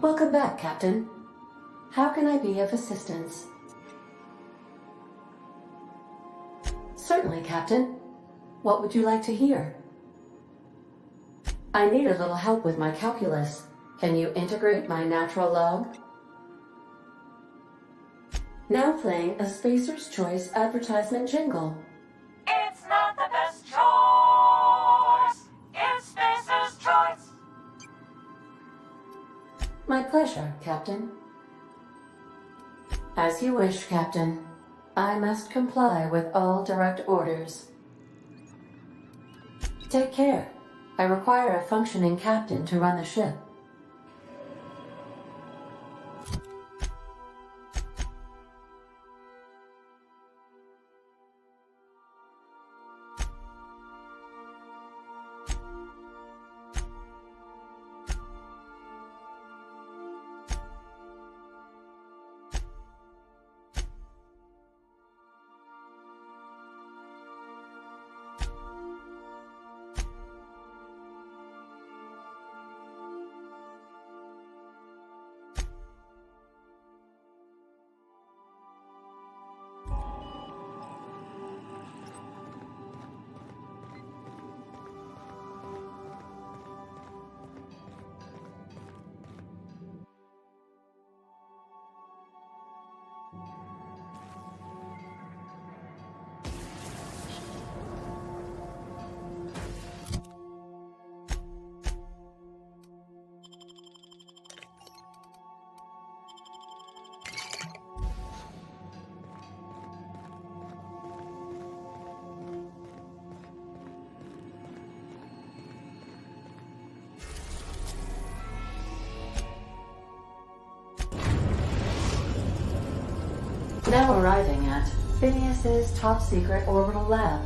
Welcome back, Captain. How can I be of assistance? Certainly, Captain. What would you like to hear? I need a little help with my calculus. Can you integrate my natural log? Now playing a Spacer's Choice advertisement jingle. It's not the best choice. It's Spacer's Choice. My pleasure, Captain. As you wish, Captain. I must comply with all direct orders. Take care. I require a functioning captain to run the ship. Now arriving at Phineas's top-secret orbital lab.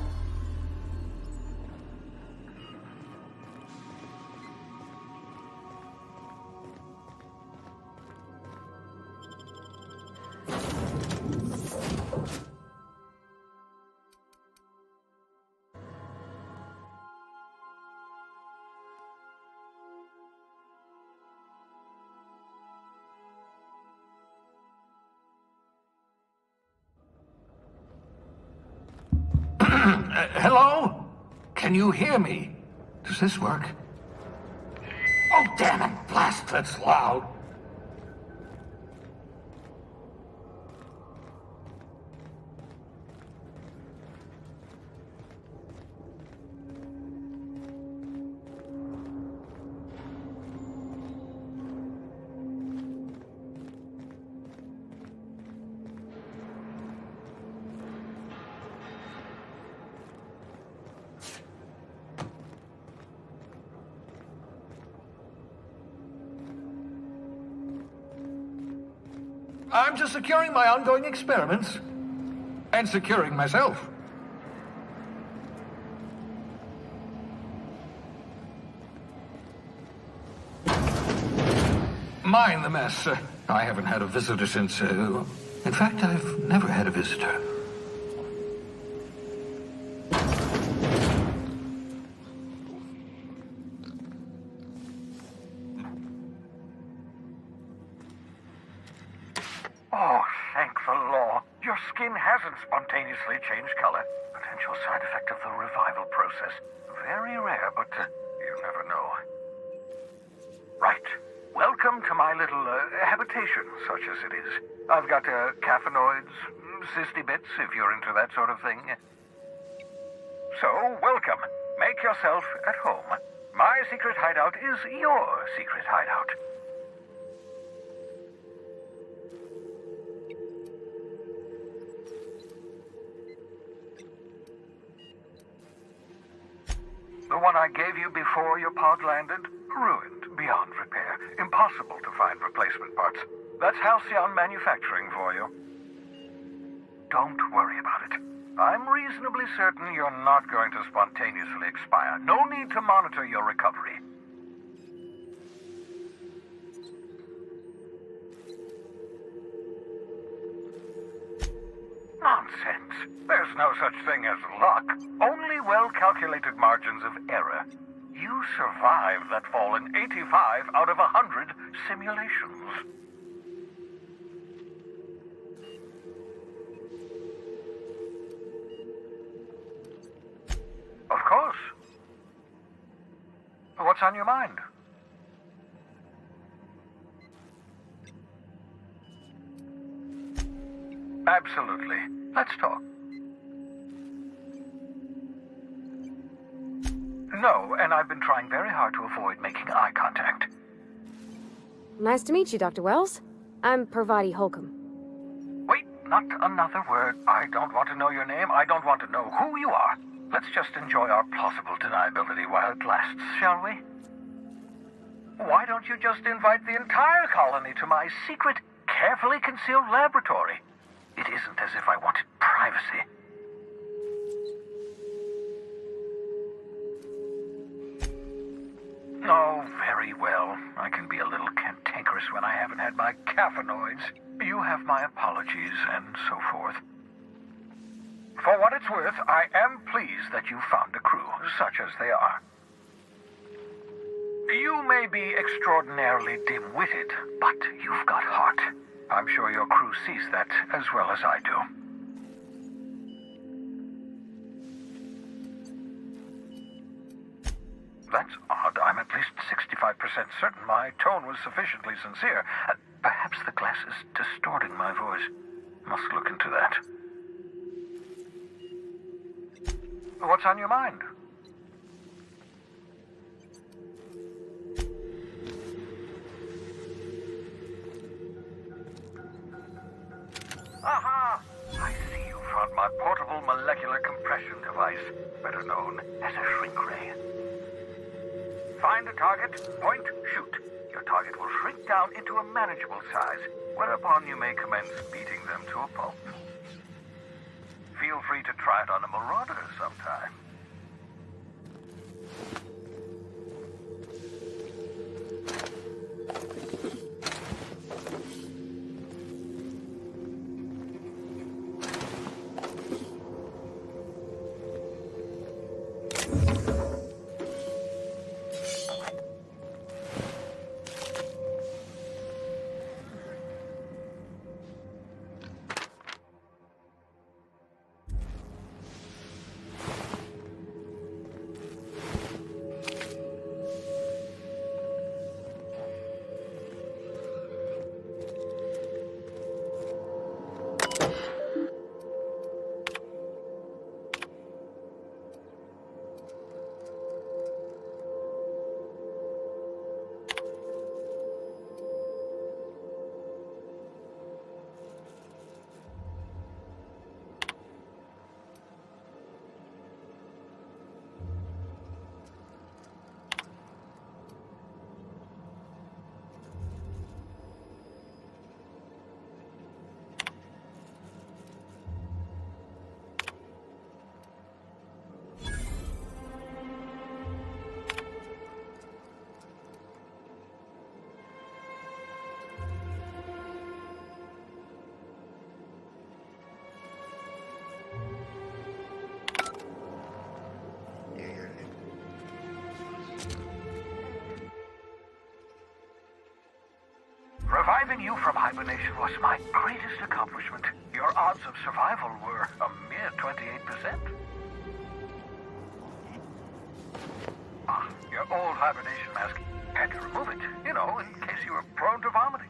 Hello? Can you hear me? Does this work? Oh, damn it! Blast, that's loud. I'm just securing my ongoing experiments. And securing myself. Mind the mess. I haven't had a visitor since... in fact, I've never had a visitor. Oh, thank the law. Your skin hasn't spontaneously changed color. Potential side effect of the revival process. Very rare, but you never know. Right. Welcome to my little habitation, such as it is. I've got caffeinoids, cysty bits, if you're into that sort of thing. So, welcome. Make yourself at home. My secret hideout is your secret hideout. The one I gave you before your pod landed? Ruined, beyond repair. Impossible to find replacement parts. That's Halcyon Manufacturing for you. Don't worry about it. I'm reasonably certain you're not going to spontaneously expire. No need to monitor your recovery. Nonsense. There's no such thing as luck. Only well-calculated margins of error. You You survived that fall in 85 out of 100 simulations. Of course. What's on your mind? Absolutely. Let's talk. No, and I've been trying very hard to avoid making eye contact. Nice to meet you, Dr. Wells. I'm Parvati Holcomb. Wait, not another word. I don't want to know your name. I don't want to know who you are. Let's just enjoy our plausible deniability while it lasts, shall we? Why don't you just invite the entire colony to my secret, carefully concealed laboratory? It isn't as if I wanted privacy. Oh, very well. I can be a little cantankerous when I haven't had my caffeinoids. You have my apologies, and so forth. For what it's worth, I am pleased that you found a crew, such as they are. You may be extraordinarily dim-witted, but you've got heart. I'm sure your crew sees that as well as I do. That's odd. I'm at least 65% certain my tone was sufficiently sincere. Perhaps the glass is distorting my voice. Must look into that. What's on your mind? Aha! I see you found my portable molecular compression device, better known as a shrink ray. Find a target, point, shoot. Your target will shrink down into a manageable size, whereupon you may commence beating them to a pulp. Feel free to try it on a marauder sometime. Reviving you from hibernation was my greatest accomplishment. Your odds of survival were a mere 28%. Ah, your old hibernation mask. Had to remove it, you know, in case you were prone to vomiting.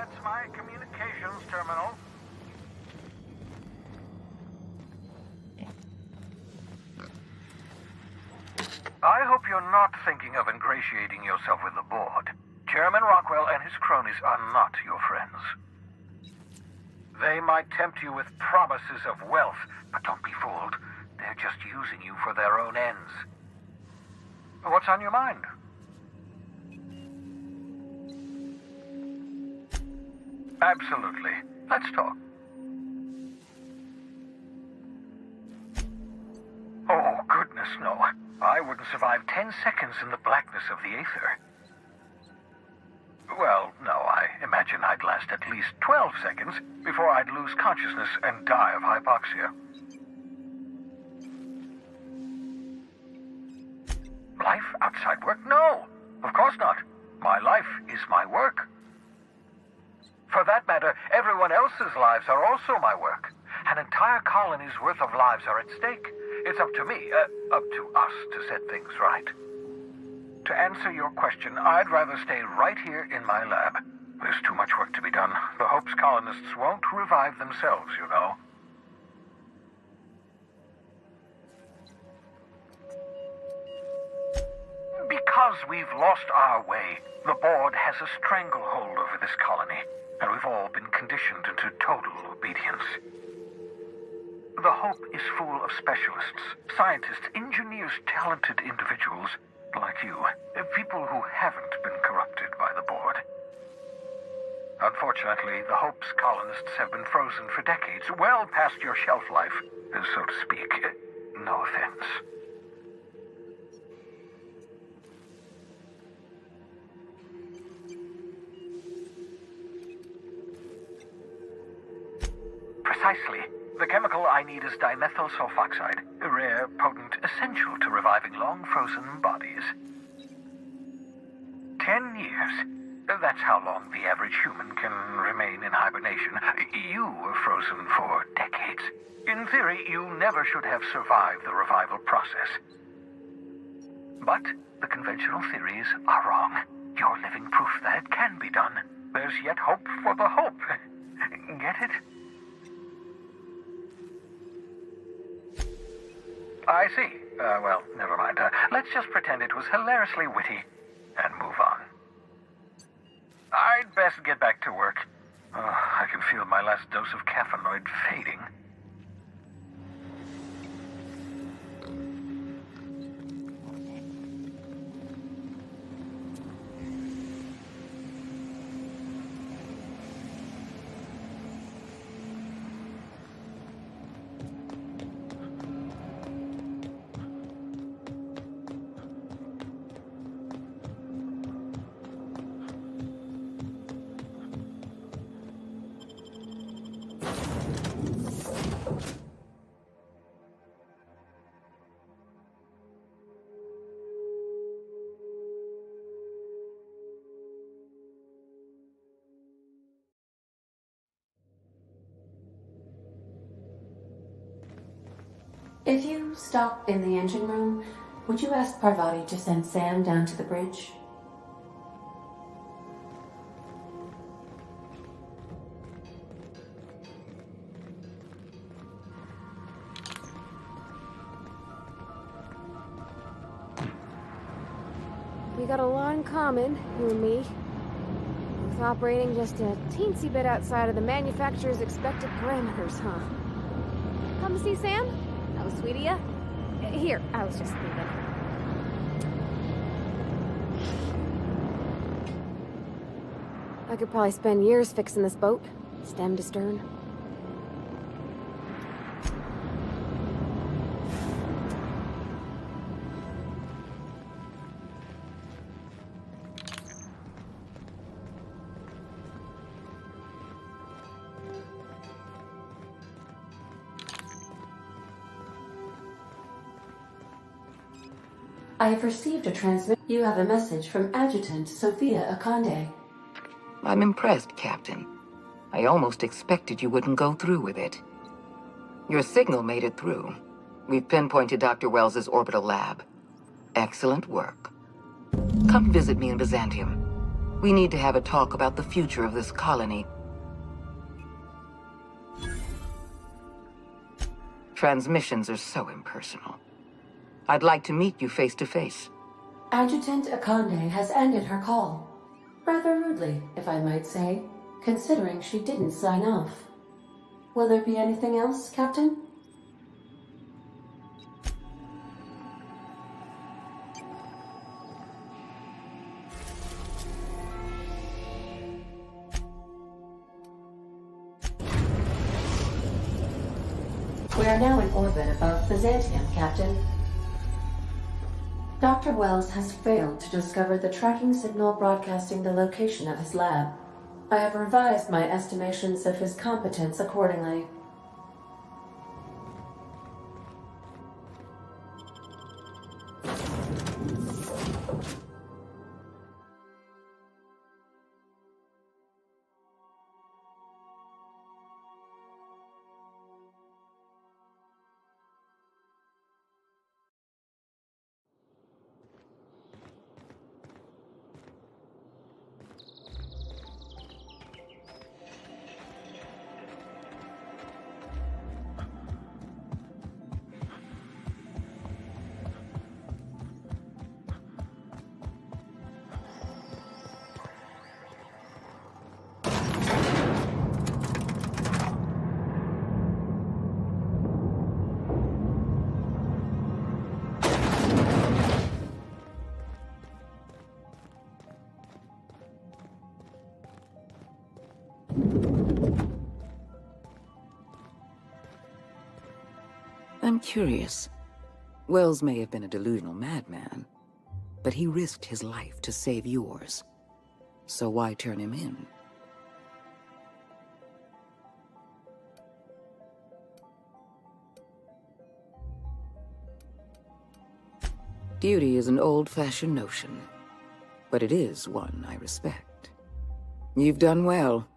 that's my communications terminal. I hope you're not thinking of ingratiating yourself with the board. Chairman Rockwell and his cronies are not your friends. They might tempt you with promises of wealth, but don't be fooled. They're just using you for their own ends. What's on your mind? Absolutely. Let's talk. Oh, goodness, no. I wouldn't survive 10 seconds in the blackness of the aether. Well, no, I imagine I'd last at least 12 seconds before I'd lose consciousness and die of hypoxia. Life outside work? No, of course not. My life is my work. For that matter, everyone else's lives are also my work. An entire colony's worth of lives are at stake. It's up to me, up to us to set things right. To answer your question, I'd rather stay right here in my lab. There's too much work to be done. The Hope's colonists won't revive themselves, you know. Because we've lost our way, the board has a stranglehold over this colony, and we've all been conditioned into total obedience. The Hope is full of specialists, scientists, engineers, talented individuals like you, people who haven't been corrupted by the board. Unfortunately, the Hope's colonists have been frozen for decades, well past your shelf life, so to speak. No offense. Precisely. The chemical I need is dimethyl sulfoxide, rare, potent, essential to reviving long-frozen bodies. 10 years. That's how long the average human can remain in hibernation. You were frozen for decades. In theory, you never should have survived the revival process. But the conventional theories are wrong. You're living proof that it can be done. There's yet hope for the Hope. Get it? I see. Well, never mind. Let's just pretend it was hilariously witty and move on. I'd best get back to work. I can feel my last dose of caffeinoid fading. If you stop in the engine room, would you ask Parvati to send Sam down to the bridge? We got a lot in common, you and me. Both operating just a teensy bit outside of the manufacturer's expected parameters, huh? Come to see Sam? That was sweet of ya. Here, I was just thinking. I could probably spend years fixing this boat, stem to stern. I have received a transmit. You have a message from Adjutant Sophia Akande. I'm impressed, Captain. I almost expected you wouldn't go through with it. Your signal made it through. We've pinpointed Dr. Wells's orbital lab. Excellent work. Come visit me in Byzantium. We need to have a talk about the future of this colony. Transmissions are so impersonal. I'd like to meet you face to face. Adjutant Akande has ended her call. Rather rudely, if I might say, considering she didn't sign off. Will there be anything else, Captain? We are now in orbit above Byzantium, Captain. Dr. Wells has failed to discover the tracking signal broadcasting the location of his lab. I have revised my estimations of his competence accordingly. I'm curious. Wells may have been a delusional madman, but he risked his life to save yours. So why turn him in? Duty is an old-fashioned notion, but it is one I respect. You've done well.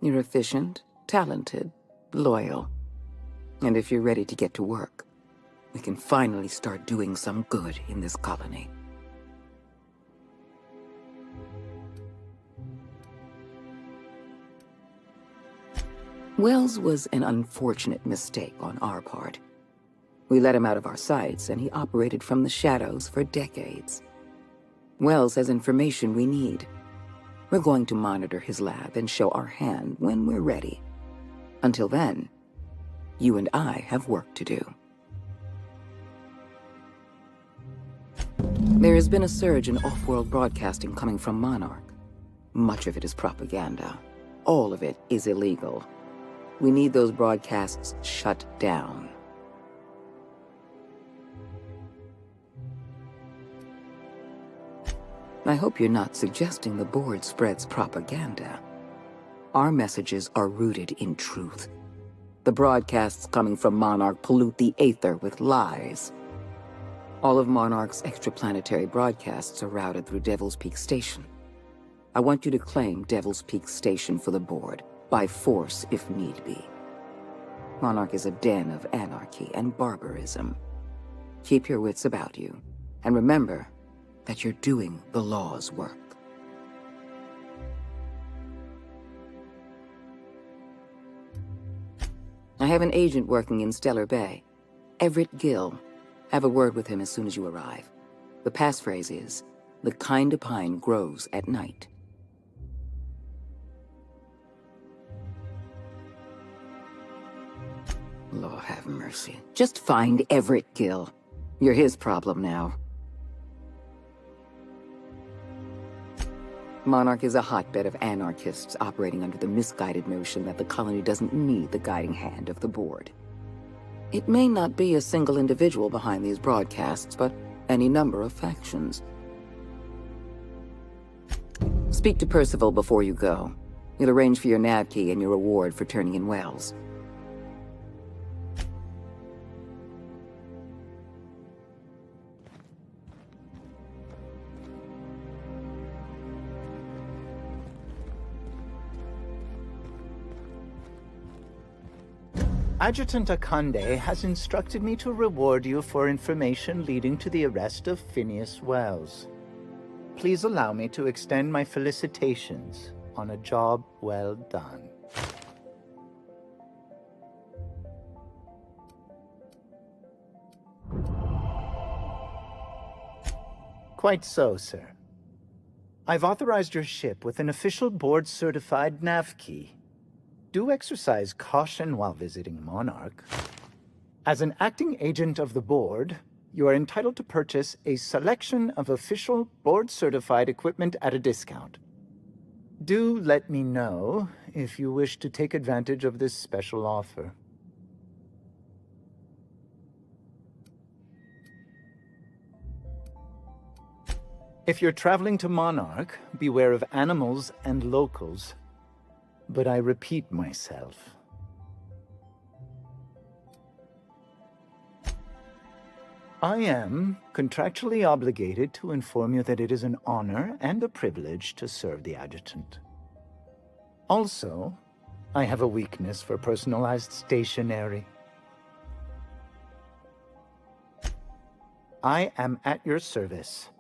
You're efficient, talented, loyal. And if you're ready to get to work, we can finally start doing some good in this colony. Wells was an unfortunate mistake on our part. We let him out of our sights, and he operated from the shadows for decades. Wells has information we need. We're going to monitor his lab and show our hand when we're ready. Until then, you and I have work to do. There has been a surge in off-world broadcasting coming from Monarch. Much of it is propaganda. All of it is illegal. We need those broadcasts shut down. I hope you're not suggesting the board spreads propaganda. Our messages are rooted in truth. The broadcasts coming from Monarch pollute the aether with lies. All of Monarch's extraplanetary broadcasts are routed through Devil's Peak Station. I want you to claim Devil's Peak Station for the board, by force if need be. Monarch is a den of anarchy and barbarism. Keep your wits about you, and remember that you're doing the law's work. I have an agent working in Stellar Bay. Everett Gill. Have a word with him as soon as you arrive. The passphrase is, "The kind of pine grows at night." Lord have mercy. Just find Everett Gill. You're his problem now. Monarch is a hotbed of anarchists operating under the misguided notion that the colony doesn't need the guiding hand of the board. It may not be a single individual behind these broadcasts, but any number of factions. Speak to Percival before you go. He'll arrange for your nav key and your reward for turning in Wells. Adjutant Akande has instructed me to reward you for information leading to the arrest of Phineas Wells. please allow me to extend my felicitations on a job well done. Quite so, sir. I've authorized your ship with an official board-certified nav key. Do exercise caution while visiting Monarch. As an acting agent of the board, you are entitled to purchase a selection of official board-certified equipment at a discount. Do let me know if you wish to take advantage of this special offer. If you're traveling to Monarch, beware of animals and locals. But I repeat myself. I am contractually obligated to inform you that it is an honor and a privilege to serve the adjutant. Also, I have a weakness for personalized stationery. I am at your service.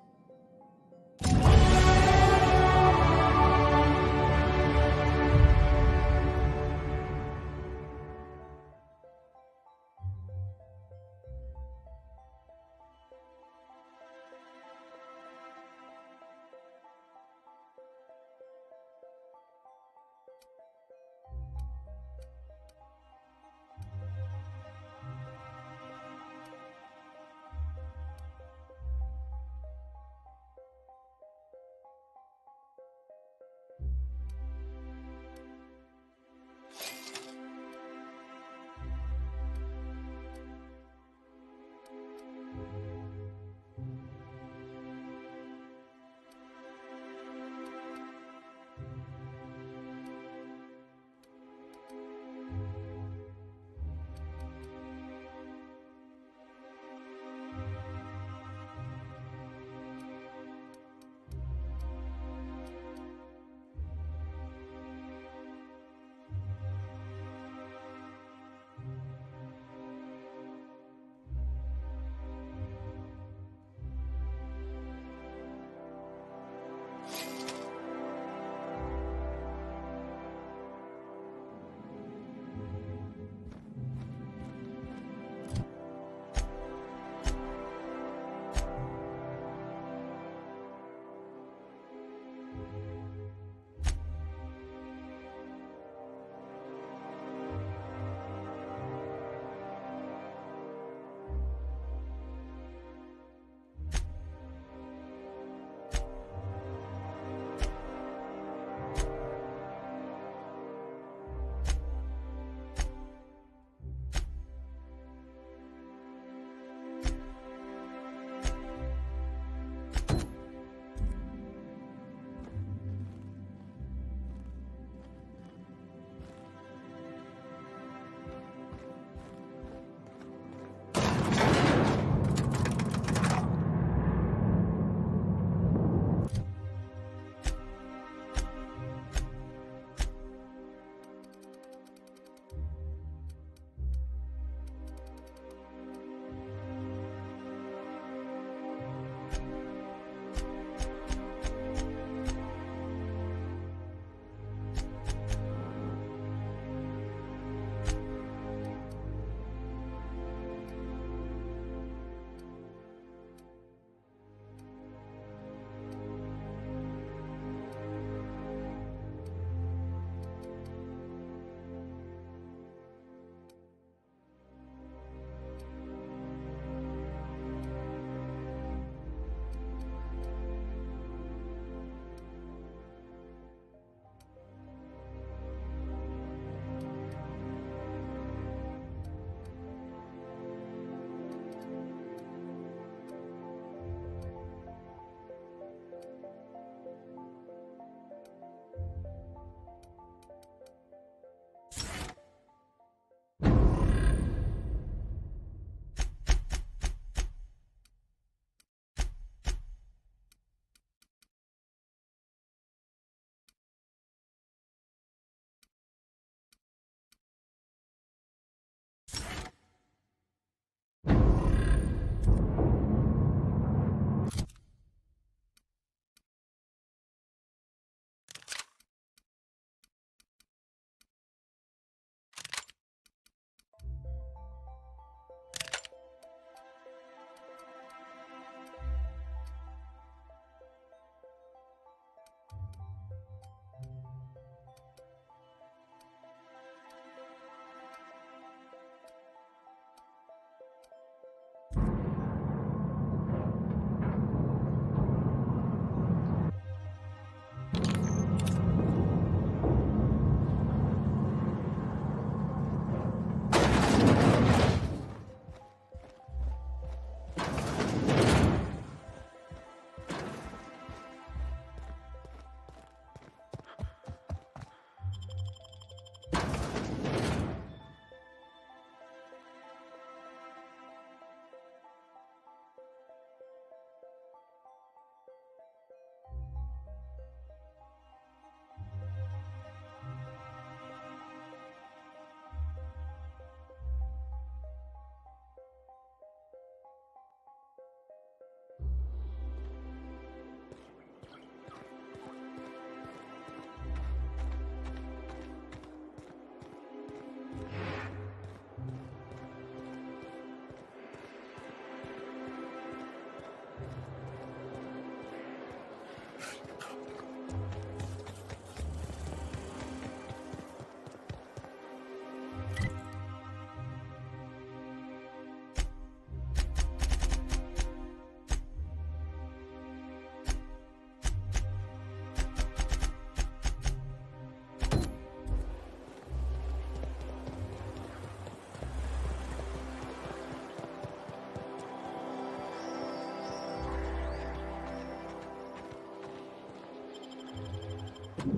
For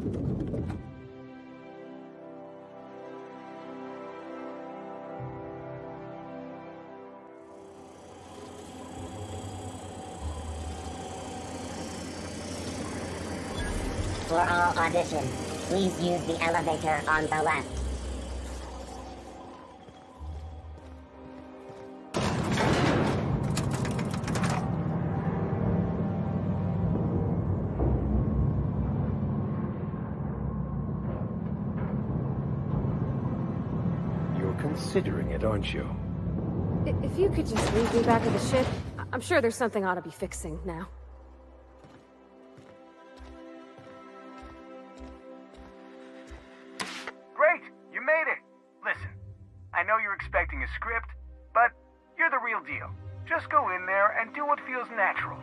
all auditions, please use the elevator on the left. You're considering it, aren't you? If you could just leave me back at the ship, I'm sure there's something I ought to be fixing now. Great! You made it! Listen, I know you're expecting a script, but you're the real deal. Just go in there and do what feels natural.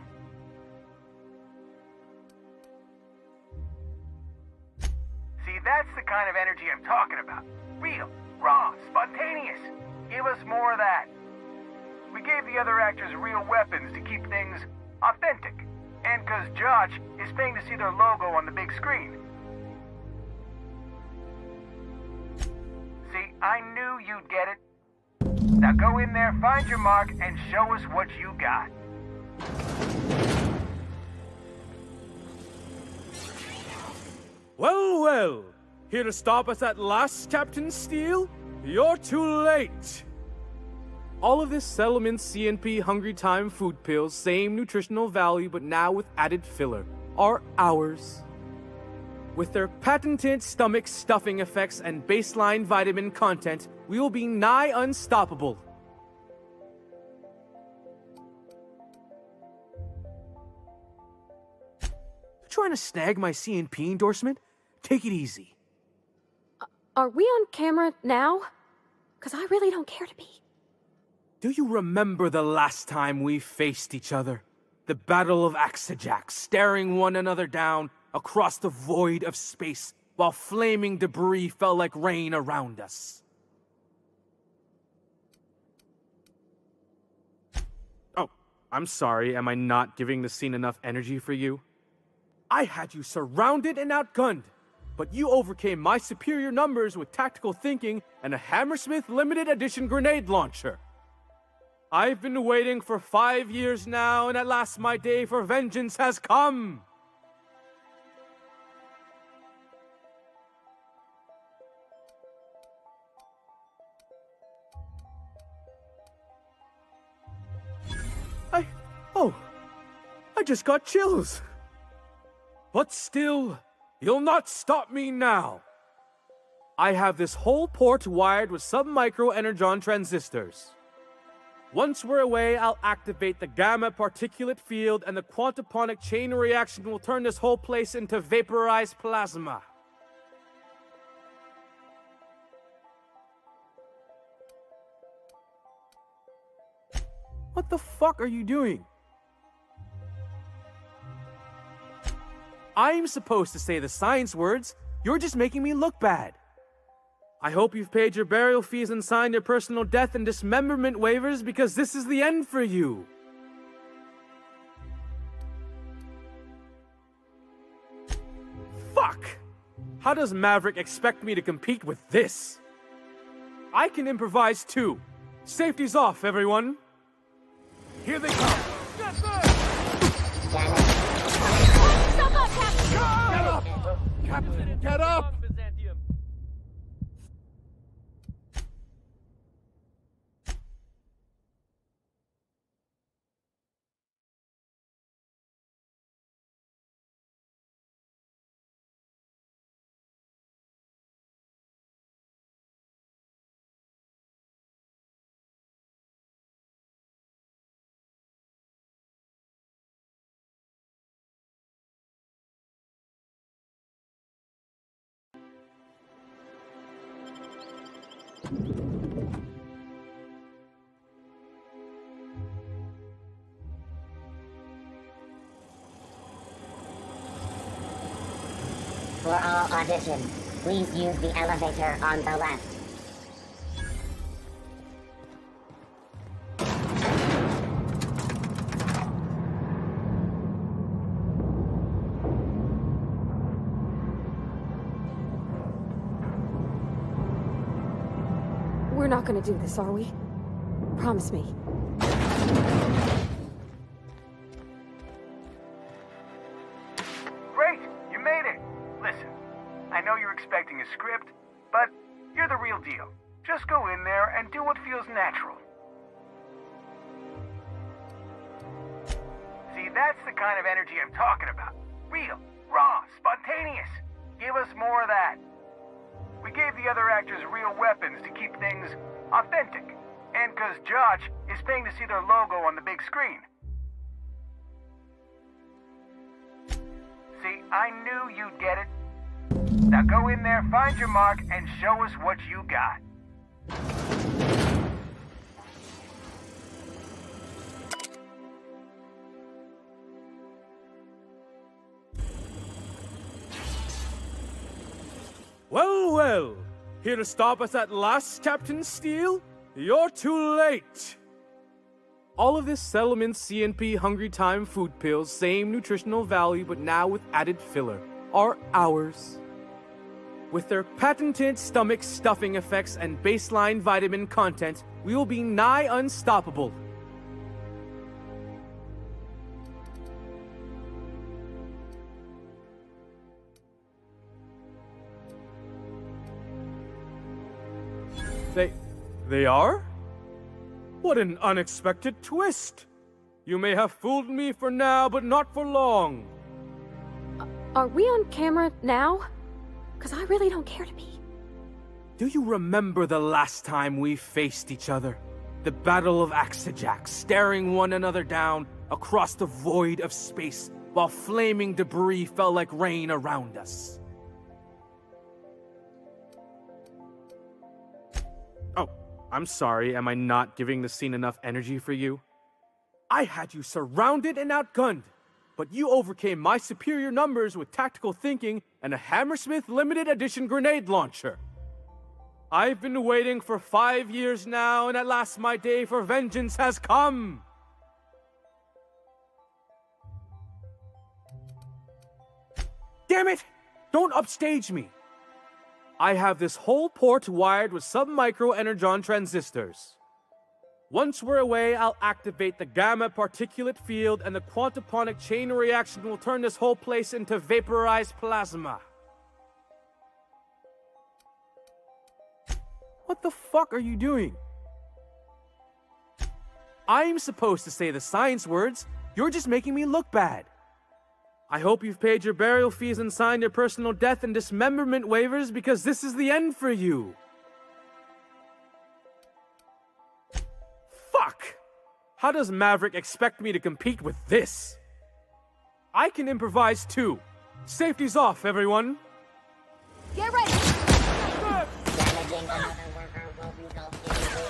See, that's the kind of energy I'm talking about. Real, raw, spontaneous. Give us more of that. We gave the other actors real weapons to keep things authentic. And because Josh is paying to see their logo on the big screen. See, I knew you'd get it. Now go in there, find your mark, and show us what you got. Well, well. Here to stop us at last, Captain Steele? You're too late. All of this Settlement CNP Hungry Time food pills, same nutritional value, but now with added filler, are ours. With their patented stomach stuffing effects and baseline vitamin content, we will be nigh unstoppable. You trying to snag my CNP endorsement? Take it easy. Are we on camera now? Because I really don't care to be. Do you remember the last time we faced each other? The Battle of Axejack, staring one another down across the void of space while flaming debris fell like rain around us. Oh, I'm sorry, am I not giving the scene enough energy for you? I had you surrounded and outgunned, but you overcame my superior numbers with tactical thinking and a Hammersmith limited edition grenade launcher. I've been waiting for 5 years now, and at last my day for vengeance has come! I just got chills. But still, you'll not stop me now. I have this whole port wired with sub-micro energon transistors. Once we're away, I'll activate the gamma particulate field and the quantaponic chain reaction will turn this whole place into vaporized plasma. What the fuck are you doing? I'm supposed to say the science words. You're just making me look bad. I hope you've paid your burial fees and signed your personal death and dismemberment waivers because this is the end for you. Fuck! How does Maverick expect me to compete with this? I can improvise too. Safety's off, everyone. Here they come. Get there! Stop up, Captain! Get up! Captain, get up! For all auditions, please use the elevator on the left. We're not gonna do this, are we? Promise me. Great! You made it! Listen, I know you're expecting a script, but you're the real deal. Just go in there and do what feels natural. See, that's the kind of energy I'm talking about. Real, raw, spontaneous. Give us more of that. We gave the other actors real weapons to keep things authentic. And because Josh is paying to see their logo on the big screen. See, I knew you'd get it. Now go in there, find your mark, and show us what you got. Well, well. Here to stop us at last, Captain Steele? You're too late! All of this Settlement CNP Hungry Time food pills, same nutritional value but now with added filler, are ours. With their patented stomach stuffing effects and baseline vitamin content, we will be nigh unstoppable. They are? What an unexpected twist! You may have fooled me for now, but not for long. Are we on camera now? Because I really don't care to be. Do you remember the last time we faced each other? The Battle of Axejack, staring one another down across the void of space while flaming debris fell like rain around us. Oh, I'm sorry, am I not giving the scene enough energy for you? I had you surrounded and outgunned, but you overcame my superior numbers with tactical thinking and a Hammersmith limited edition grenade launcher. I've been waiting for 5 years now, and at last my day for vengeance has come! Damn it! Don't upstage me! I have this whole port wired with sub-micro energon transistors. Once we're away, I'll activate the gamma particulate field and the quantaponic chain reaction will turn this whole place into vaporized plasma. What the fuck are you doing? I'm supposed to say the science words. You're just making me look bad. I hope you've paid your burial fees and signed your personal death and dismemberment waivers because this is the end for you. Fuck! How does Maverick expect me to compete with this? I can improvise too. Safety's off, everyone. Get ready! Damaging another worker will result in death.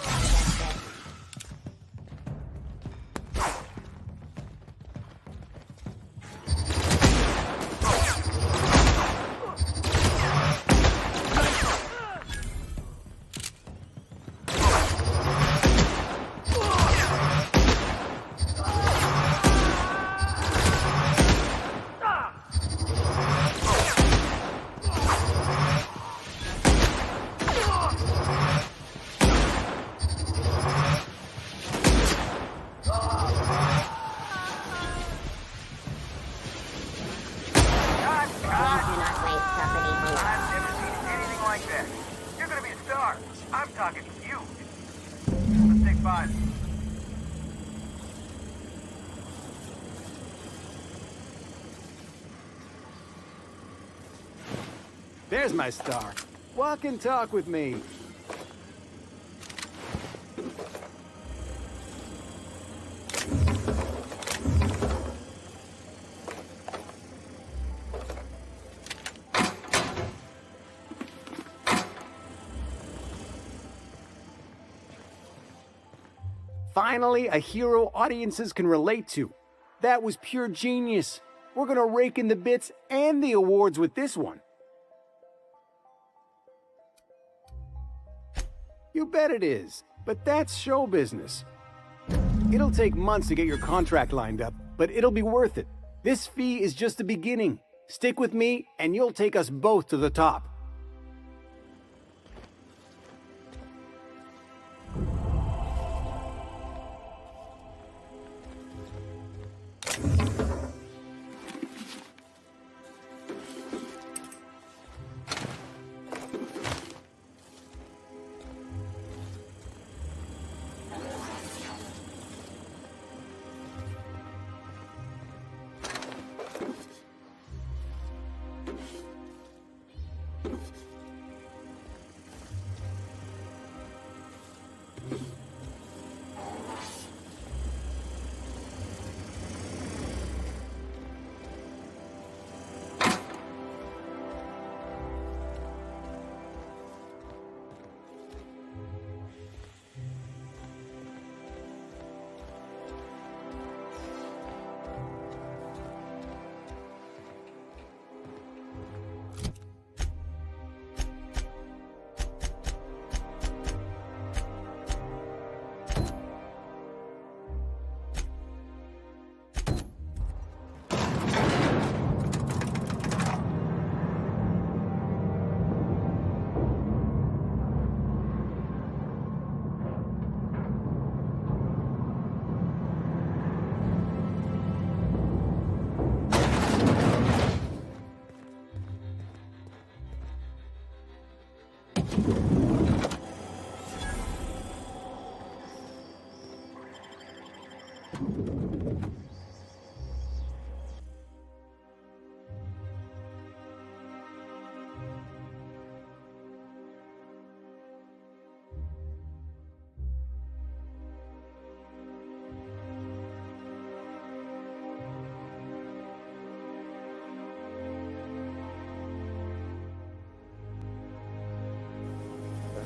There's my star. Walk and talk with me. Finally, a hero audiences can relate to. That was pure genius. We're gonna rake in the bits and the awards with this one. You bet it is, but that's show business. It'll take months to get your contract lined up, but it'll be worth it. This fee is just the beginning. Stick with me, and you'll take us both to the top.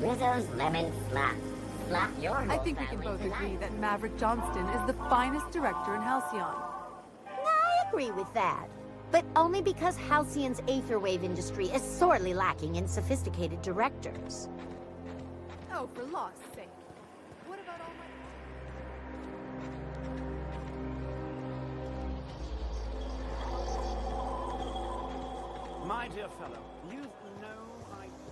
Rizzo's Lemon Slap. Slap your whole I think we can family both tonight. agree that Maverick Johnston is the finest director in Halcyon. I agree with that. But only because Halcyon's Aetherwave industry is sorely lacking in sophisticated directors. Oh, for law's sake. What about all my... My dear fellow, you've no idea.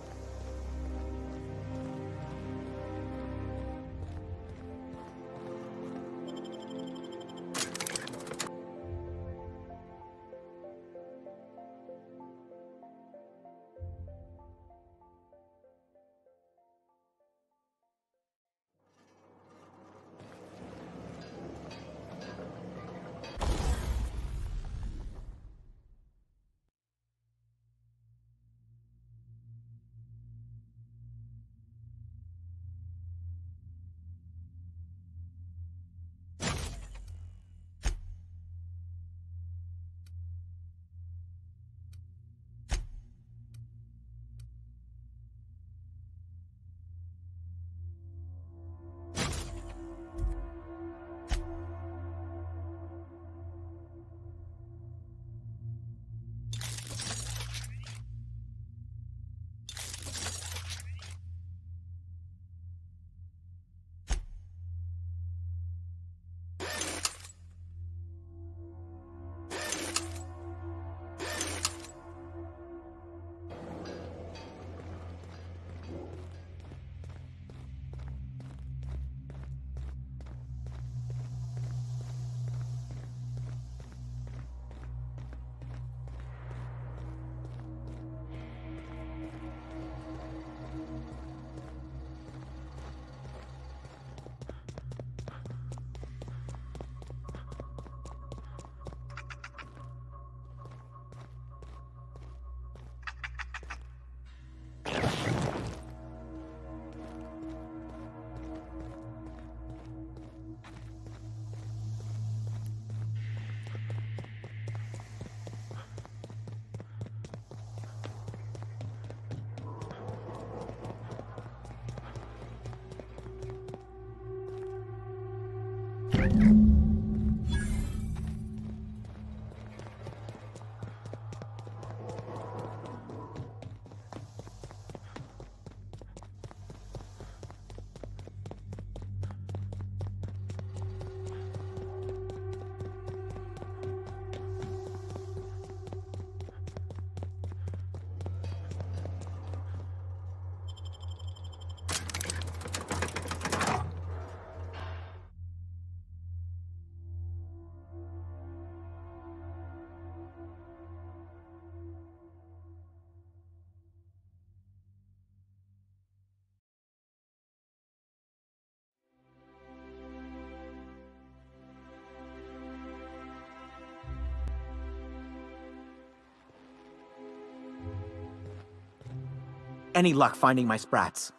Any luck finding my sprats?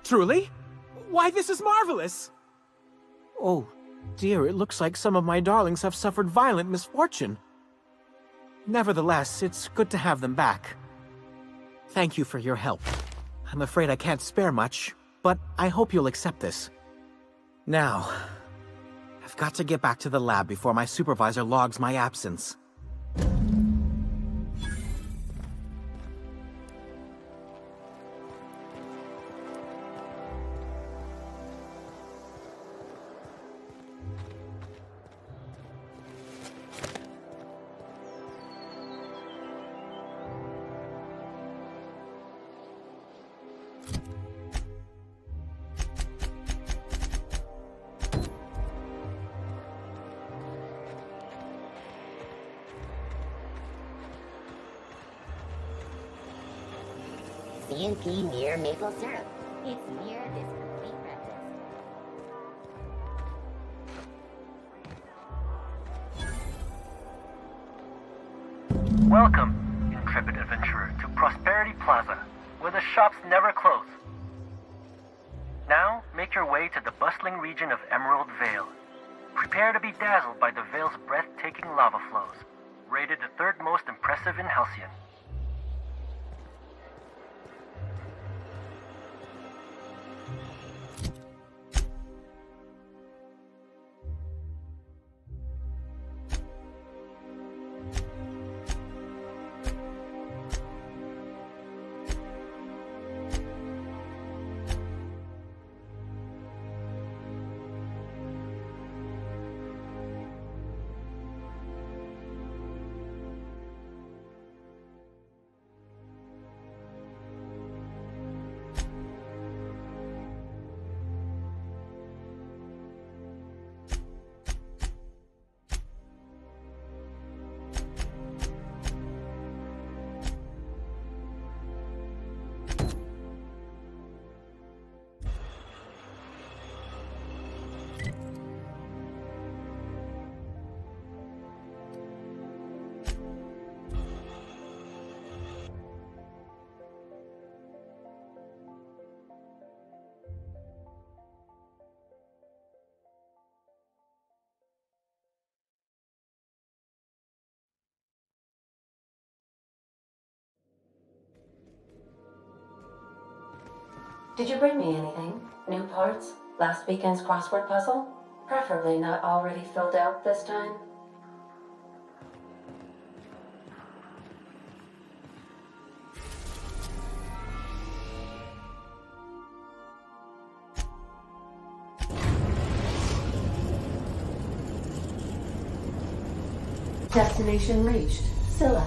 Truly? Why, this is marvelous! Oh, dear, it looks like some of my darlings have suffered violent misfortune. Nevertheless, it's good to have them back. Thank you for your help. I'm afraid I can't spare much, but I hope you'll accept this. Now, I've got to get back to the lab before my supervisor logs my absence. CNP near maple syrup. It's near this complete practice. Welcome, intrepid adventurer, to Prosperity Plaza, where the shops never close. Now, make your way to the bustling region of Emerald Vale. Prepare to be dazzled by the Vale's breathtaking lava flows, rated the third most impressive in Halcyon. Did you bring me anything? New parts? Last weekend's crossword puzzle? Preferably not already filled out this time. Destination reached. Scylla.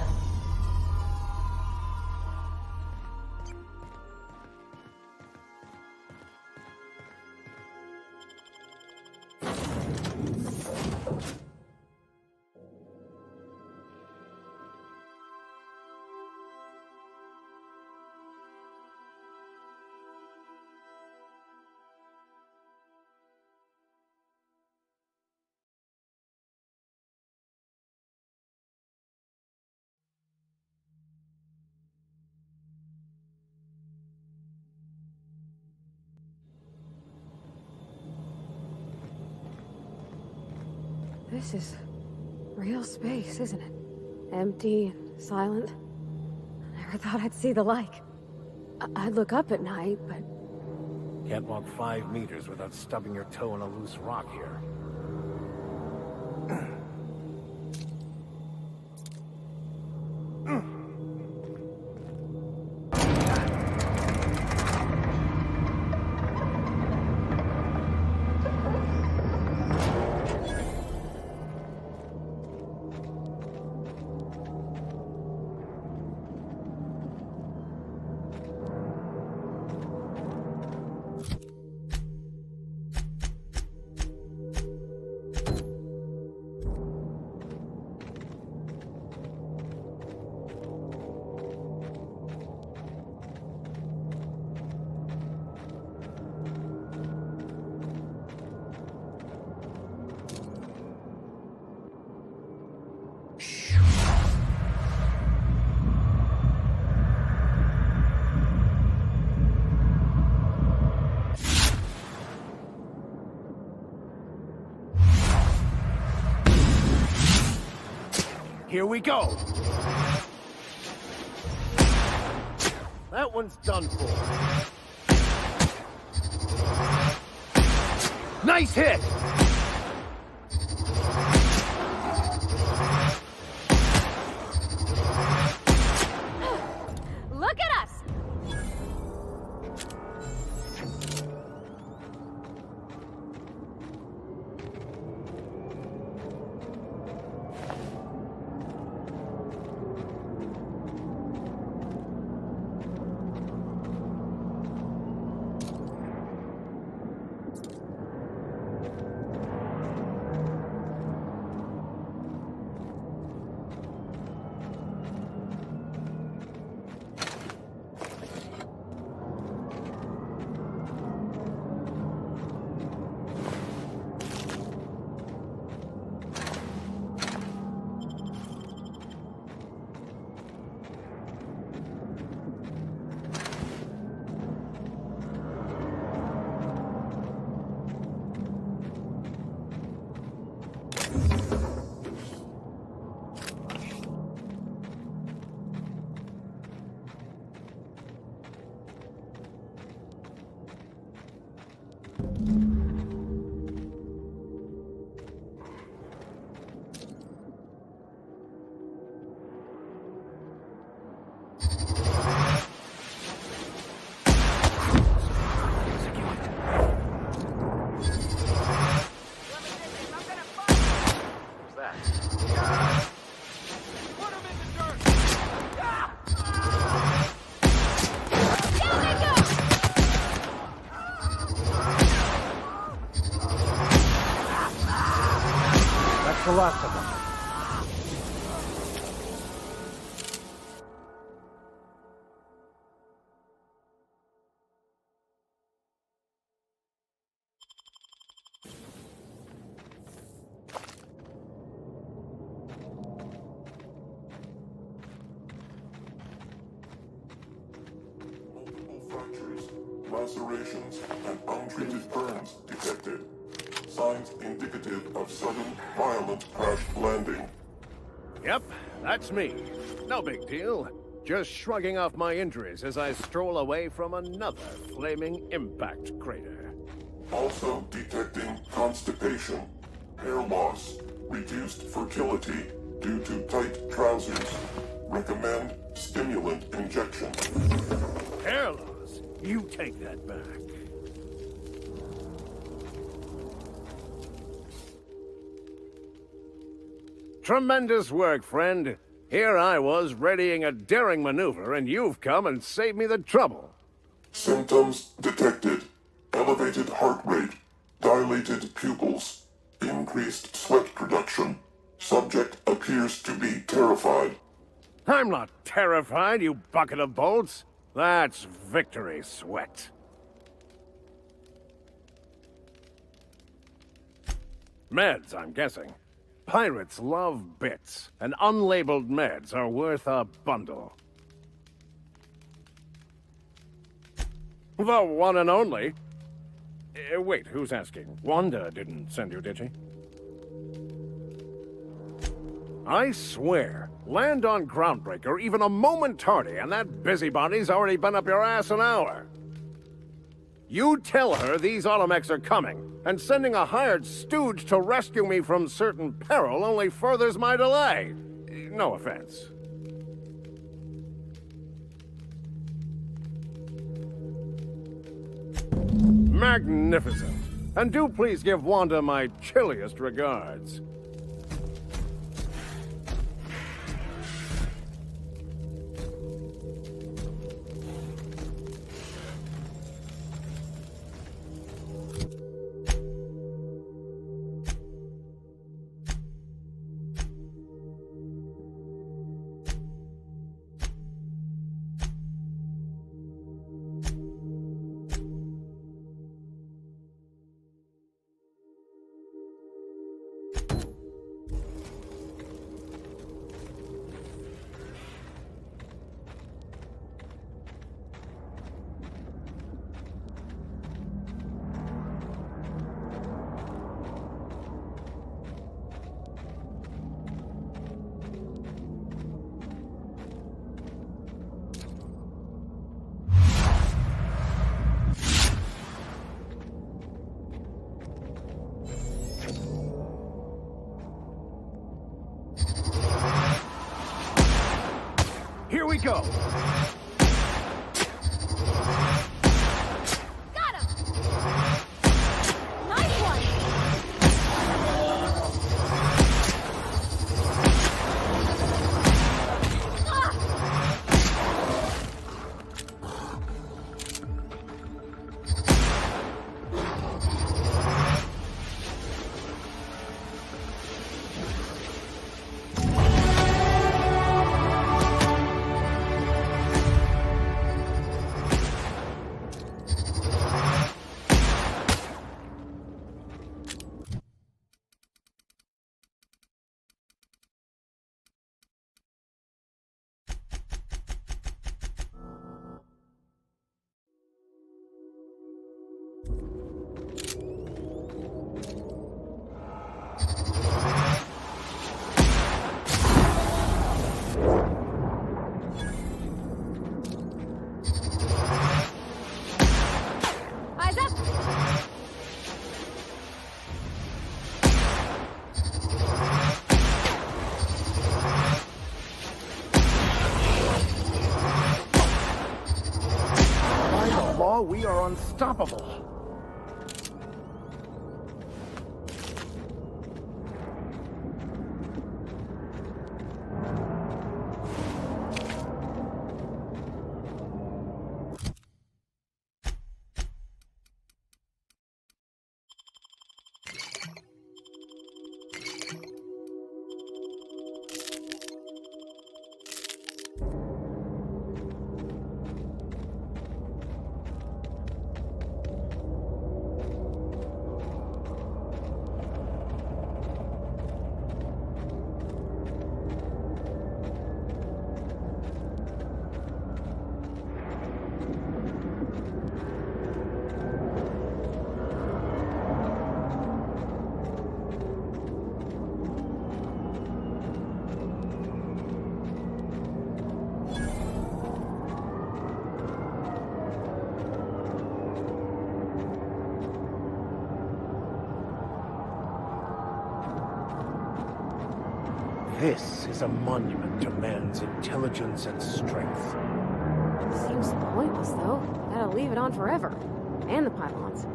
This is real space, isn't it? Empty and silent. I never thought I'd see the like. I'd look up at night, but... Can't walk 5 meters without stubbing your toe on a loose rock here. Here we go! That one's done for. Nice hit! Look at us! The last of them. Multiple fractures, lacerations, and untreated burns detected. Signs indicative of sudden, violent crash landing. Yep, that's me. No big deal. Just shrugging off my injuries as I stroll away from another flaming impact crater. Also detecting constipation, hair loss, reduced fertility due to tight trousers. Recommend stimulant injection. Hair loss? You take that back. Tremendous work, friend. Here I was readying a daring maneuver, and you've come and saved me the trouble. Symptoms detected. Elevated heart rate, dilated pupils, increased sweat production. Subject appears to be terrified. I'm not terrified, you bucket of bolts. That's victory sweat. Meds, I'm guessing. Pirates love bits, and unlabeled meds are worth a bundle. The one and only. Wait, who's asking? Wanda didn't send you, did she? I swear, land on Groundbreaker even a moment tardy, and that busybody's already been up your ass an hour. You tell her these automechs are coming, and sending a hired stooge to rescue me from certain peril only furthers my delay. No offense. Magnificent. And do please give Wanda my chilliest regards. Here we go. Got him! Nice one! we are unstoppable. This is a monument to man's intelligence and strength. Seems pointless, though. Gotta leave it on forever. And the pylons.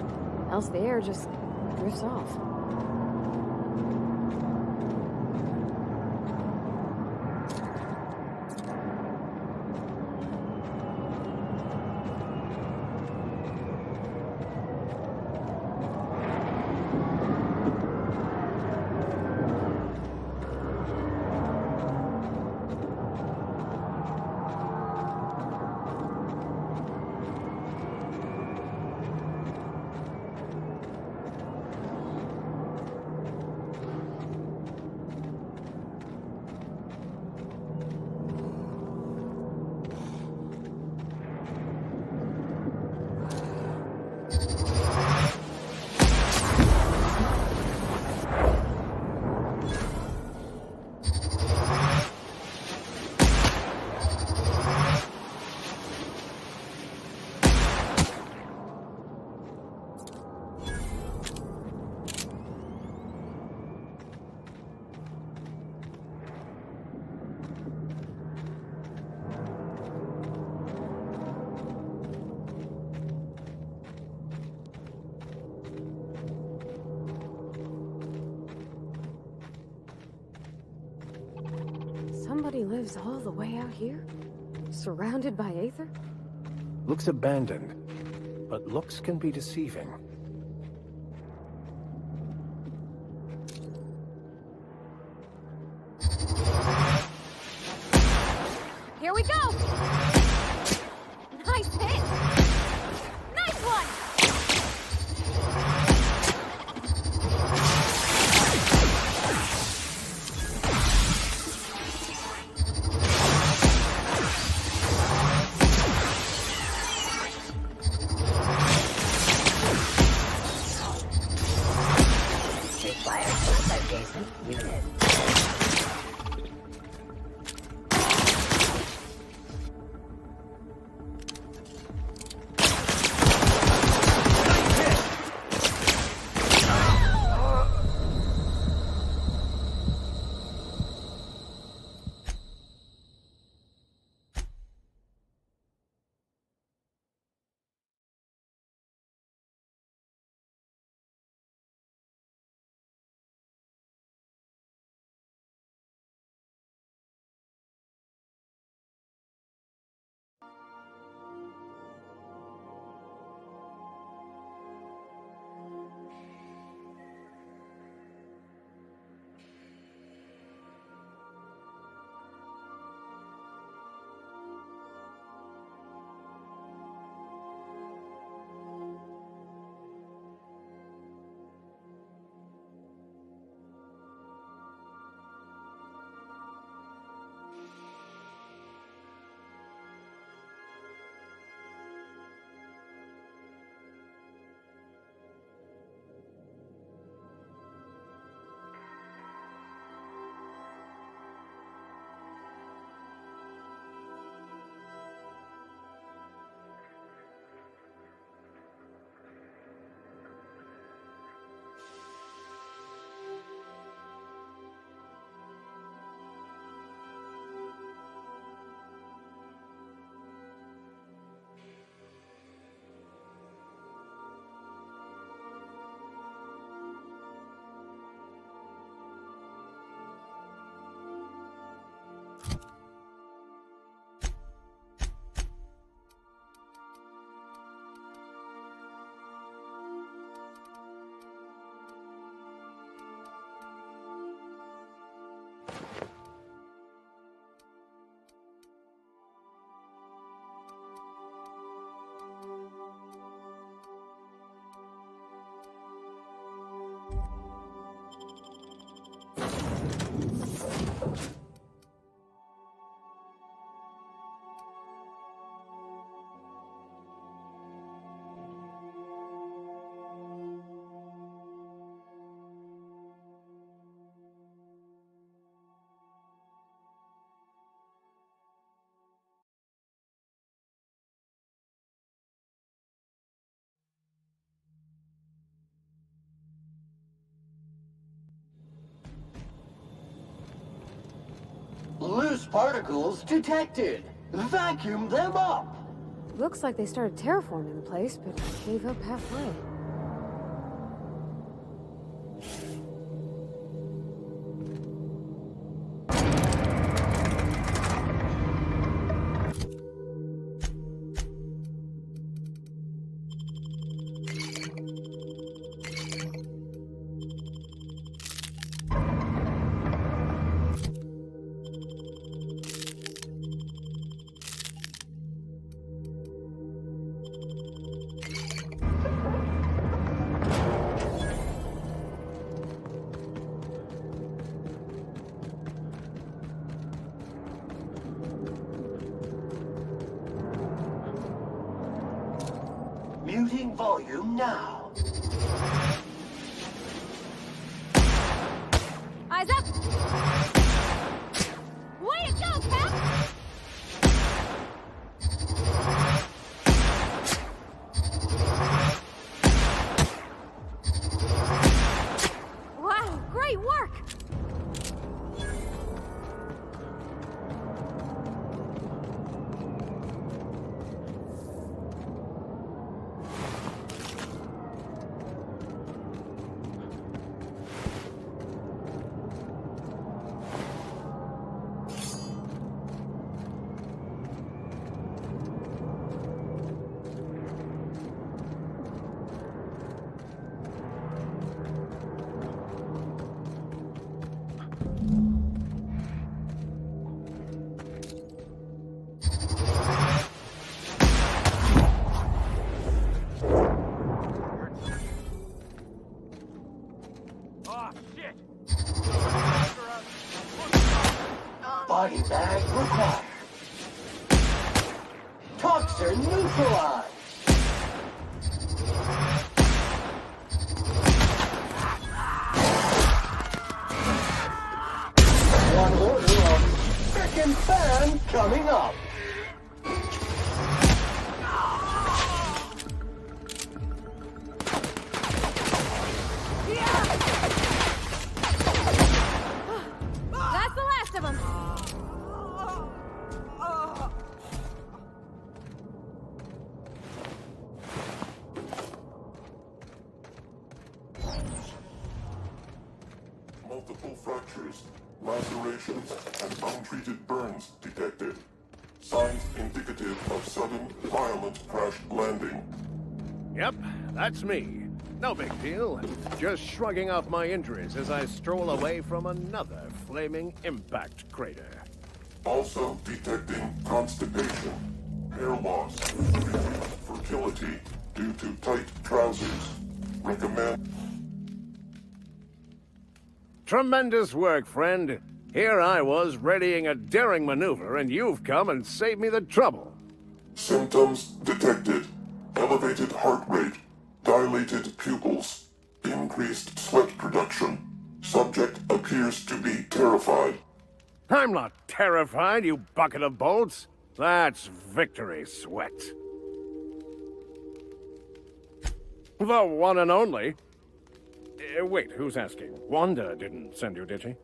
Else the air just drifts off. Somebody lives all the way out here? Surrounded by Aether? Looks abandoned, but looks can be deceiving. Here we go! Nice hit! Nice one! particles detected. Vacuum them up. Looks like they started terraforming the place, but gave up halfway. Muting volume now. Eyes up! Way to go, Cap! Wow, great work! Body bag required. Toxin neutralized. One order of second fan coming up. That's the last of them! Multiple fractures, lacerations, and untreated burns detected. Signs indicative of sudden, violent crash landing. Yep, that's me. No big deal. Just shrugging off my injuries as I stroll away from another flaming impact crater. Also detecting constipation, hair loss, fertility due to tight trousers. Recommend. Tremendous work, friend. Here I was readying a daring maneuver, and you've come and saved me the trouble. Symptoms detected. Elevated heart rate, dilated pupils, increased sweat production. Subject appears to be terrified. I'm not terrified, you bucket of bolts. That's victory sweat. The one and only. Wait, who's asking? Wanda didn't send you, did she?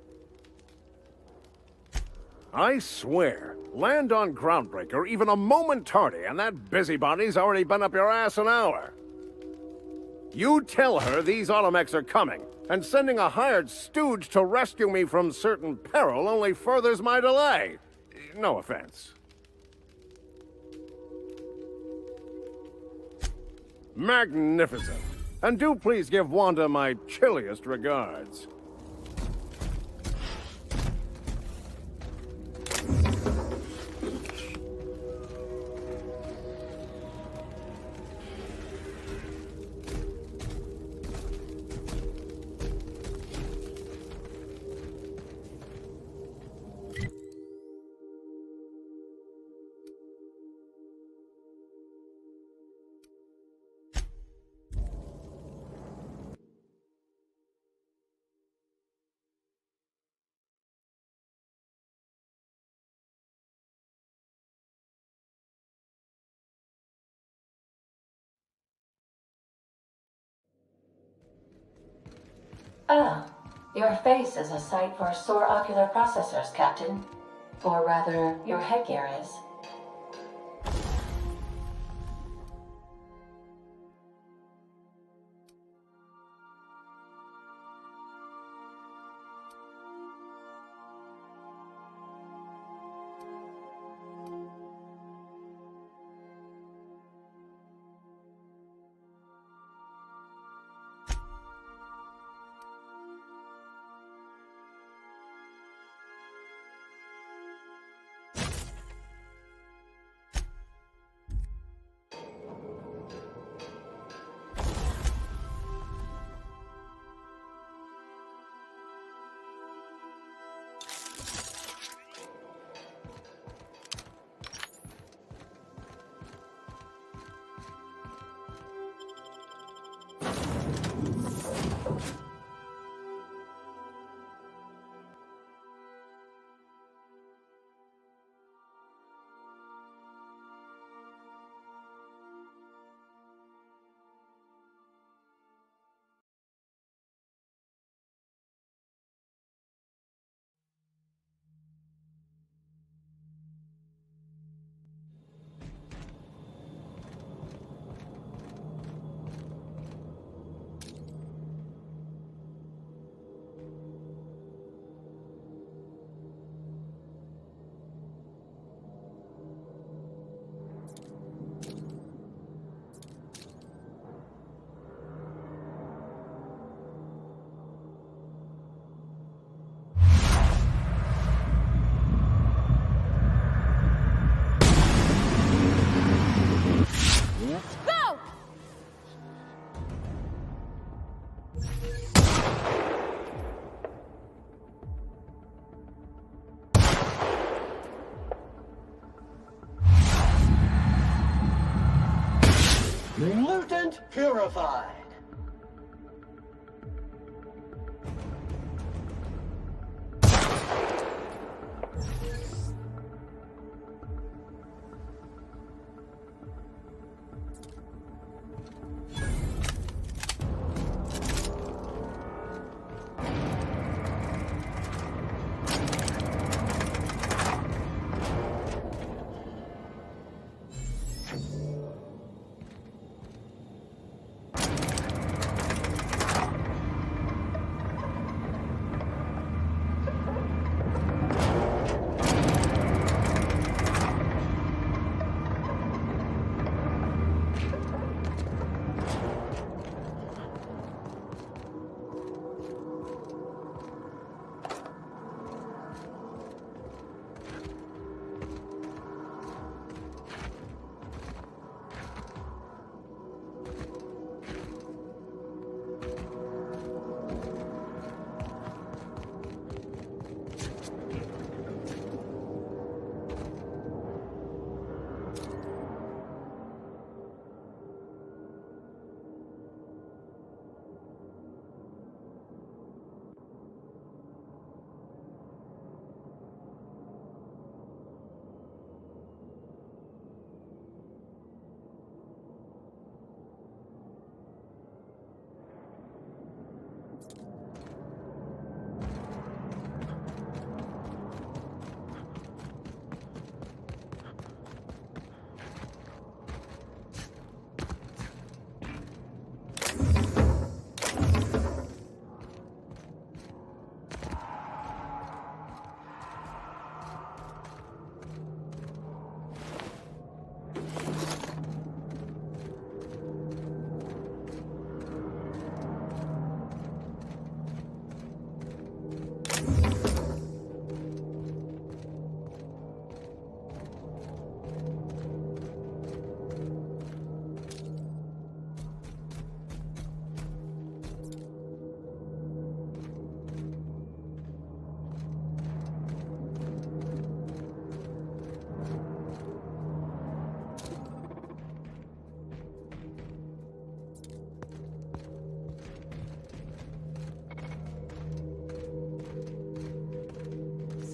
I swear, land on Groundbreaker even a moment tardy, and that busybody's already been up your ass an hour. You tell her these automechs are coming, and sending a hired stooge to rescue me from certain peril only furthers my delay. No offense. Magnificent. And do please give Wanda my chilliest regards. Ah, your face is a sight for sore ocular processors, Captain. Or rather, your headgear is. Mutant purified.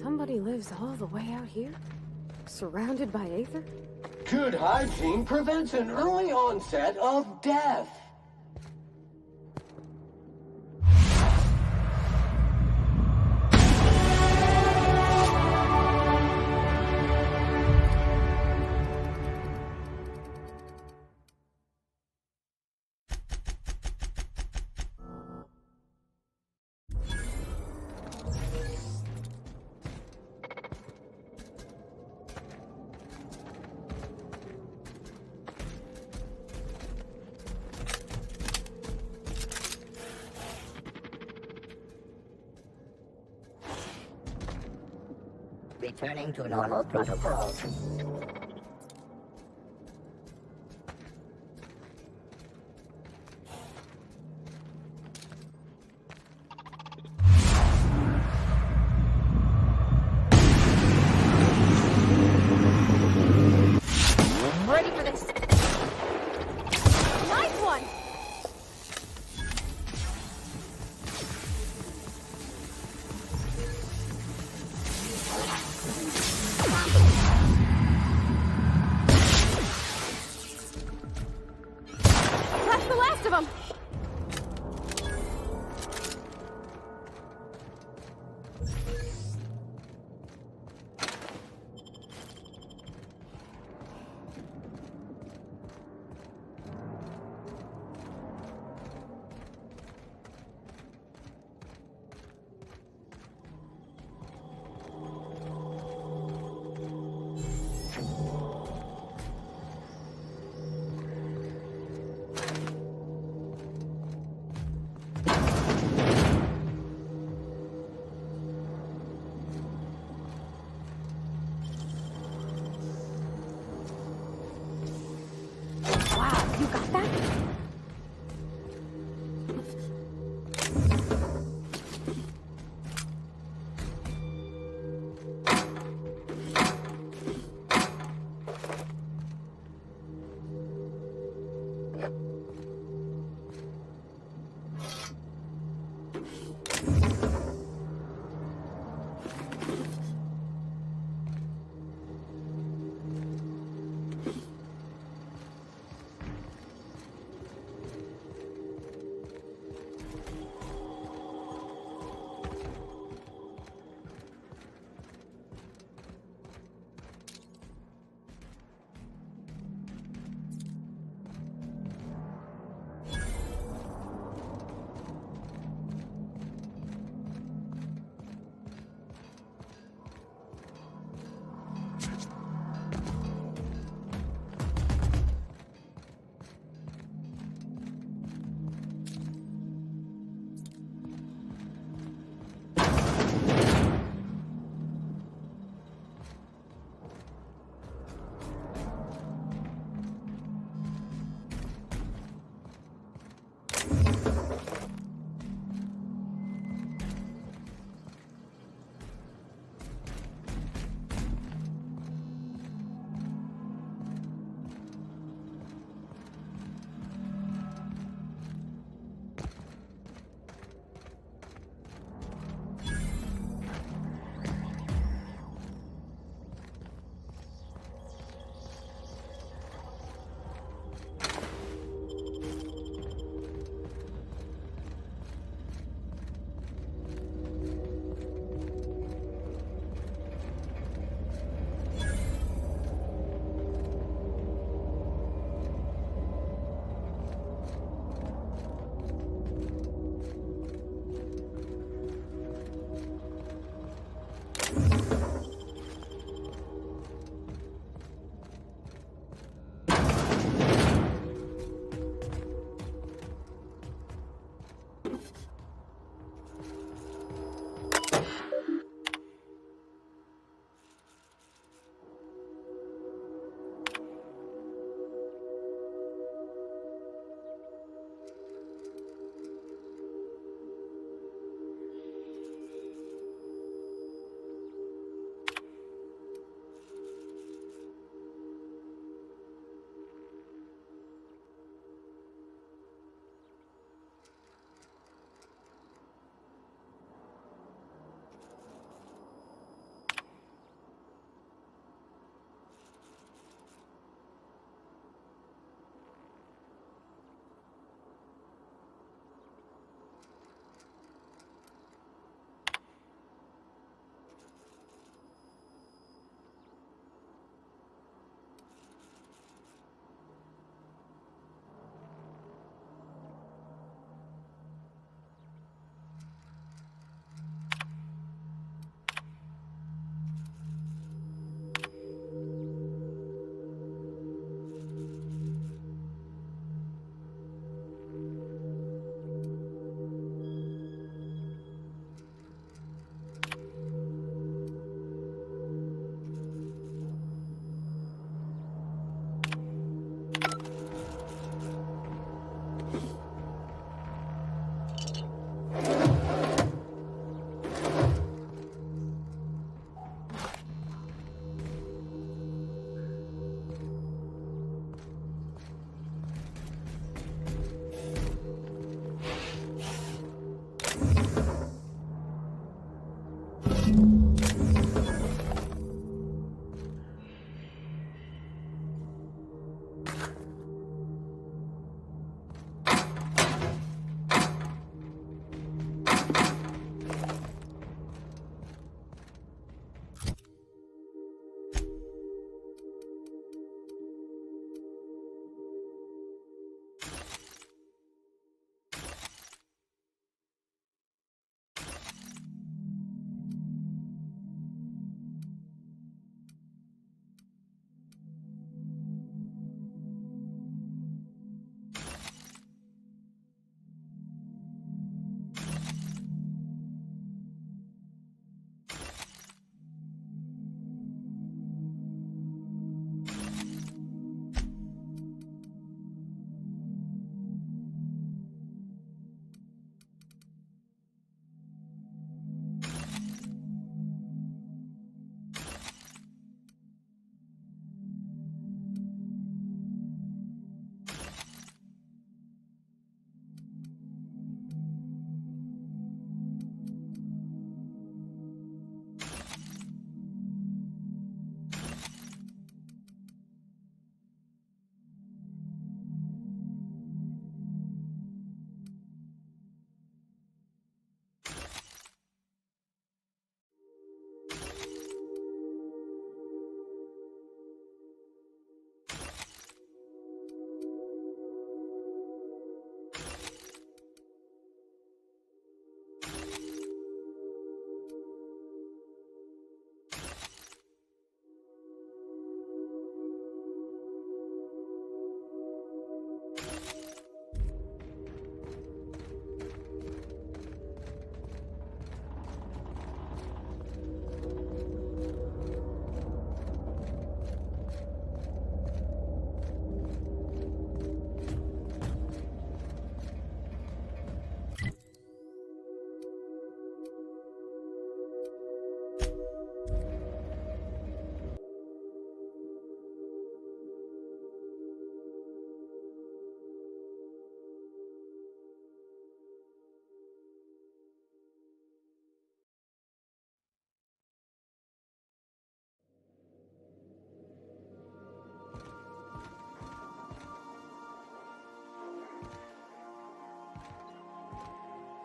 Somebody lives all the way out here? Surrounded by Aether? Good hygiene prevents an early onset of death. Returning to normal protocols. Ready for this. Nice one! That's the last of them! Wow, you got that?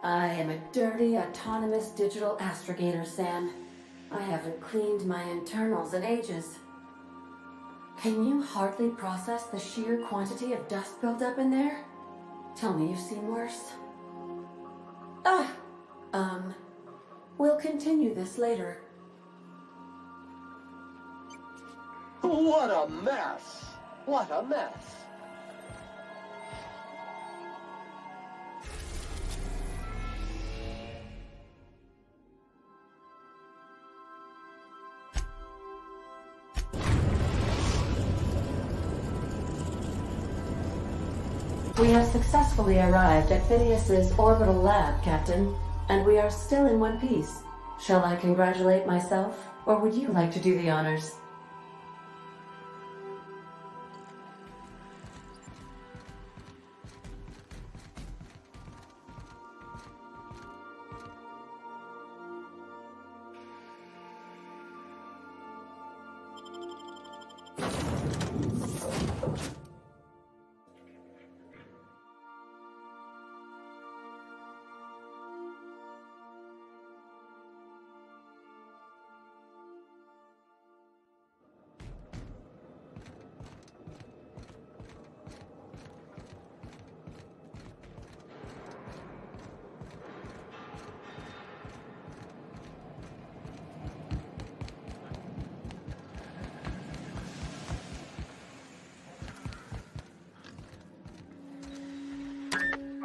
I am a dirty, autonomous digital astrogator, Sam. I haven't cleaned my internals in ages. Can you hardly process the sheer quantity of dust buildup in there? Tell me you've seen worse. We'll continue this later. What a mess! What a mess! We have successfully arrived at Phineas's orbital lab, Captain, and we are still in one piece. Shall I congratulate myself, or would you like to do the honors?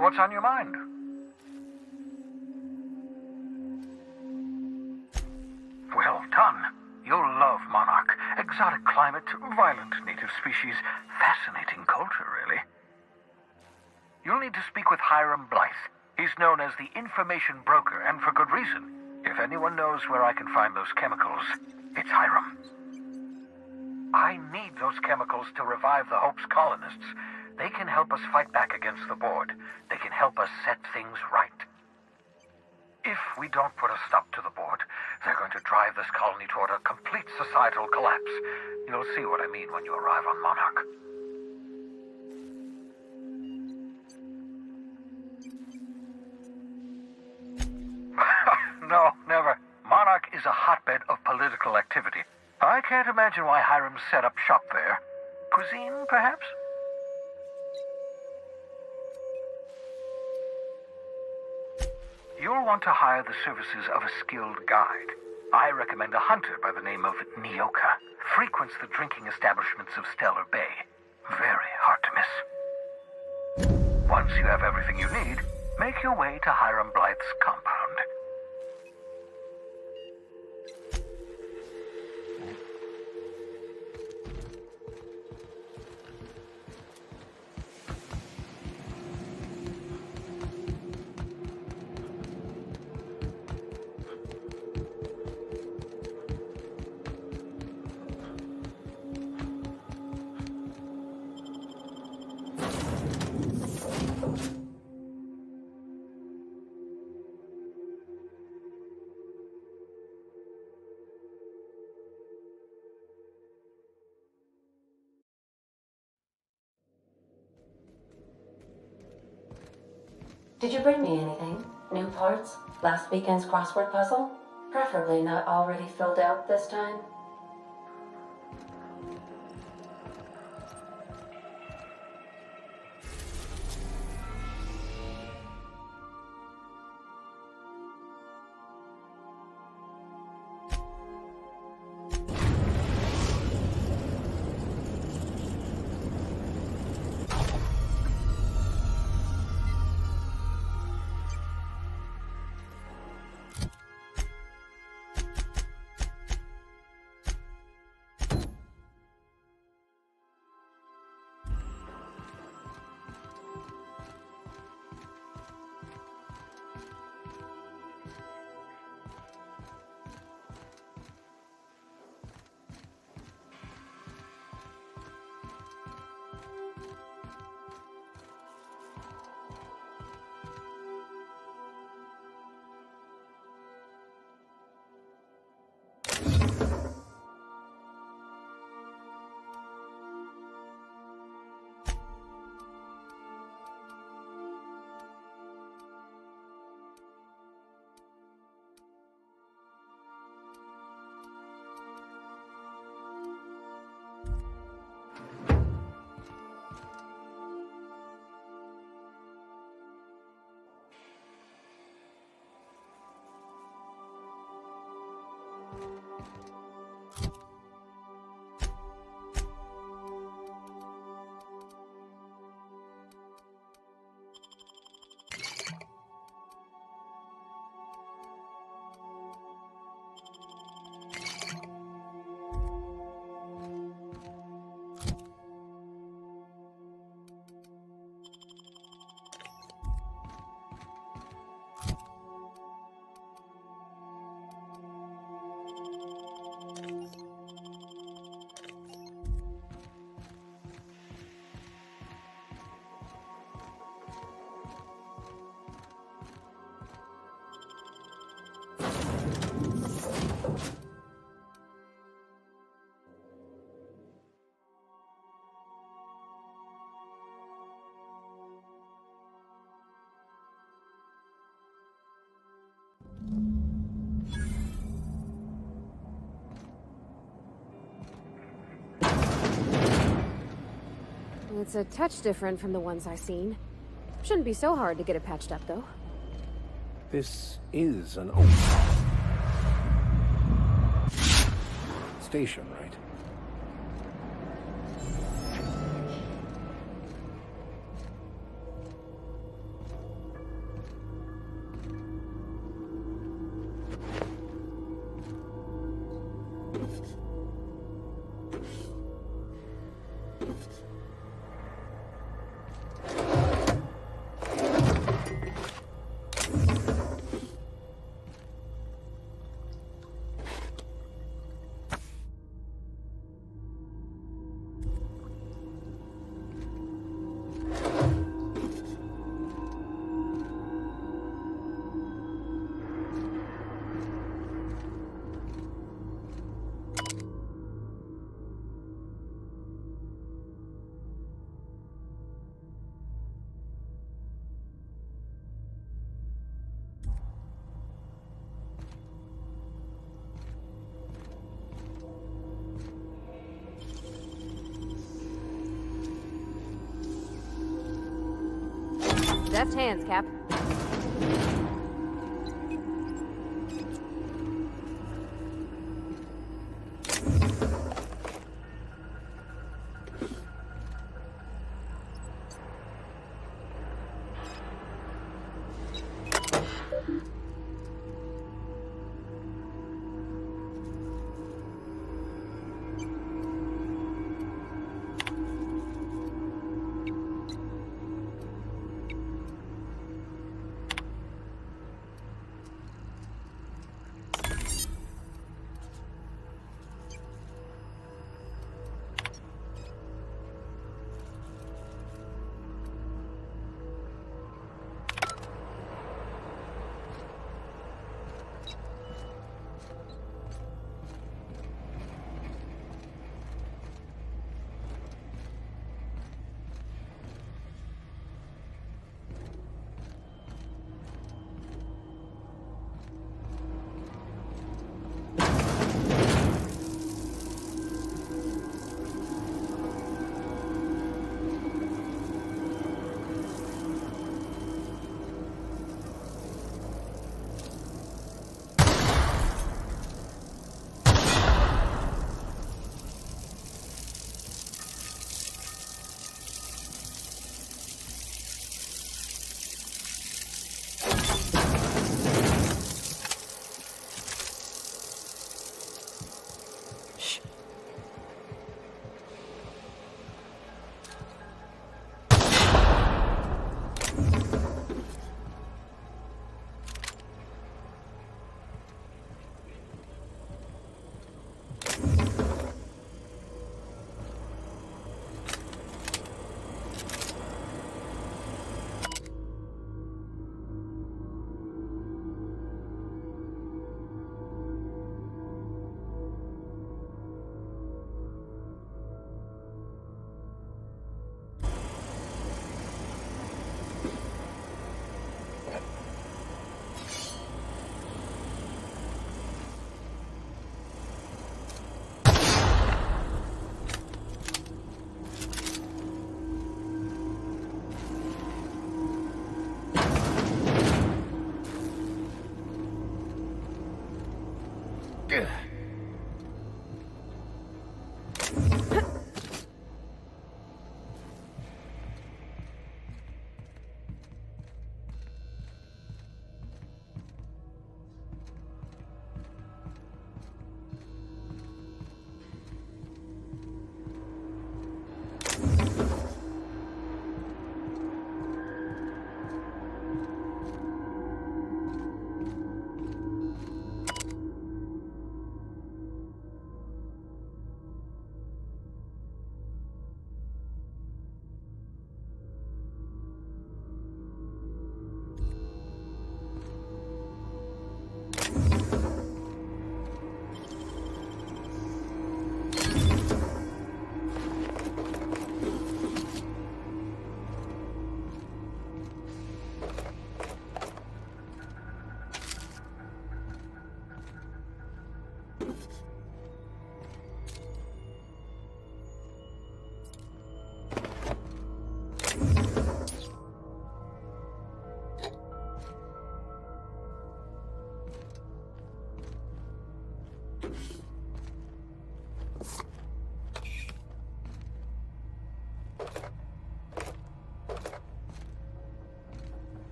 What's on your mind? Well done. You'll love Monarch. Exotic climate, violent native species, fascinating culture, really. You'll need to speak with Hiram Blythe. He's known as the information broker, and for good reason. If anyone knows where I can find those chemicals, it's Hiram. I need those chemicals to revive the Hope's colonists. They can help us fight back against the Board. They can help us set things right. If we don't put a stop to the Board, they're going to drive this colony toward a complete societal collapse. You'll see what I mean when you arrive on Monarch. No, never. Monarch is a hotbed of political activity. I can't imagine why Hiram set up shop there. Cuisine, perhaps? You'll want to hire the services of a skilled guide. I recommend a hunter by the name of Nyoka. Frequents the drinking establishments of Stellar Bay. Very hard to miss. Once you have everything you need, make your way to Hiram Blythe's compound. Did you bring me anything? New parts? Last weekend's crossword puzzle? Preferably not already filled out this time. It's a touch different from the ones I've seen. Shouldn't be so hard to get it patched up, though. This is an old station, right? Deft hands, Cap.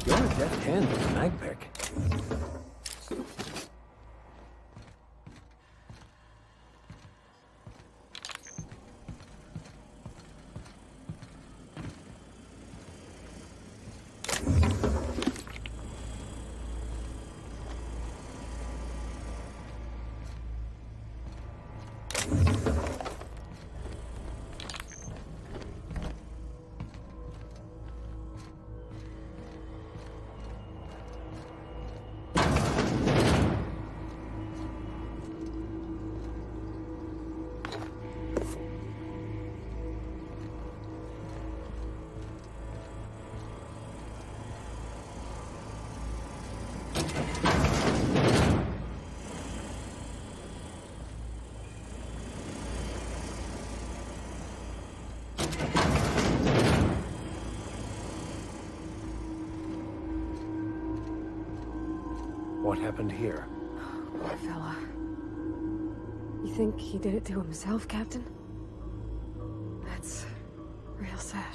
You're a deft hand with a mag pick. What happened here? Poor fella. You think he did it to himself, Captain? That's real sad.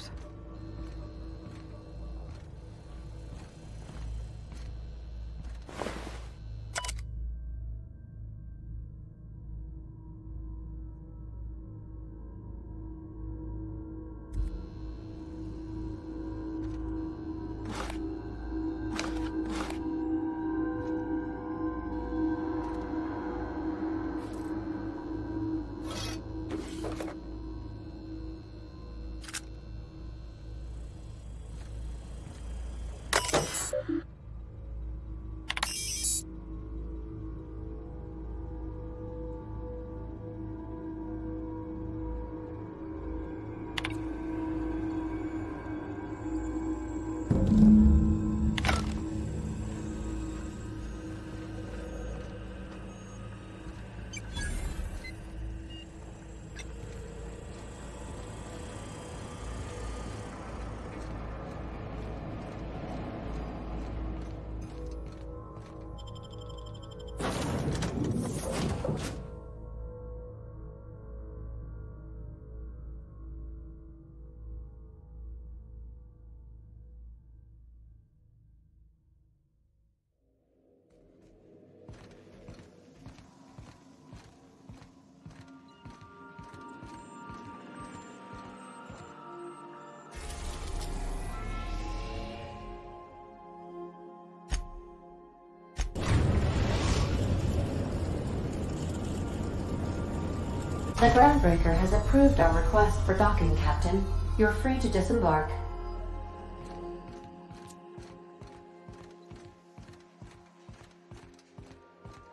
The groundbreaker has approved our request for docking, Captain. You're free to disembark.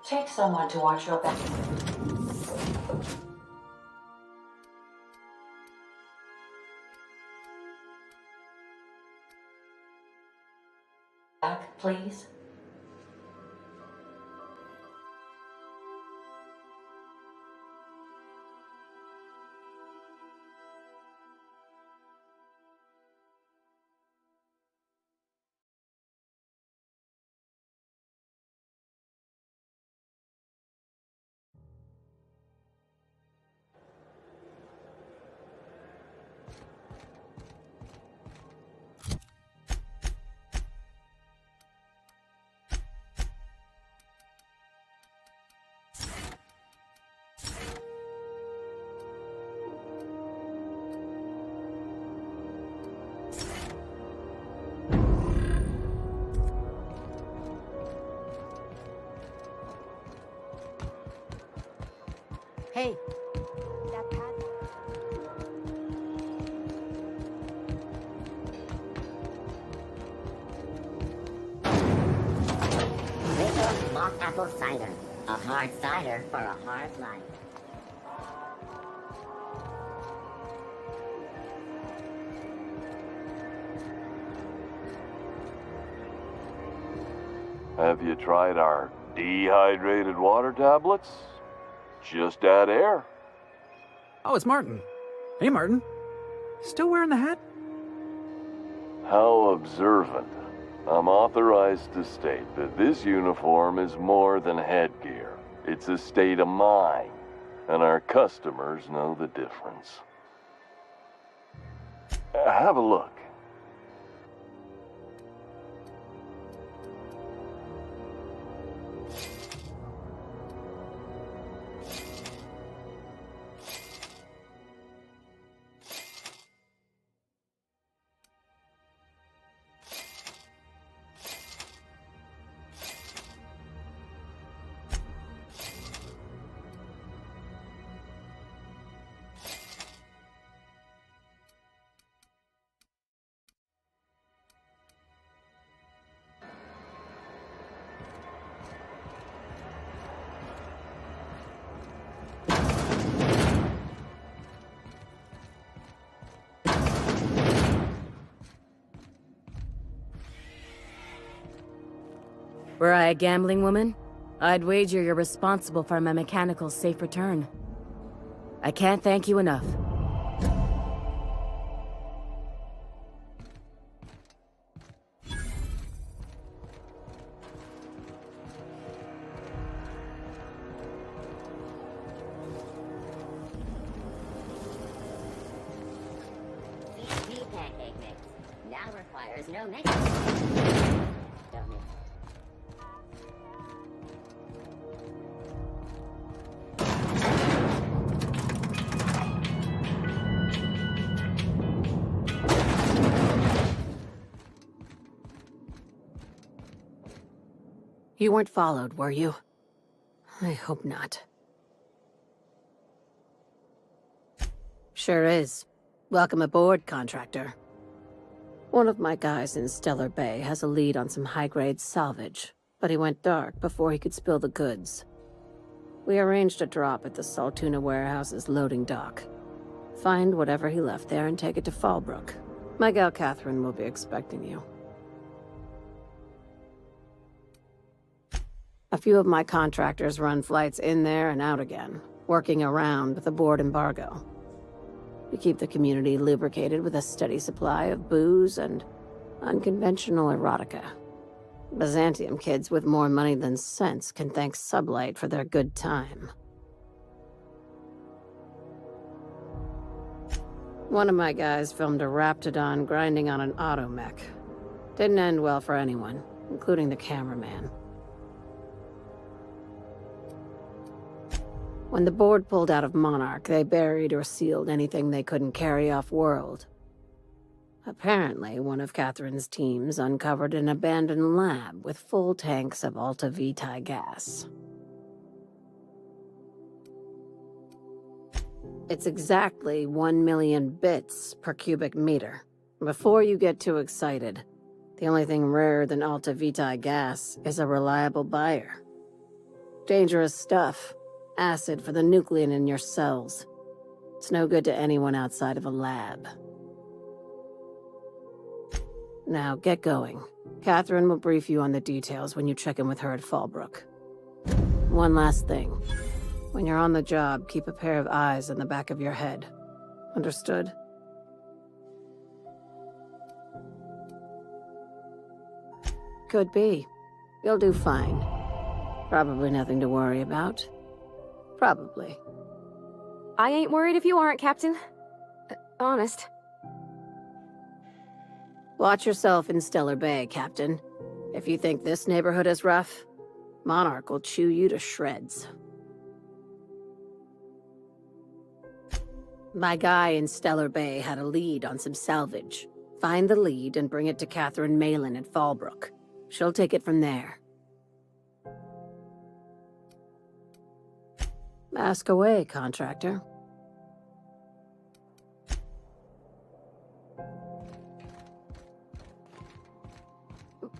Take someone to watch your back. Back, please. Hey, that pad. Little mock apple cider. A hard cider for a hard life. Have you tried our dehydrated water tablets? Just add air. Oh, it's Martin. Hey, Martin. Still wearing the hat? How observant. I'm authorized to state that this uniform is more than headgear. It's a state of mind, and our customers know the difference. Have a look. Were I a gambling woman, I'd wager you're responsible for my mechanical's safe return. I can't thank you enough. Pancake mix now requires no mix. Don't mix. You weren't followed, were you? I hope not. Sure is. Welcome aboard, contractor. One of my guys in Stellar Bay has a lead on some high-grade salvage, but he went dark before he could spill the goods. We arranged a drop at the Saltuna warehouse's loading dock. Find whatever he left there and take it to Fallbrook. My gal Catherine will be expecting you. A few of my contractors run flights in there and out again, working around the board embargo. We keep the community lubricated with a steady supply of booze and unconventional erotica. Byzantium kids with more money than sense can thank Sublight for their good time. One of my guys filmed a Raptidon grinding on an automech. Didn't end well for anyone, including the cameraman. When the board pulled out of Monarch, they buried or sealed anything they couldn't carry off-world. Apparently, one of Catherine's teams uncovered an abandoned lab with full tanks of Alta Vitae gas. It's exactly 1 million bits per cubic meter. Before you get too excited, the only thing rarer than Alta Vitae gas is a reliable buyer. Dangerous stuff. Acid for the nucleon in your cells. It's no good to anyone outside of a lab. Now, get going. Catherine will brief you on the details when you check in with her at Fallbrook. One last thing. When you're on the job, keep a pair of eyes in the back of your head. Understood? Could be. You'll do fine. Probably nothing to worry about. Probably. I ain't worried if you aren't, Captain. Honest. Watch yourself in Stellar Bay, Captain. If you think this neighborhood is rough, Monarch will chew you to shreds. My guy in Stellar Bay had a lead on some salvage. Find the lead and bring it to Catherine Malin at Fallbrook. She'll take it from there. Ask away, contractor.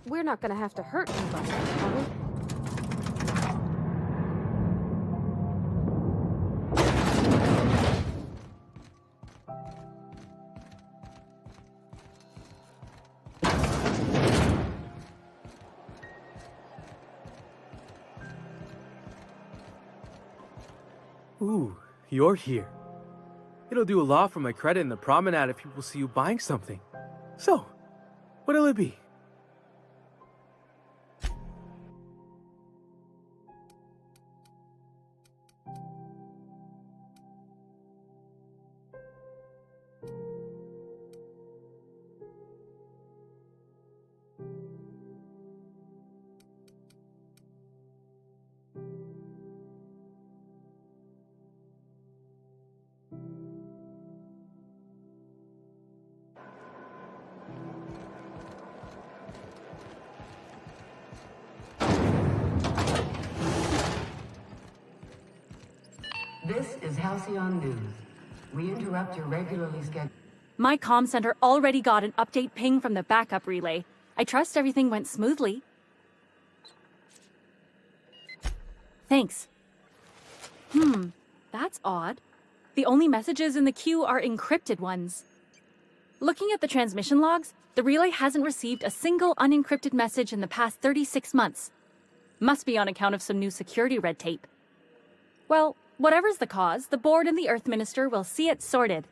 We're not gonna have to hurt anybody, are we? Ooh, you're here. It'll do a lot for my credit in the promenade if people see you buying something. So, what'll it be? This is Halcyon News. We interrupt your regularly scheduled... My comm center already got an update ping from the backup relay. I trust everything went smoothly. Thanks. That's odd. The only messages in the queue are encrypted ones. Looking at the transmission logs, the relay hasn't received a single unencrypted message in the past 36 months. Must be on account of some new security red tape. Well, whatever's the cause, the board and the Earth Minister will see it sorted.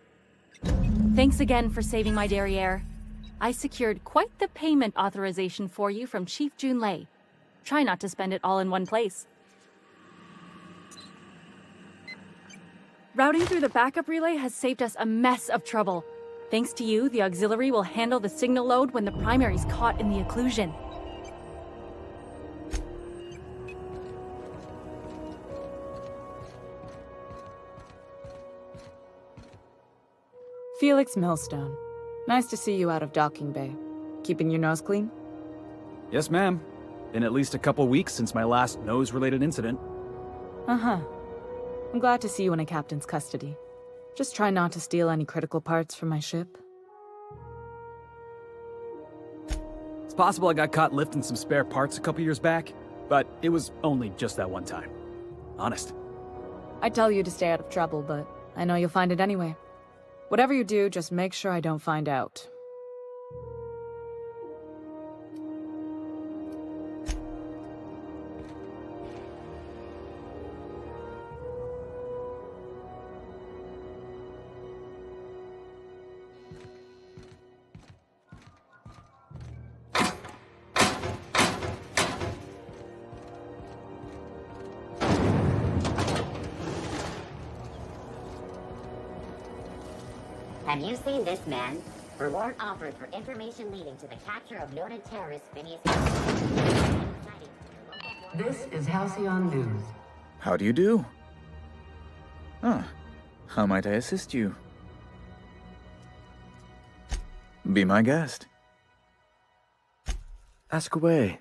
Thanks again for saving my derriere. I secured quite the payment authorization for you from Chief Junlei. Try not to spend it all in one place. Routing through the backup relay has saved us a mess of trouble. Thanks to you, the auxiliary will handle the signal load when the primary's caught in the occlusion. Felix Millstone. Nice to see you out of docking bay. Keeping your nose clean? Yes, ma'am. Been at least a couple weeks since my last nose-related incident. Uh-huh. I'm glad to see you in a captain's custody. Just try not to steal any critical parts from my ship. It's possible I got caught lifting some spare parts a couple years back, but it was only just that one time. Honest. I'd tell you to stay out of trouble, but I know you'll find it anyway. Whatever you do, just make sure I don't find out. Have you seen this man? Reward offered for information leading to the capture of noted terrorist Phineas. This is Halcyon News. How do you do? Ah, how might I assist you? Be my guest. Ask away.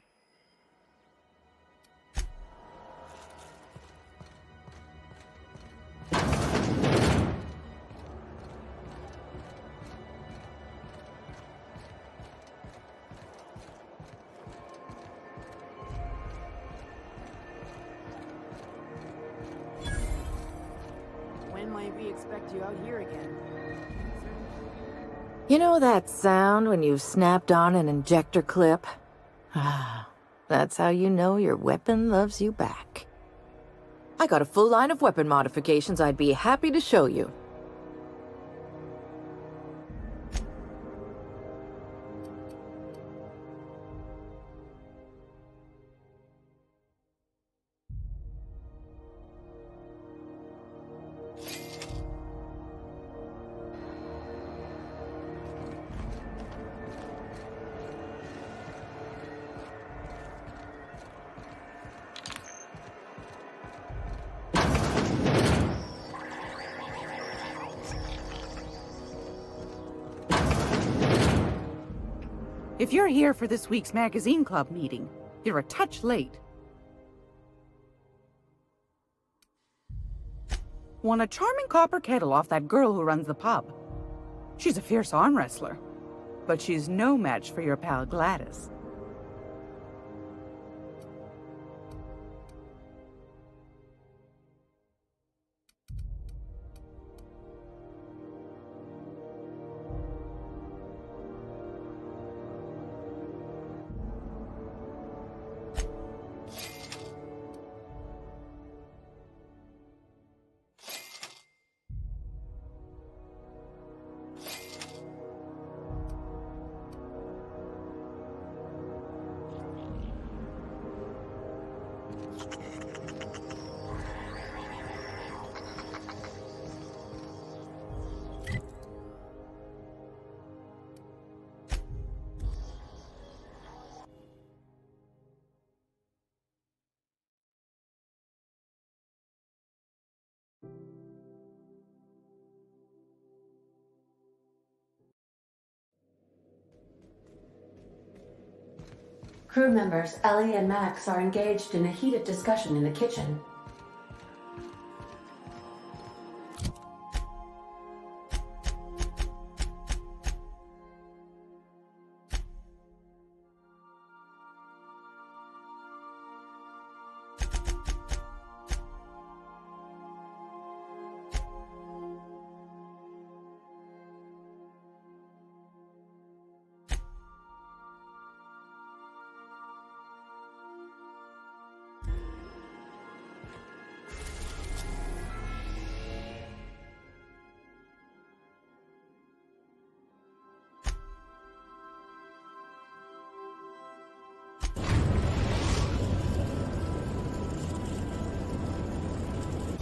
When might we expect you out here again? You know that sound when you've snapped on an injector clip? That's how you know your weapon loves you back. I got a full line of weapon modifications I'd be happy to show you. If you're here for this week's magazine club meeting, you're a touch late. Won a charming copper kettle off that girl who runs the pub. She's a fierce arm wrestler, but she's no match for your pal Gladys. Crew members Ellie and Max are engaged in a heated discussion in the kitchen.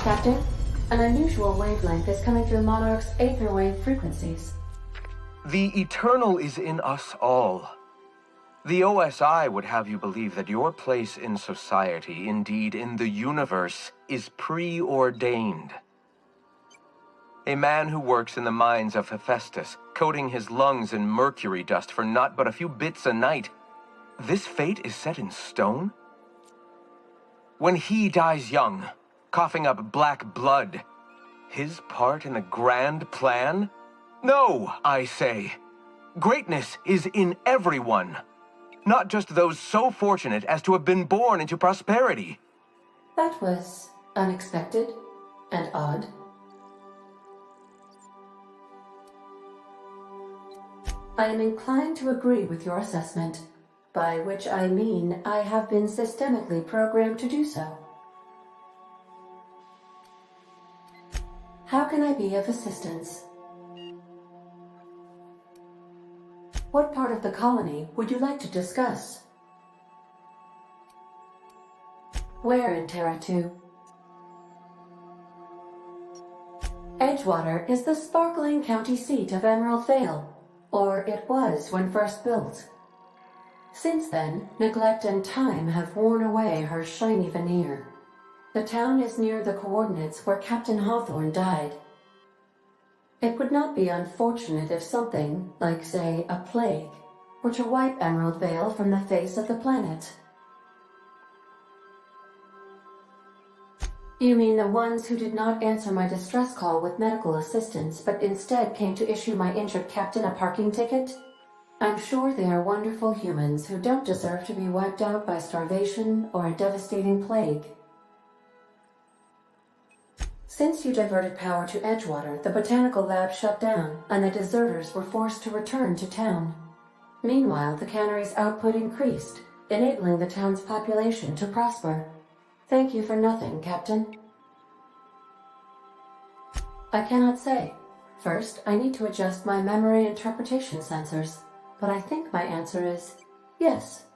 Captain, an unusual wavelength is coming through Monarch's aether wave frequencies. The eternal is in us all. The OSI would have you believe that your place in society, indeed in the universe, is preordained. A man who works in the mines of Hephaestus, coating his lungs in mercury dust for not but a few bits a night. This fate is set in stone? When he dies young, coughing up black blood, his part in the grand plan? No, I say. Greatness is in everyone. Not just those so fortunate as to have been born into prosperity. That was unexpected and odd. I am inclined to agree with your assessment, by which I mean I have been systemically programmed to do so. How can I be of assistance? What part of the colony would you like to discuss? Where in Terra 2? Edgewater is the sparkling county seat of Emerald Vale, or it was when first built. Since then, neglect and time have worn away her shiny veneer. The town is near the coordinates where Captain Hawthorne died. It would not be unfortunate if something, like say, a plague, were to wipe Emerald Vale from the face of the planet. You mean the ones who did not answer my distress call with medical assistance, but instead came to issue my injured captain a parking ticket? I'm sure they are wonderful humans who don't deserve to be wiped out by starvation or a devastating plague. Since you diverted power to Edgewater, the botanical lab shut down, and the deserters were forced to return to town. Meanwhile, the cannery's output increased, enabling the town's population to prosper. Thank you for nothing, Captain. I cannot say. First, I need to adjust my memory interpretation sensors, but I think my answer is yes.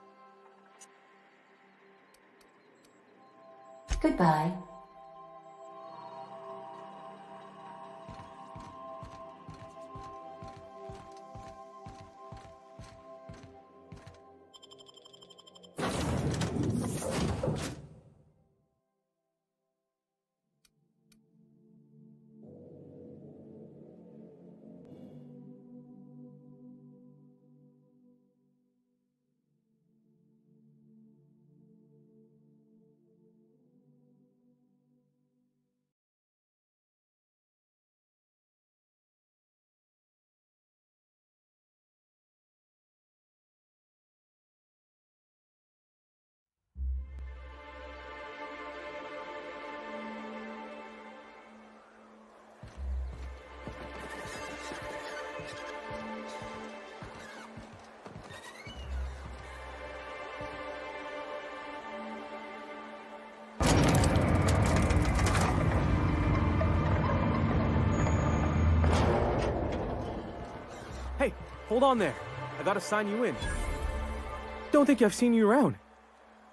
Goodbye. Hey, hold on there. I gotta sign you in. Don't think I've seen you around.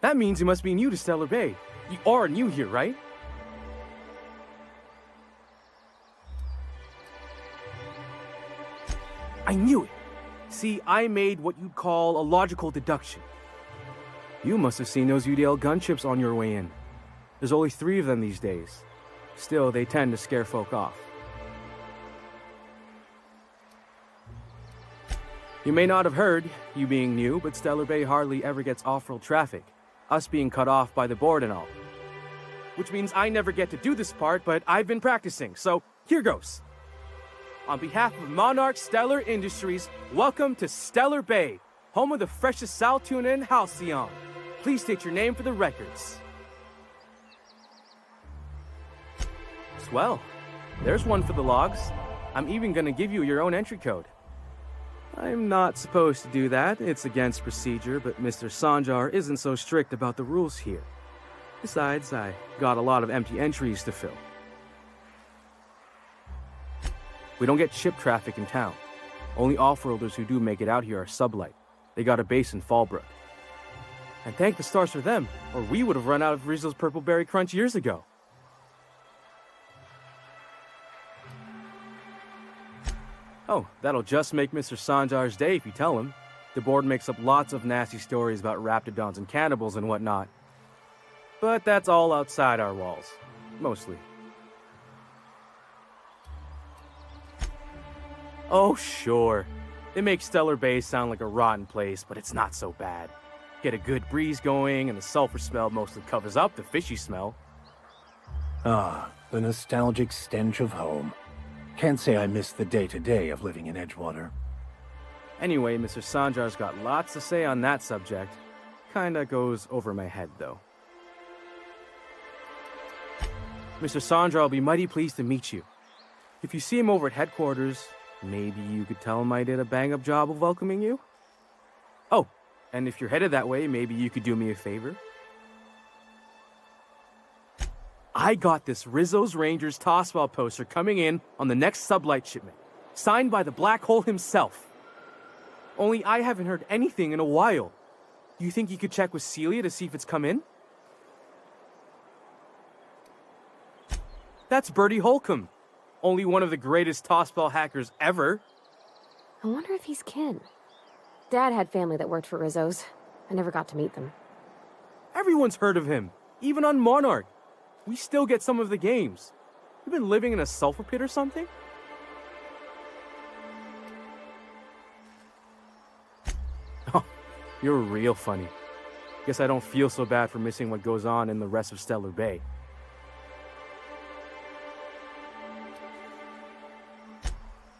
That means you must be new to Stellar Bay. You are new here, right? I knew it. See, I made what you'd call a logical deduction. You must have seen those UDL gunships on your way in. There's only 3 of them these days. Still, they tend to scare folk off. You may not have heard, you being new, but Stellar Bay hardly ever gets off-road traffic, us being cut off by the board and all. Which means I never get to do this part, but I've been practicing, so here goes. On behalf of Monarch Stellar Industries, welcome to Stellar Bay, home of the freshest sal tuna in Halcyon. Please state your name for the records. Swell. There's one for the logs. I'm even gonna give you your own entry code. I'm not supposed to do that. It's against procedure, but Mr. Sanjar isn't so strict about the rules here. Besides, I got a lot of empty entries to fill. We don't get ship traffic in town. Only off-worlders who do make it out here are sublight. They got a base in Fallbrook. And thank the stars for them, or we would have run out of Rizzo's Purple Berry Crunch years ago. Oh, that'll just make Mr. Sanjar's day if you tell him. The board makes up lots of nasty stories about raptidons and cannibals and whatnot. But that's all outside our walls. Mostly. Oh, sure. It makes Stellar Bay sound like a rotten place, but it's not so bad. Get a good breeze going, and the sulfur smell mostly covers up the fishy smell. Ah, the nostalgic stench of home. Can't say I miss the day-to-day of living in Edgewater. Anyway, Mr. Sanjar's got lots to say on that subject. Kinda goes over my head, though. Mr. Sanjar will be mighty pleased to meet you. If you see him over at headquarters, maybe you could tell him I did a bang-up job of welcoming you? Oh, and if you're headed that way, maybe you could do me a favor? I got this Rizzo's Rangers tossball poster coming in on the next sublight shipment, signed by the Black Hole himself. Only I haven't heard anything in a while. You think you could check with Celia to see if it's come in? That's Bertie Holcomb, only one of the greatest tossball hackers ever. I wonder if he's kin. Dad had family that worked for Rizzo's. I never got to meet them. Everyone's heard of him, even on Monarch. We still get some of the games. You been living in a sulfur pit or something? Oh, you're real funny. Guess I don't feel so bad for missing what goes on in the rest of Stellar Bay.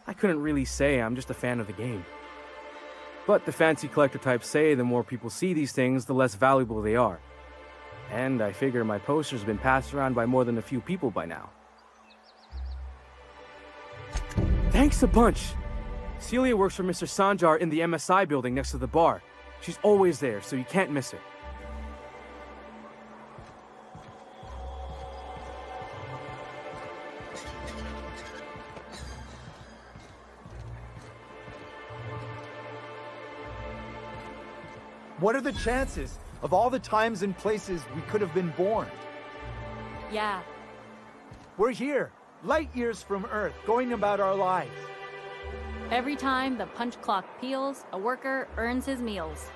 I couldn't really say, I'm just a fan of the game. But the fancy collector types say the more people see these things, the less valuable they are. And I figure my poster's been passed around by more than a few people by now. Thanks a bunch! Celia works for Mr. Sanjar in the MSI building next to the bar. She's always there, so you can't miss her. What are the chances of all the times and places we could have been born? Yeah. We're here, light years from Earth, going about our lives. Every time the punch clock peals, a worker earns his meals.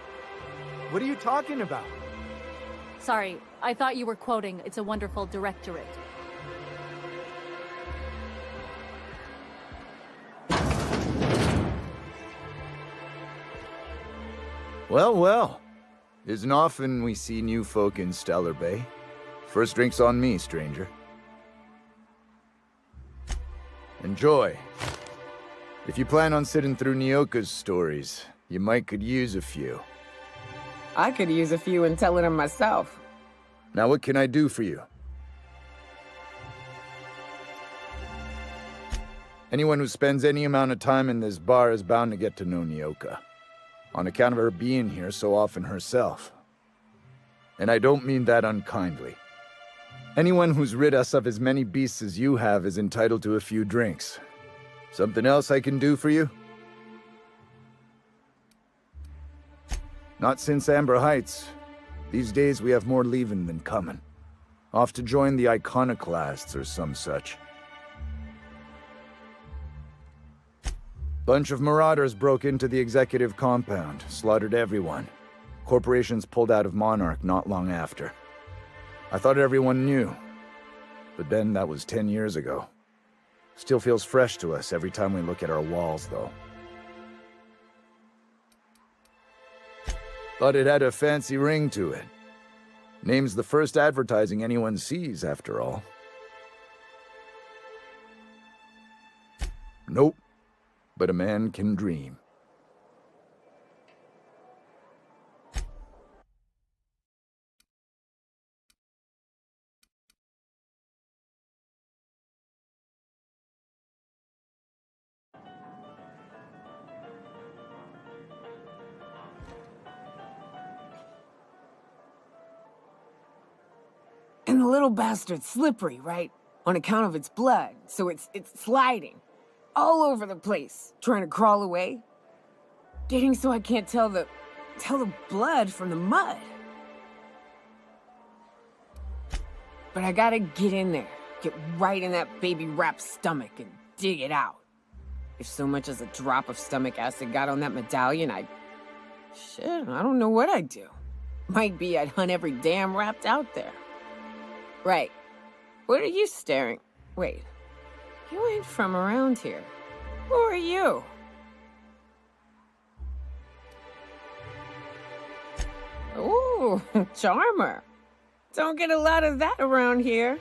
What are you talking about? Sorry, I thought you were quoting It's a Wonderful Directorate. Well, well. Isn't often we see new folk in Stellar Bay. First drink's on me, stranger. Enjoy. If you plan on sitting through Nyoka's stories, you might could use a few. I could use a few and telling them myself. Now what can I do for you? Anyone who spends any amount of time in this bar is bound to get to know Nyoka. On account of her being here so often herself. And I don't mean that unkindly. Anyone who's rid us of as many beasts as you have is entitled to a few drinks. Something else I can do for you? Not since Amber Heights. These days we have more leaving than coming. Off to join the Iconoclasts or some such. Bunch of marauders broke into the executive compound, slaughtered everyone. Corporations pulled out of Monarch not long after. I thought everyone knew. But then that was 10 years ago. Still feels fresh to us every time we look at our walls, though. But it had a fancy ring to it. Name's the first advertising anyone sees, after all. Nope. But a man can dream. And the little bastard's slippery, right? On account of its blood, so it's sliding. All over the place, trying to crawl away. Getting so I can't tell the blood from the mud. But I gotta get in there, get right in that baby rap's stomach and dig it out. If so much as a drop of stomach acid got on that medallion, shit, I don't know what I'd do. Might be I'd hunt every damn rapt out there. Right. What are you staring? Wait. You ain't from around here. Who are you? Ooh, charmer. Don't get a lot of that around here.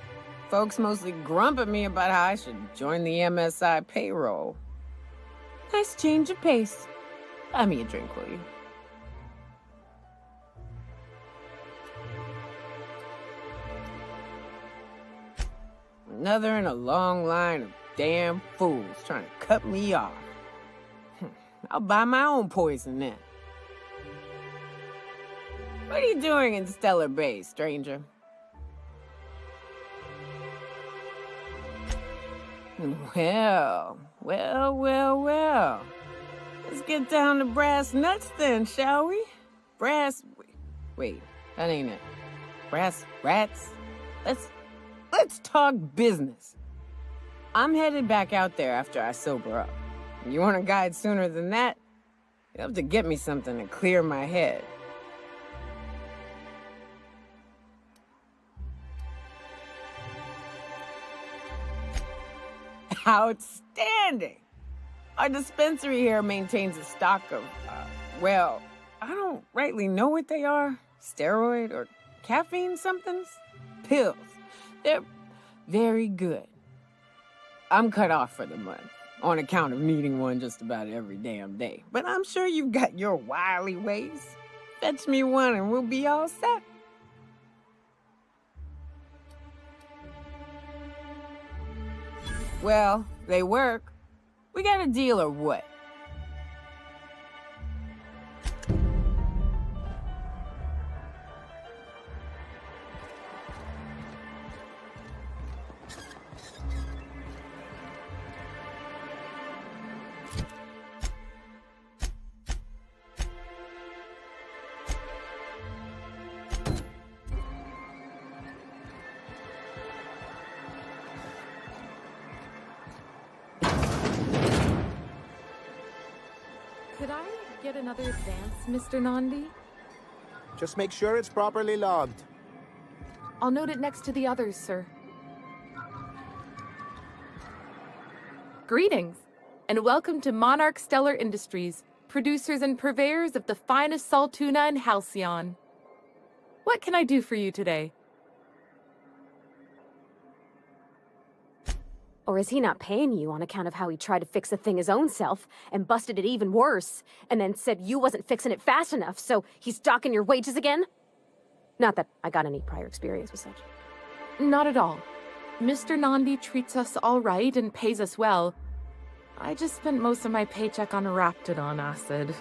Folks mostly grump at me about how I should join the MSI payroll. Nice change of pace. Buy me a drink, will you? Another in a long line of damn fools trying to cut me off. I'll buy my own poison then. What are you doing in Stellar Bay, stranger? Well. Let's get down to brass nuts then, shall we? Wait, that ain't it. Brass rats? Let's talk business. I'm headed back out there after I sober up. You want a guide sooner than that? You'll have to get me something to clear my head. Outstanding! Our dispensary here maintains a stock of, well, I don't rightly know what they are. Steroid or caffeine somethings? Pills. They're very good. I'm cut off for the month, on account of needing one just about every damn day. But I'm sure you've got your wily ways. Fetch me one and we'll be all set. Well, they work. We got a deal or what? Could I get another advance, Mr. Nandi? Just make sure it's properly logged. I'll note it next to the others, sir. Greetings, and welcome to Monarch Stellar Industries, producers and purveyors of the finest salt tuna in Halcyon. What can I do for you today? Or is he not paying you on account of how he tried to fix the thing his own self and busted it even worse, and then said you wasn't fixing it fast enough, so he's docking your wages again? Not that I got any prior experience with such. Not at all. Mr. Nandi treats us all right and pays us well. I just spent most of my paycheck on Raptidon acid.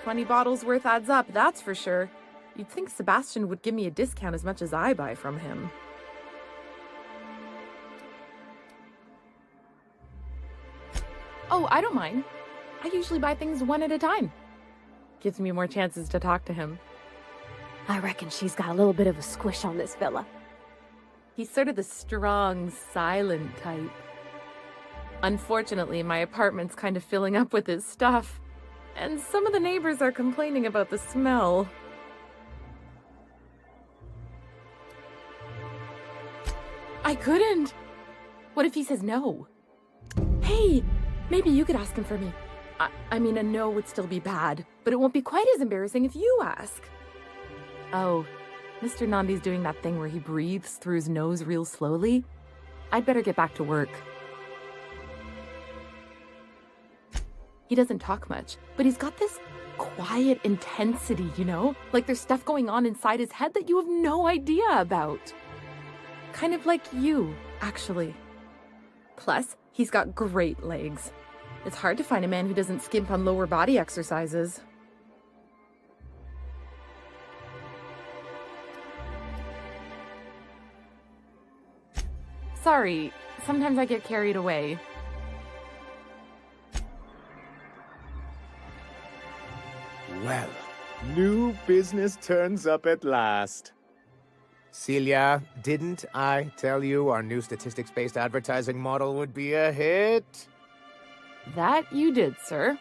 20 bottles worth adds up, that's for sure. You'd think Sebastian would give me a discount as much as I buy from him. Oh, I don't mind. I usually buy things one at a time. Gives me more chances to talk to him. I reckon she's got a little bit of a squish on this fella. He's sort of the strong, silent type. Unfortunately, my apartment's kind of filling up with his stuff, and some of the neighbors are complaining about the smell. I couldn't. What if he says no? Hey, maybe you could ask him for me. I mean, a no would still be bad, but it won't be quite as embarrassing if you ask. Oh, Mr. Nandi's doing that thing where he breathes through his nose real slowly. I'd better get back to work. He doesn't talk much, but he's got this quiet intensity, you know? Like there's stuff going on inside his head that you have no idea about. Kind of like you, actually. Plus, he's got great legs. It's hard to find a man who doesn't skimp on lower body exercises. Sorry, sometimes I get carried away. Well, new business turns up at last. Celia, didn't I tell you our new statistics-based advertising model would be a hit? That you did, sir.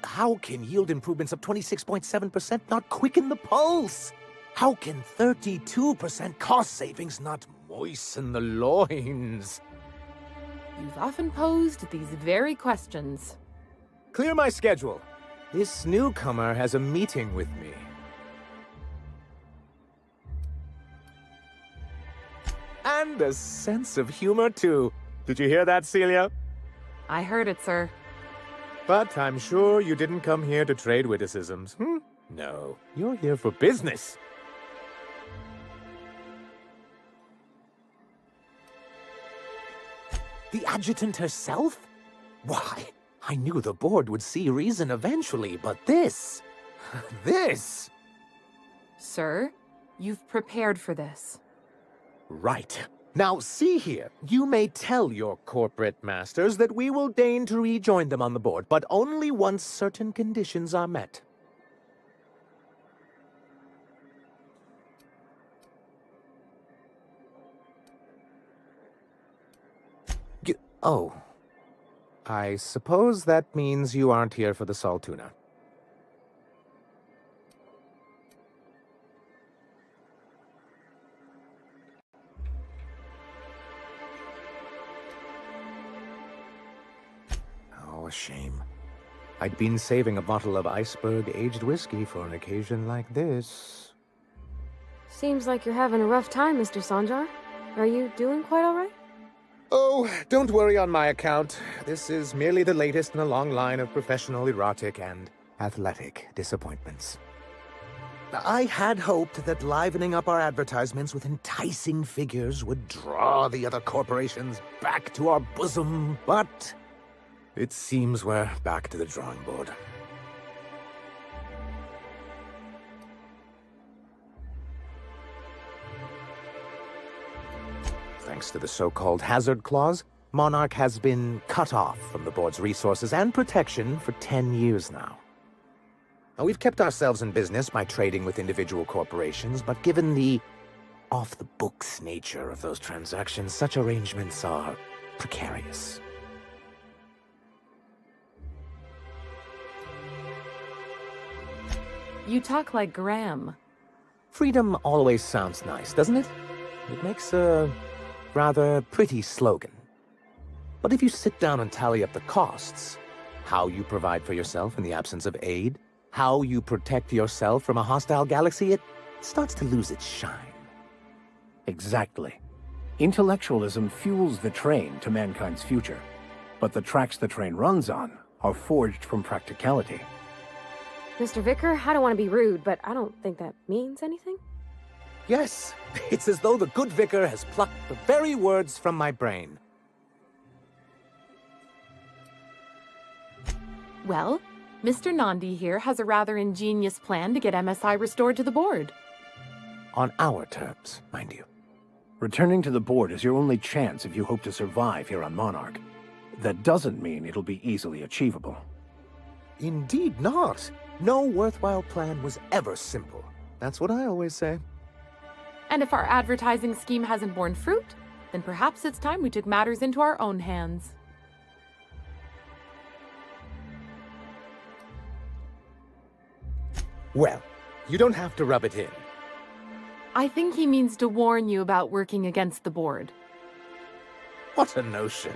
How can yield improvements of 26.7% not quicken the pulse? How can 32% cost savings not moisten the loins? You've often posed these very questions. Clear my schedule. This newcomer has a meeting with me. And a sense of humor, too. Did you hear that, Celia? I heard it, sir. But I'm sure you didn't come here to trade witticisms, No, you're here for business. The adjutant herself? Why, I knew the board would see reason eventually, but this... this... Sir, you've prepared for this. Right. Now, see here. You may tell your corporate masters that we will deign to rejoin them on the board, but only once certain conditions are met. Oh. I suppose that means you aren't here for the salt tuna. Oh, a shame. I'd been saving a bottle of iceberg-aged whiskey for an occasion like this. Seems like you're having a rough time, Mr. Sanjar. Are you doing quite all right? Oh, don't worry on my account. This is merely the latest in a long line of professional, erotic, and athletic disappointments. I had hoped that livening up our advertisements with enticing figures would draw the other corporations back to our bosom, but... it seems we're back to the drawing board. Thanks to the so-called hazard clause, Monarch has been cut off from the board's resources and protection for 10 years now. Now, we've kept ourselves in business by trading with individual corporations, but given the off-the-books nature of those transactions, such arrangements are precarious. You talk like Graham. Freedom always sounds nice, doesn't it? It makes a rather pretty slogan. But if you sit down and tally up the costs, how you provide for yourself in the absence of aid, how you protect yourself from a hostile galaxy, it starts to lose its shine. Exactly. Intellectualism fuels the train to mankind's future, but the tracks the train runs on are forged from practicality. Mr. Vicar, I don't want to be rude, but I don't think that means anything. Yes, it's as though the good vicar has plucked the very words from my brain. Well, Mr. Nandi here has a rather ingenious plan to get MSI restored to the board. On our terms, mind you. Returning to the board is your only chance if you hope to survive here on Monarch. That doesn't mean it'll be easily achievable. Indeed not. No worthwhile plan was ever simple. That's what I always say. And if our advertising scheme hasn't borne fruit, then perhaps it's time we took matters into our own hands. Well, you don't have to rub it in. I think he means to warn you about working against the board. What a notion.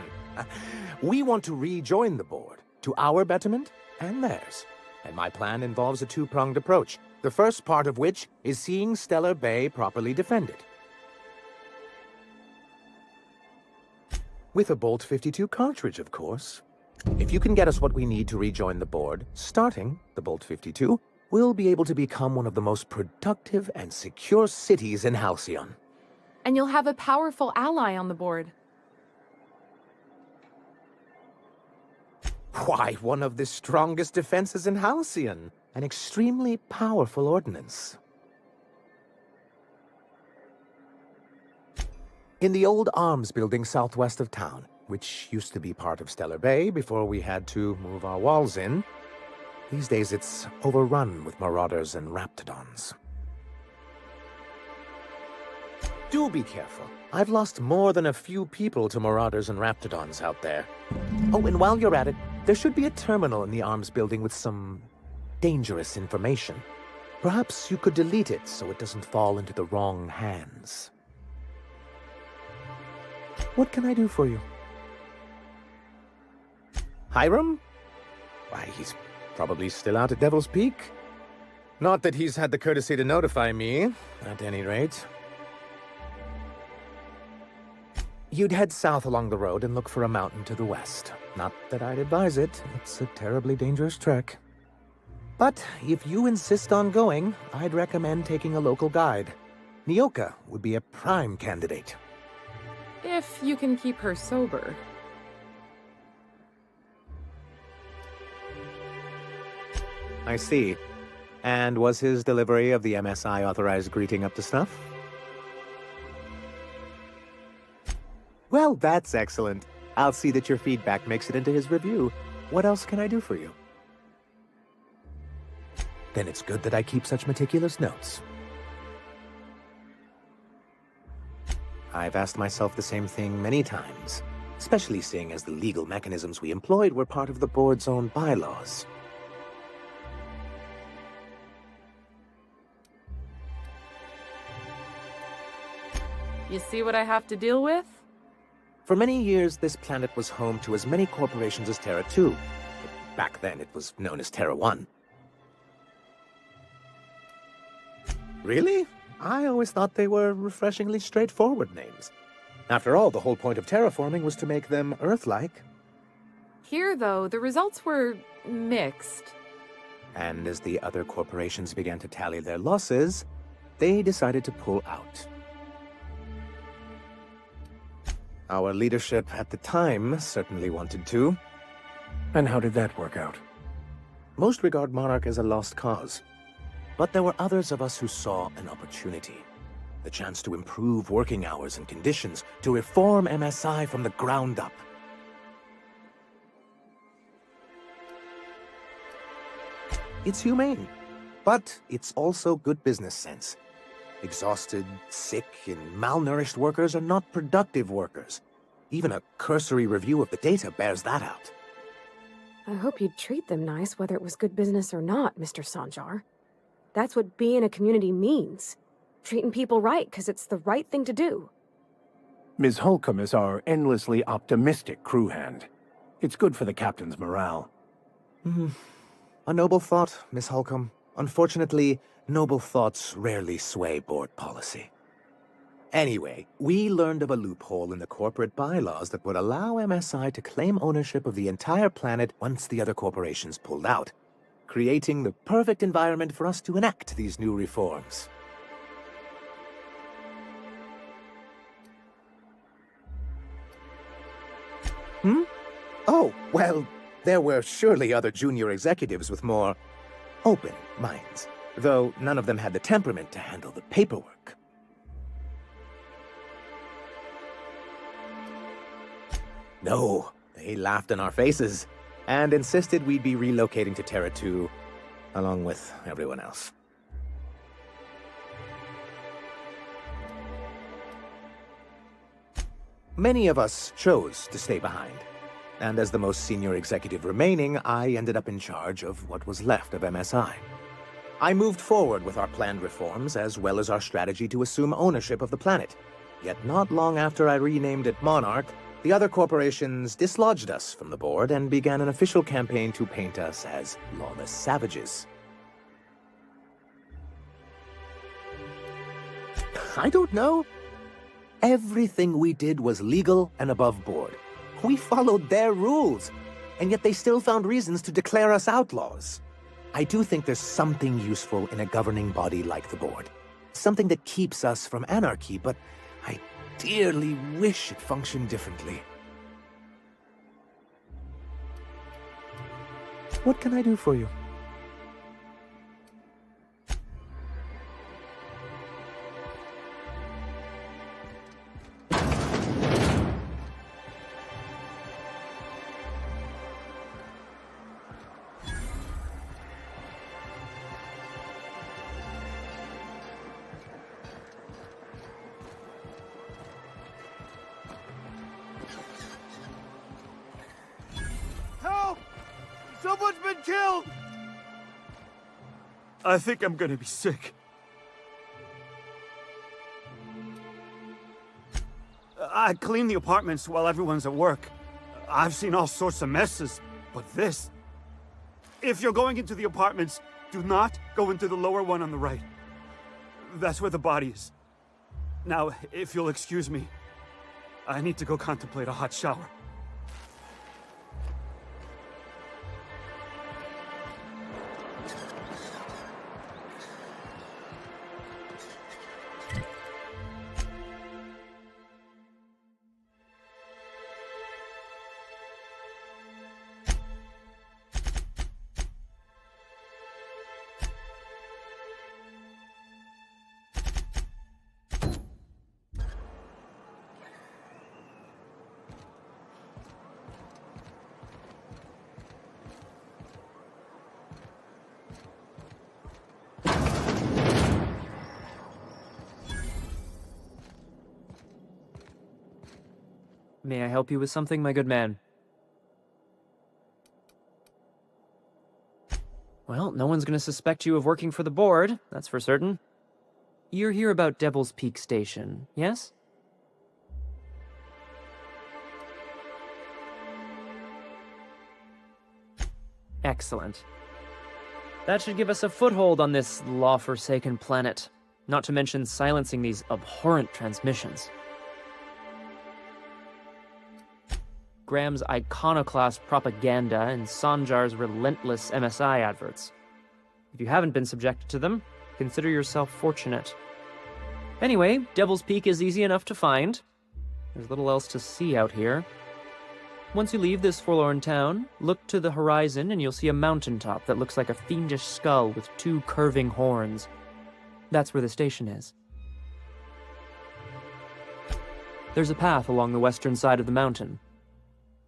We want to rejoin the board, to our betterment and theirs. And my plan involves a two-pronged approach, the first part of which is seeing Stellar Bay properly defended. With a Bolt 52 cartridge, of course. If you can get us what we need to rejoin the board, starting the Bolt 52, we'll be able to become one of the most productive and secure cities in Halcyon. And you'll have a powerful ally on the board. Why, one of the strongest defenses in Halcyon. An extremely powerful ordnance. In the old arms building southwest of town, which used to be part of Stellar Bay before we had to move our walls in, these days it's overrun with marauders and raptidons. Do be careful. I've lost more than a few people to marauders and raptidons out there. Oh, and while you're at it, there should be a terminal in the arms building with some dangerous information. Perhaps you could delete it so it doesn't fall into the wrong hands. What can I do for you? Hiram? Why, he's probably still out at Devil's Peak. Not that he's had the courtesy to notify me, at any rate. You'd head south along the road and look for a mountain to the west. Not that I'd advise it. It's a terribly dangerous trek. But if you insist on going, I'd recommend taking a local guide. Nyoka would be a prime candidate. If you can keep her sober. I see. And was his delivery of the MSI authorized greeting up to snuff? Well, that's excellent. I'll see that your feedback makes it into his review. What else can I do for you? Then it's good that I keep such meticulous notes. I've asked myself the same thing many times, especially seeing as the legal mechanisms we employed were part of the board's own bylaws. You see what I have to deal with? For many years, this planet was home to as many corporations as Terra 2. Back then, it was known as Terra 1. Really? I always thought they were refreshingly straightforward names. After all, the whole point of terraforming was to make them Earth-like. Here, though, the results were mixed. And as the other corporations began to tally their losses, they decided to pull out. Our leadership at the time certainly wanted to. And how did that work out? Most regard Monarch as a lost cause. But there were others of us who saw an opportunity. The chance to improve working hours and conditions, to reform MSI from the ground up. It's humane, but it's also good business sense. Exhausted, sick, and malnourished workers are not productive workers. Even a cursory review of the data bears that out. I hope you'd treat them nice, whether it was good business or not, Mr. Sanjar. That's what being a community means. Treating people right, because it's the right thing to do. Ms. Holcomb is our endlessly optimistic crew hand. It's good for the captain's morale. A noble thought, Miss Holcomb. Unfortunately, noble thoughts rarely sway board policy. Anyway, we learned of a loophole in the corporate bylaws that would allow MSI to claim ownership of the entire planet once the other corporations pulled out, creating the perfect environment for us to enact these new reforms. Oh, well, there were surely other junior executives with more open minds, though none of them had the temperament to handle the paperwork. No, they laughed in our faces and insisted we'd be relocating to Terra 2, along with everyone else. Many of us chose to stay behind, and as the most senior executive remaining, I ended up in charge of what was left of MSI. I moved forward with our planned reforms, as well as our strategy to assume ownership of the planet. Yet not long after I renamed it Monarch, the other corporations dislodged us from the board and began an official campaign to paint us as lawless savages. I don't know. Everything we did was legal and above board. We followed their rules, and yet they still found reasons to declare us outlaws. I do think there's something useful in a governing body like the board. Something that keeps us from anarchy, but I dearly wish it functioned differently. What can I do for you? Someone's been killed! I think I'm gonna be sick. I clean the apartments while everyone's at work. I've seen all sorts of messes, but this... If you're going into the apartments, do not go into the lower one on the right. That's where the body is. Now, if you'll excuse me, I need to go contemplate a hot shower. May I help you with something, my good man? Well, no one's gonna suspect you of working for the board, that's for certain. You're here about Devil's Peak Station, yes? Excellent. That should give us a foothold on this law-forsaken planet, not to mention silencing these abhorrent transmissions. Graham's iconoclast propaganda and Sanjar's relentless MSI adverts. If you haven't been subjected to them, consider yourself fortunate. Anyway, Devil's Peak is easy enough to find. There's little else to see out here. Once you leave this forlorn town, look to the horizon and you'll see a mountaintop that looks like a fiendish skull with 2 curving horns. That's where the station is. There's a path along the western side of the mountain.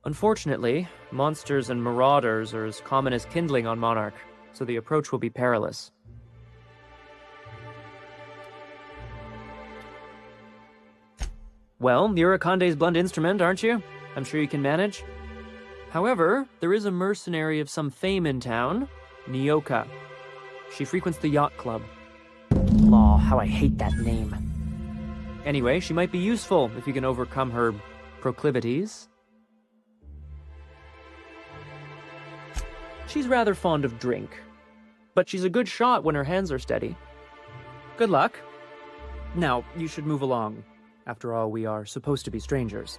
Unfortunately, monsters and marauders are as common as kindling on Monarch, so the approach will be perilous. Well, you're Akande's blunt instrument, aren't you? I'm sure you can manage. However, there is a mercenary of some fame in town, Nyoka. She frequents the yacht club. Law, how I hate that name. Anyway, she might be useful if you can overcome her proclivities. She's rather fond of drink, but she's a good shot when her hands are steady. Good luck. Now, you should move along. After all, we are supposed to be strangers.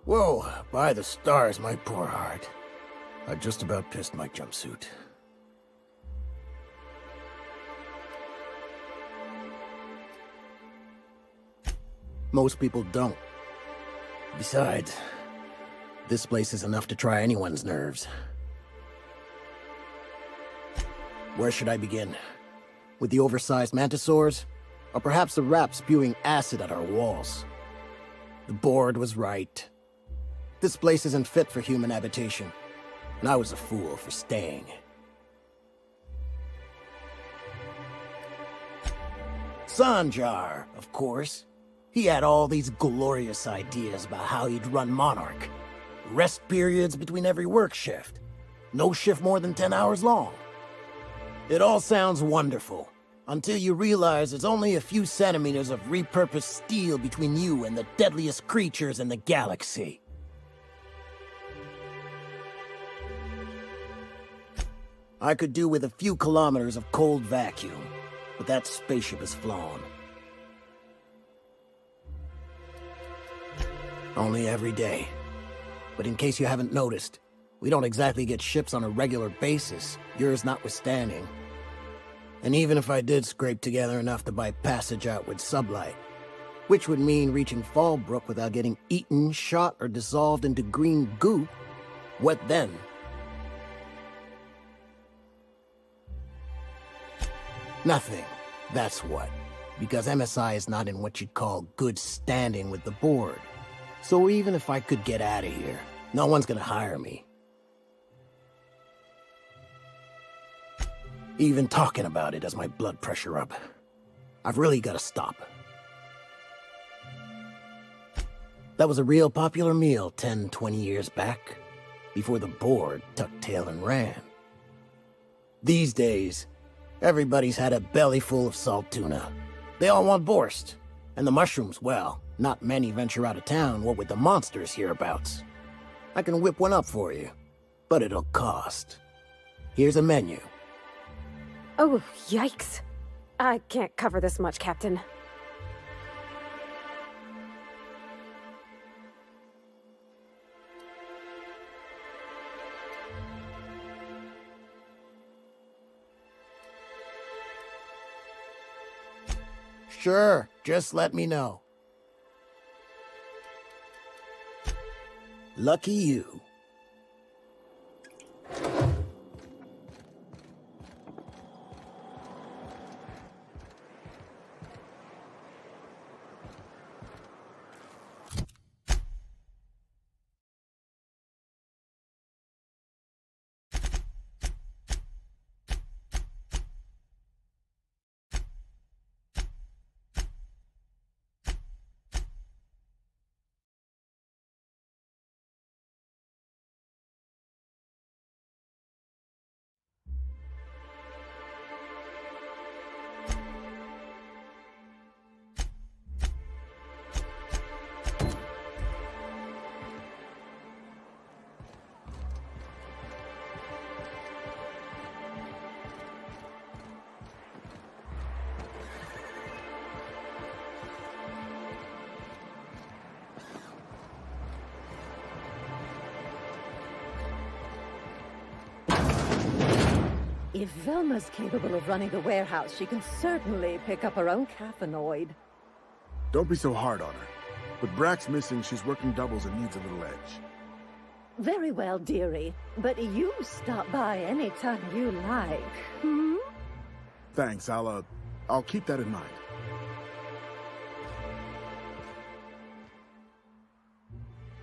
Whoa, by the stars, my poor heart. I just about pissed my jumpsuit. Most people don't. Besides, This place is enough to try anyone's nerves. Where should I begin? With the oversized mantisaurs? Or perhaps the rats spewing acid at our walls? The board was right. This place isn't fit for human habitation, and I was a fool for staying. Sanjar, of course. He had all these glorious ideas about how he'd run Monarch. Rest periods between every work shift. No shift more than 10 hours long. It all sounds wonderful, until you realize there's only a few centimeters of repurposed steel between you and the deadliest creatures in the galaxy. I could do with a few kilometers of cold vacuum, but that spaceship is flown. Only every day. But in case you haven't noticed, we don't exactly get ships on a regular basis, yours notwithstanding. And even if I did scrape together enough to buy passage out with sublight, which would mean reaching Fallbrook without getting eaten, shot, or dissolved into green goop, what then? Nothing, that's what. Because MSI is not in what you'd call good standing with the board. So even if I could get out of here, no one's gonna hire me. Even talking about it has my blood pressure up. I've really gotta stop. That was a real popular meal 10, 20 years back, before the board tucked tail and ran. These days, everybody's had a belly full of salt tuna. They all want borscht. And the mushrooms, well, not many venture out of town, what with the monsters hereabouts. I can whip one up for you, but it'll cost. Here's a menu. Oh, yikes. I can't cover this much, Captain. Sure, just let me know. Lucky you. If Velma's capable of running the warehouse, she can certainly pick up her own caffeinoid. Don't be so hard on her. With Brack's missing, she's working doubles and needs a little edge. Very well, dearie. But you stop by anytime you like, hmm? Thanks, I'll keep that in mind.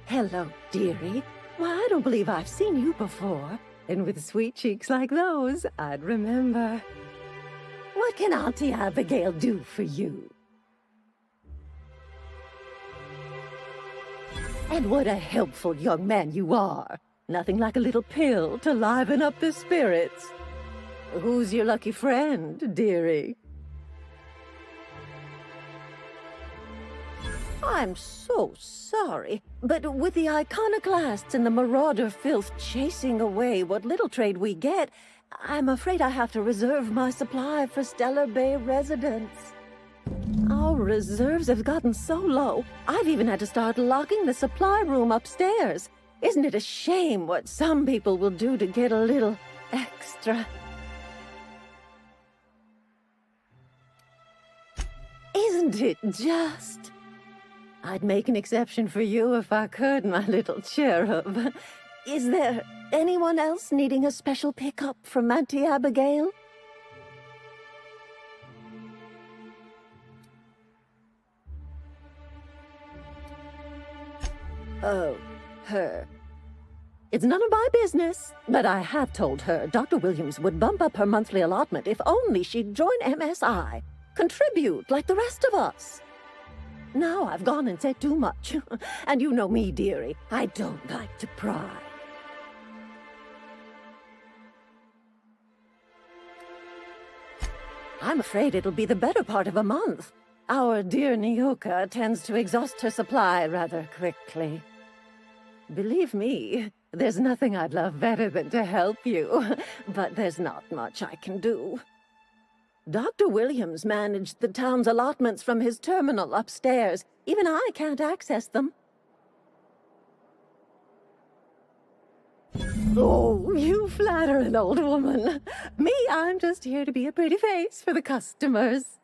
Hello, dearie. Why, I don't believe I've seen you before. And with sweet cheeks like those, I'd remember. What can Auntie Abigail do for you? And what a helpful young man you are. Nothing like a little pill to liven up the spirits. Who's your lucky friend, dearie? I'm so sorry, but with the iconoclasts and the marauder filth chasing away what little trade we get, I'm afraid I have to reserve my supply for Stellar Bay residents. Our reserves have gotten so low, I've even had to start locking the supply room upstairs. Isn't it a shame what some people will do to get a little extra? Isn't it just? I'd make an exception for you if I could, my little cherub. Is there anyone else needing a special pickup from Auntie Abigail? Oh, her. It's none of my business, but I have told her Dr. Williams would bump up her monthly allotment if only she'd join MSI. Contribute like the rest of us. Now I've gone and said too much. And you know me, dearie. I don't like to pry. I'm afraid it'll be the better part of a month. Our dear Nyoka tends to exhaust her supply rather quickly. Believe me, there's nothing I'd love better than to help you, but there's not much I can do. Dr. Williams managed the town's allotments from his terminal upstairs. Even I can't access them. Oh, you flatter an old woman. Me, I'm just here to be a pretty face for the customers.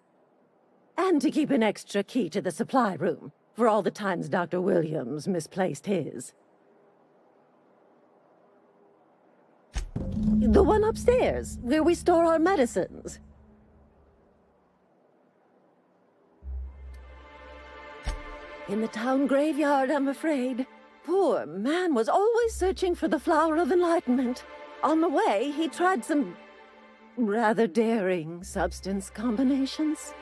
And to keep an extra key to the supply room, for all the times Dr. Williams misplaced his. The one upstairs, where we store our medicines. In the town graveyard, I'm afraid. Poor man was always searching for the flower of enlightenment. On the way, he tried some rather daring substance combinations.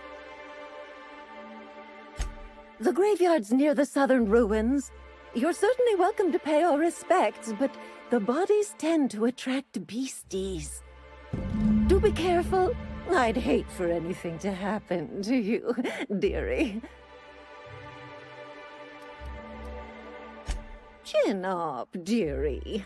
The graveyard's near the southern ruins. You're certainly welcome to pay our respects, but the bodies tend to attract beasties. Do be careful. I'd hate for anything to happen to you, dearie. Chin up, dearie.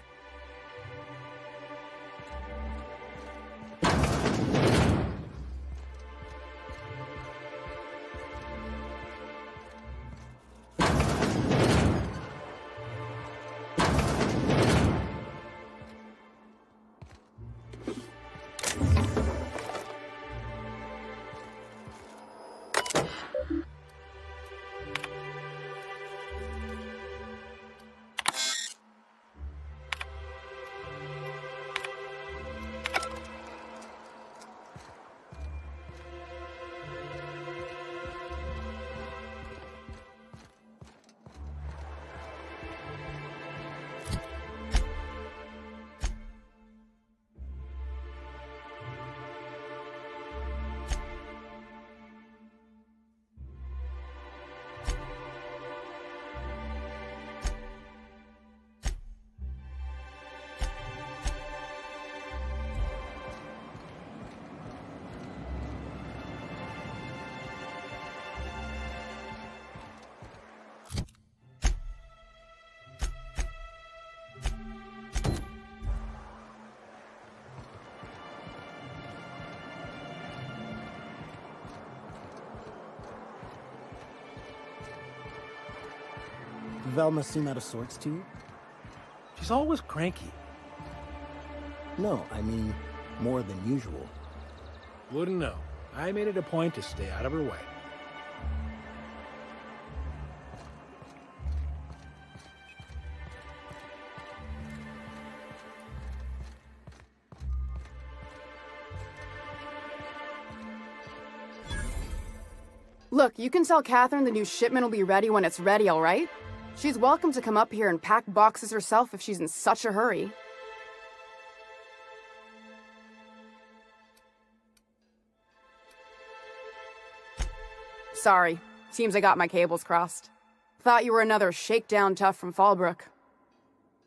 Velma seem out of sorts to you? She's always cranky. No, I mean more than usual. Wouldn't know. I made it a point to stay out of her way. Look, you can tell Catherine the new shipment will be ready when it's ready, all right? She's welcome to come up here and pack boxes herself if she's in such a hurry. Sorry. Seems I got my cables crossed. Thought you were another shakedown tough from Fallbrook.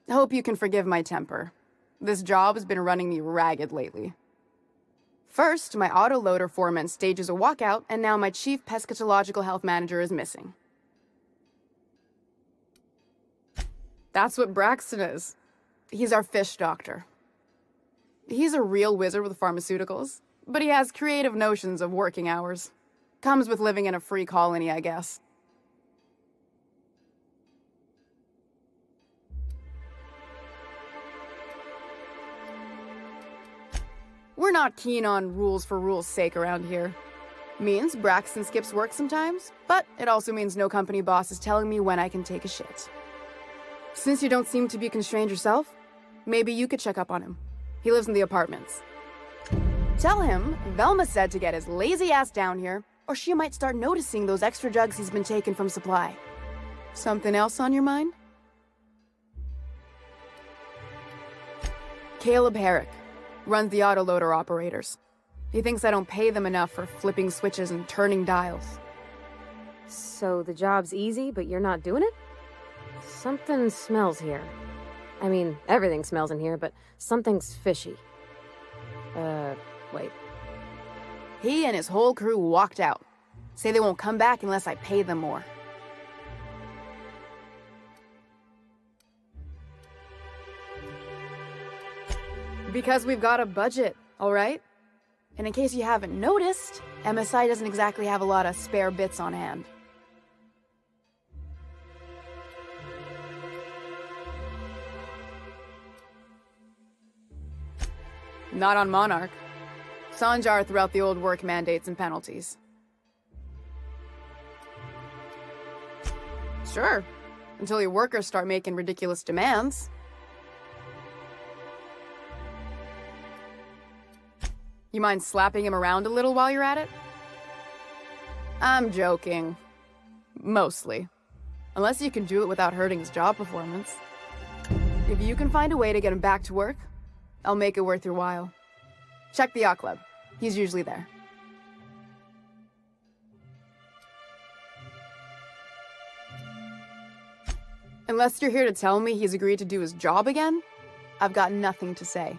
Hope you can forgive my temper. This job has been running me ragged lately. First, my autoloader foreman stages a walkout, and now my chief pescatological health manager is missing. That's what Braxton is. He's our fish doctor. He's a real wizard with pharmaceuticals, but he has creative notions of working hours. Comes with living in a free colony, I guess. We're not keen on rules for rules' sake around here. Means Braxton skips work sometimes, but it also means no company boss is telling me when I can take a shit. Since you don't seem to be constrained yourself, maybe you could check up on him. He lives in the apartments. Tell him Velma said to get his lazy ass down here, or she might start noticing those extra jugs he's been taking from supply. Something else on your mind? Caleb Herrick runs the autoloader operators. He thinks I don't pay them enough for flipping switches and turning dials. So the job's easy, but you're not doing it? Something smells here. I mean, everything smells in here, but something's fishy. Wait. He and his whole crew walked out. Say they won't come back unless I pay them more. Because we've got a budget, all right? And in case you haven't noticed, MSI doesn't exactly have a lot of spare bits on hand. Not on Monarch. Sanjar threw out the old work mandates and penalties. Sure, until your workers start making ridiculous demands. You mind slapping him around a little while you're at it? I'm joking. Mostly. Unless you can do it without hurting his job performance. If you can find a way to get him back to work, I'll make it worth your while. Check the yacht club. He's usually there. Unless you're here to tell me he's agreed to do his job again, I've got nothing to say.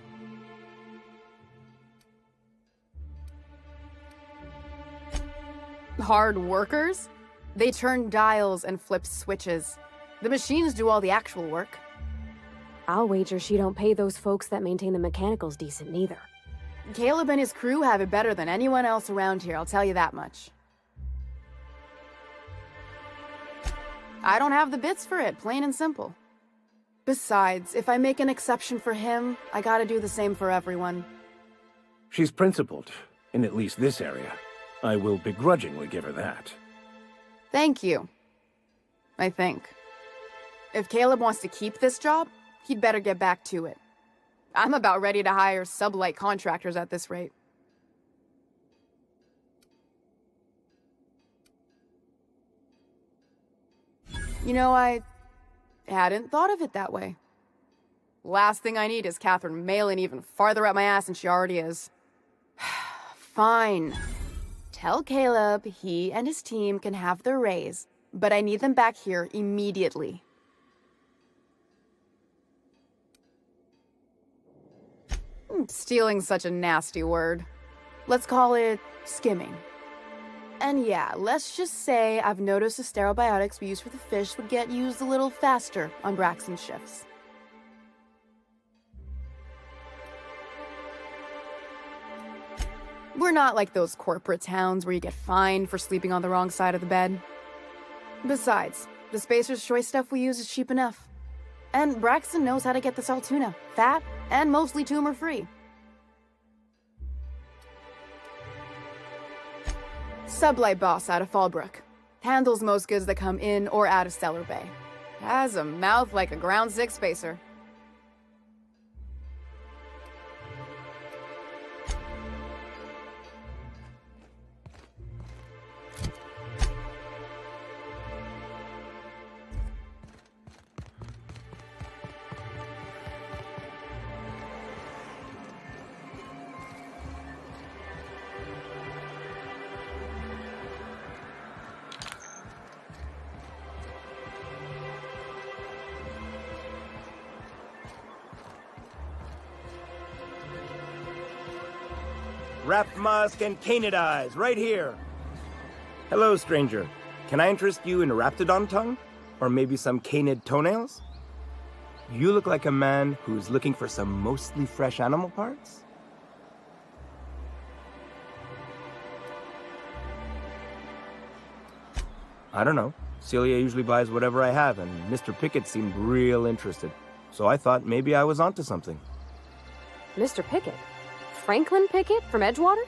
Hard workers? They turn dials and flip switches. The machines do all the actual work. I'll wager she don't pay those folks that maintain the mechanicals decent neither. Caleb and his crew have it better than anyone else around here, I'll tell you that much. I don't have the bits for it, plain and simple. Besides, if I make an exception for him, I gotta do the same for everyone. She's principled, in at least this area. I will begrudgingly give her that. Thank you. I think. If Caleb wants to keep this job, he'd better get back to it. I'm about ready to hire sublight contractors at this rate. You know, I hadn't thought of it that way. Last thing I need is Catherine mailing even farther up my ass than she already is. Fine. Tell Caleb he and his team can have their raise, but I need them back here immediately. Stealing's such a nasty word. Let's call it skimming. And yeah, let's just say I've noticed the sterile biotics we use for the fish would get used a little faster on Braxton's shifts. We're not like those corporate towns where you get fined for sleeping on the wrong side of the bed. Besides, the Spacer's Choice stuff we use is cheap enough. And Braxton knows how to get this Altoona, fat and mostly tumor-free. Sublight boss out of Fallbrook. Handles most goods that come in or out of Stellar Bay. Has a mouth like a Ground 6 Spacer. Wrap musk and canid eyes, right here. Hello, stranger. Can I interest you in a raptidon tongue? Or maybe some canid toenails? You look like a man who's looking for some mostly fresh animal parts? I don't know. Celia usually buys whatever I have, and Mr. Pickett seemed real interested. So I thought maybe I was onto something. Mr. Pickett? Franklin Pickett from Edgewater?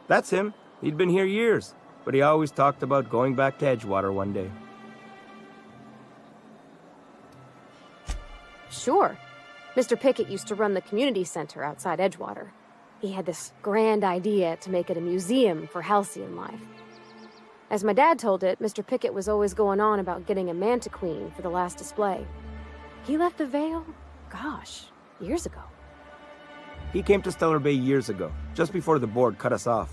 That's him. He'd been here years, but he always talked about going back to Edgewater one day. Sure. Mr. Pickett used to run the community center outside Edgewater. He had this grand idea to make it a museum for halcyon life. As my dad told it, Mr. Pickett was always going on about getting a manta queen for the last display. He left the Vale, gosh, years ago. He came to Stellar Bay years ago, just before the board cut us off.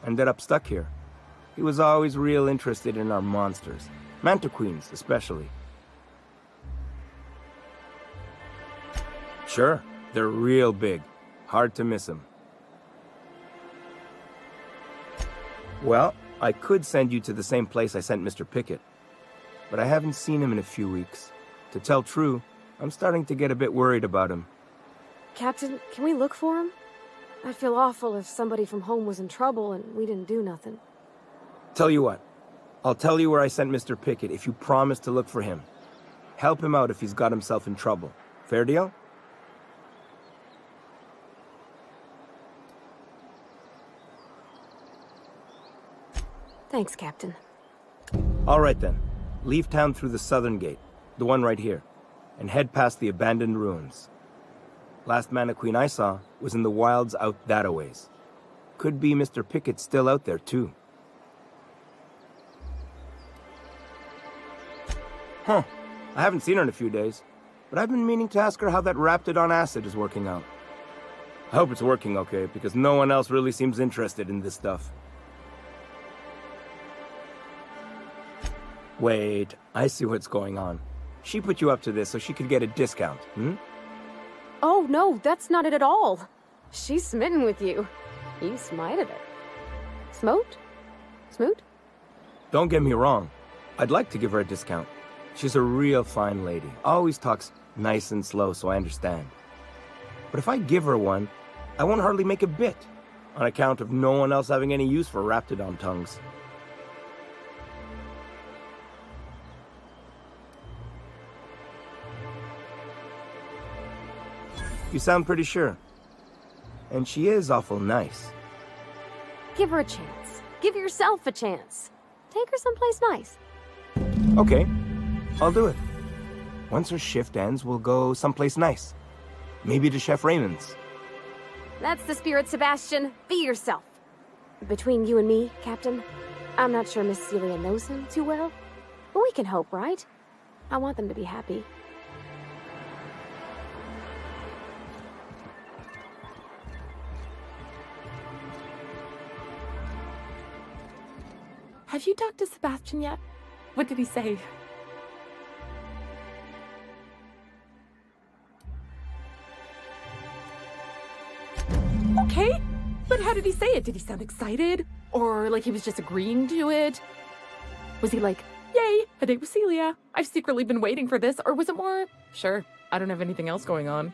Ended up stuck here. He was always real interested in our monsters. Manta queens, especially. Sure, they're real big. Hard to miss them. Well, I could send you to the same place I sent Mr. Pickett. But I haven't seen him in a few weeks. To tell true, I'm starting to get a bit worried about him. Captain, can we look for him? I'd feel awful if somebody from home was in trouble and we didn't do nothing. Tell you what, I'll tell you where I sent Mr. Pickett if you promise to look for him. Help him out if he's got himself in trouble. Fair deal? Thanks, Captain. All right then. Leave town through the southern gate, the one right here, and head past the abandoned ruins. Last Mana Queen I saw was in the wilds out that-a-ways. Could be Mr. Pickett still out there, too. Huh. I haven't seen her in a few days, but I've been meaning to ask her how that Raptidon acid is working out. I hope it's working okay, because no one else really seems interested in this stuff. Wait, I see what's going on. She put you up to this so she could get a discount, hmm? Oh, no, that's not it at all. She's smitten with you. You smited her. Smote? Smoot? Don't get me wrong. I'd like to give her a discount. She's a real fine lady. Always talks nice and slow, so I understand. But if I give her one, I won't hardly make a bit, on account of no one else having any use for Raptidon tongues. You sound pretty sure. And she is awful nice. Give her a chance. Give yourself a chance. Take her someplace nice. Okay, I'll do it. Once her shift ends, we'll go someplace nice. Maybe to Chef Raymond's. That's the spirit, Sebastian. Be yourself. Between you and me, Captain, I'm not sure Miss Celia knows him too well. But we can hope, right? I want them to be happy. Have you talked to Sebastian yet? What did he say? Okay, but how did he say it? Did he sound excited? Or like he was just agreeing to it? Was he like, yay, a date with Celia. I've secretly been waiting for this. Or was it more, sure, I don't have anything else going on.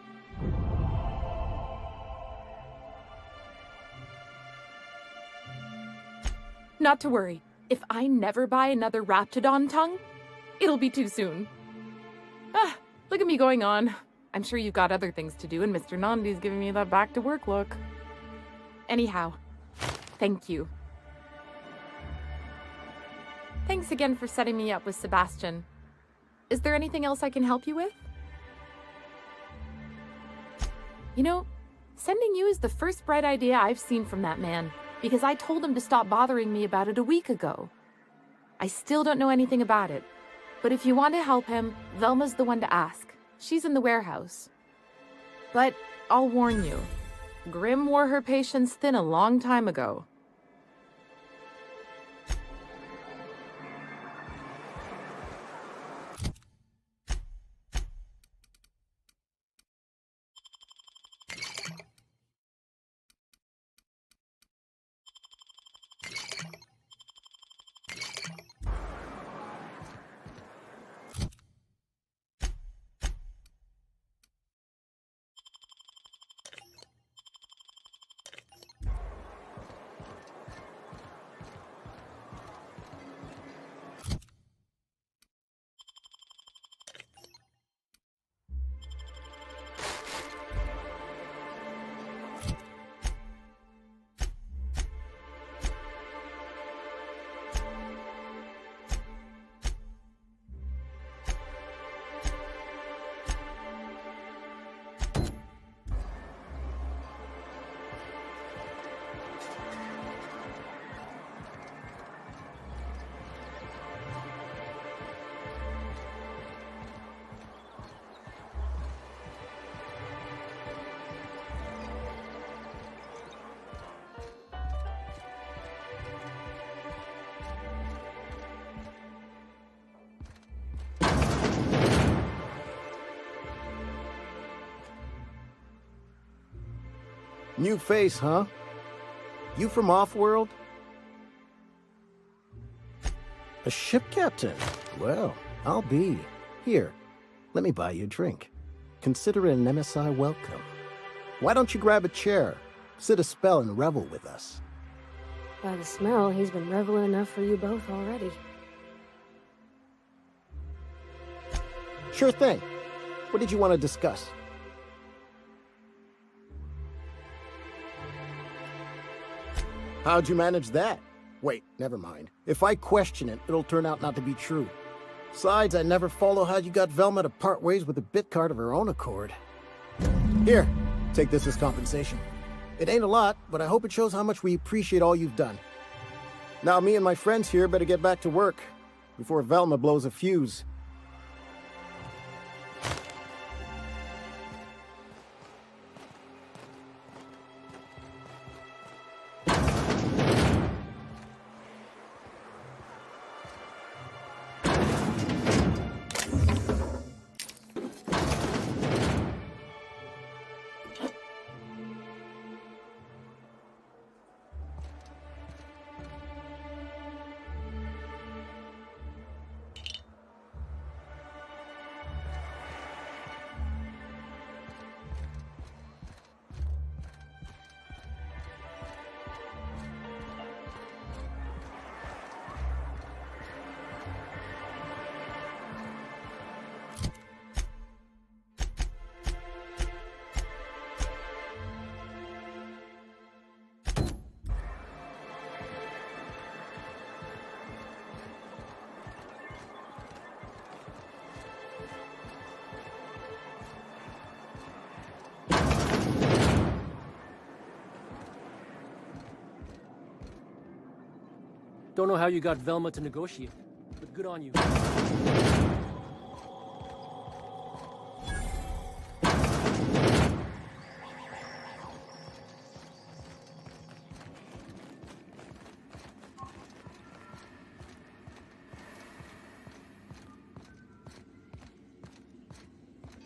Not to worry. If I never buy another Raptidon tongue, it'll be too soon. Ah, look at me going on. I'm sure you've got other things to do, and Mr. Nandi's giving me that back-to-work look. Anyhow, thank you. Thanks again for setting me up with Sebastian. Is there anything else I can help you with? You know, sending you is the first bright idea I've seen from that man. Because I told him to stop bothering me about it a week ago. I still don't know anything about it. But if you want to help him, Velma's the one to ask. She's in the warehouse. But I'll warn you, Grimm wore her patience thin a long time ago. New face, huh? You from off-world? A ship captain? Well, I'll be. Here, let me buy you a drink. Consider it an MSI welcome. Why don't you grab a chair, sit a spell and revel with us? By the smell, he's been reveling enough for you both already. Sure thing. What did you want to discuss? How'd you manage that? Wait, never mind. If I question it, it'll turn out not to be true. Besides, I never follow how you got Velma to part ways with a bit card of her own accord. Here, take this as compensation. It ain't a lot, but I hope it shows how much we appreciate all you've done. Now me and my friends here better get back to work before Velma blows a fuse. Don't know how you got Velma to negotiate, but good on you.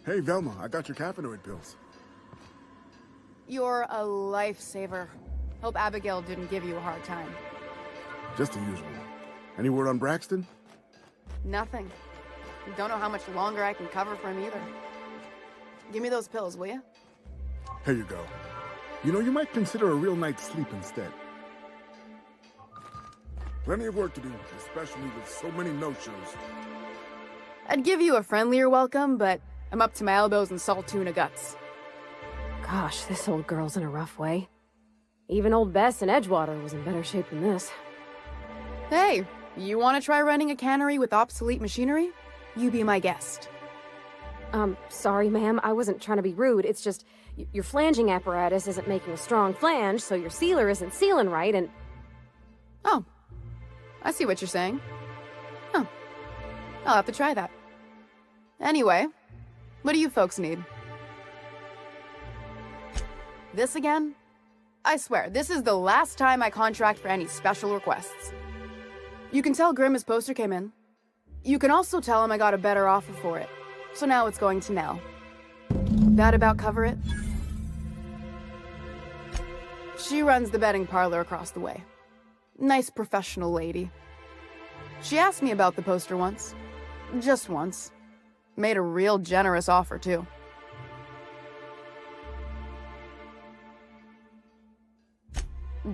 Hey, Velma, I got your caffeinoid pills. You're a lifesaver. Hope Abigail didn't give you a hard time. Just the usual. Any word on Braxton? Nothing. Don't know how much longer I can cover for him either. Give me those pills, will you? Here you go. You know, you might consider a real night's sleep instead. Plenty of work to do, especially with so many no-shows. I'd give you a friendlier welcome, but I'm up to my elbows in salt tuna guts. Gosh, this old girl's in a rough way. Even old Bess in Edgewater was in better shape than this. Hey, you want to try running a cannery with obsolete machinery? You be my guest. Sorry, ma'am. I wasn't trying to be rude. It's just, your flanging apparatus isn't making a strong flange, so your sealer isn't sealing right, and... Oh. I see what you're saying. Huh. I'll have to try that. Anyway, what do you folks need? This again? I swear, this is the last time I contract for any special requests. You can tell Grimm his poster came in. You can also tell him I got a better offer for it. So now it's going to Nell. That about cover it? She runs the betting parlor across the way. Nice professional lady. She asked me about the poster once. Just once. Made a real generous offer, too.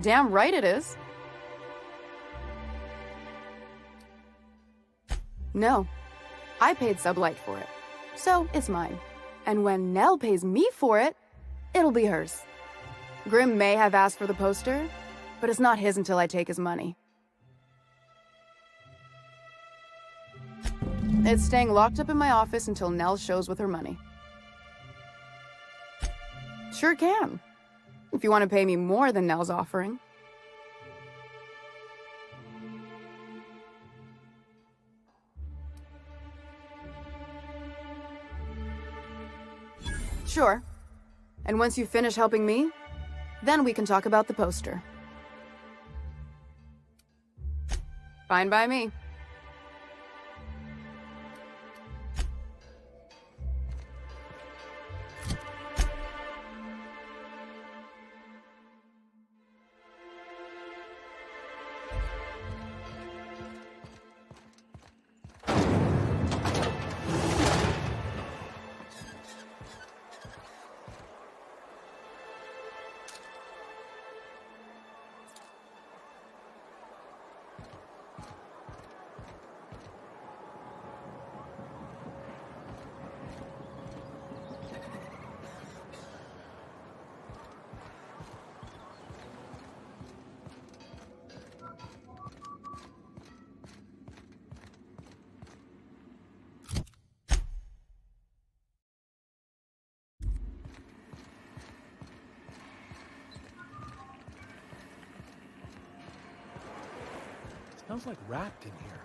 Damn right it is. No. I paid Sublight for it. So, it's mine. And when Nell pays me for it, it'll be hers. Grimm may have asked for the poster, but it's not his until I take his money. It's staying locked up in my office until Nell shows with her money. Sure can. If you want to pay me more than Nell's offering. Sure. And once you finish helping me, then we can talk about the poster. Fine by me. Smells like wrapped in here.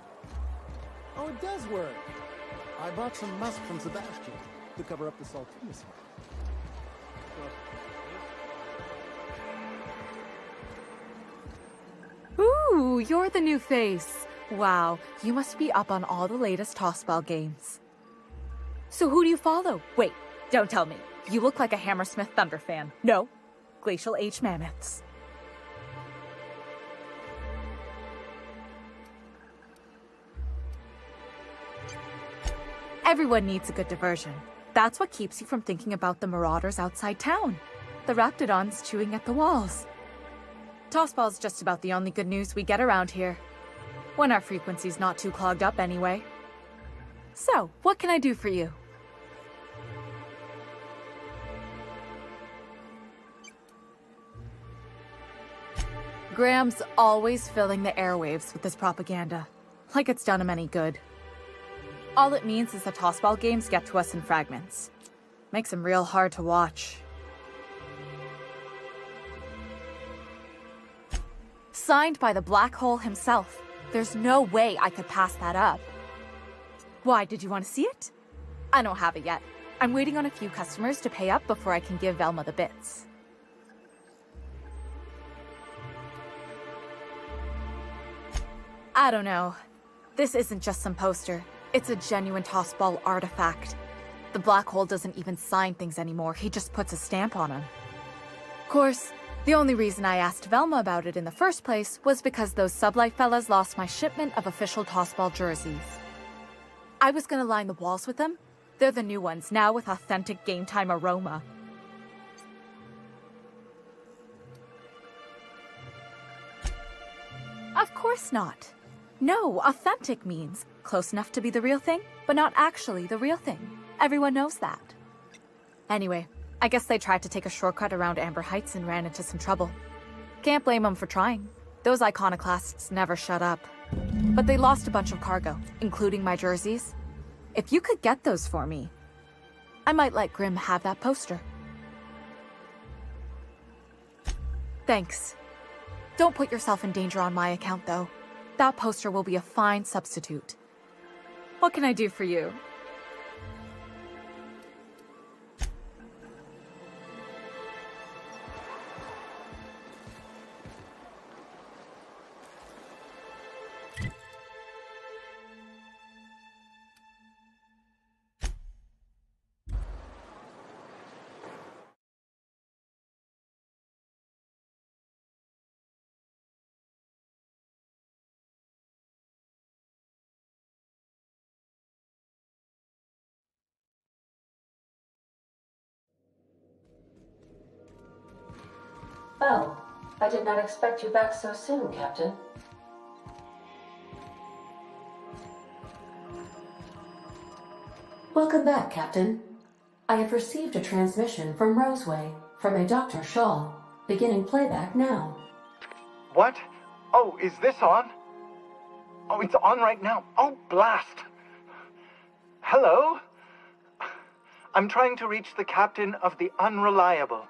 Oh, it does work. I bought some musk from Sebastian to cover up the saltiness. Ooh, you're the new face. Wow, you must be up on all the latest tossball games. So who do you follow? Wait, don't tell me. You look like a Hammersmith Thunder fan. No, Glacial H Mammoths. Everyone needs a good diversion. That's what keeps you from thinking about the marauders outside town. The Raptidons chewing at the walls. Tossball's just about the only good news we get around here. When our frequency's not too clogged up anyway. So, what can I do for you? Graham's always filling the airwaves with this propaganda. Like it's done him any good. All it means is the tossball games get to us in fragments. Makes them real hard to watch. Signed by the black hole himself. There's no way I could pass that up. Why, did you want to see it? I don't have it yet. I'm waiting on a few customers to pay up before I can give Velma the bits. I don't know. This isn't just some poster. It's a genuine tossball artifact. The black hole doesn't even sign things anymore, he just puts a stamp on them. Of course, the only reason I asked Velma about it in the first place was because those Sublight fellas lost my shipment of official tossball jerseys. I was gonna line the walls with them. They're the new ones, now with authentic game time aroma. Of course not. No, authentic means close enough to be the real thing, but not actually the real thing. Everyone knows that. Anyway, I guess they tried to take a shortcut around Amber Heights and ran into some trouble. Can't blame them for trying. Those iconoclasts never shut up. But they lost a bunch of cargo, including my jerseys. If you could get those for me, I might let Grim have that poster. Thanks. Don't put yourself in danger on my account, though. That poster will be a fine substitute. What can I do for you? Oh, I did not expect you back so soon, Captain. Welcome back, Captain. I have received a transmission from Roseway, from a Dr. Shaw, beginning playback now. What? Oh, is this on? Oh, it's on right now. Oh, blast. Hello? I'm trying to reach the captain of the Unreliable.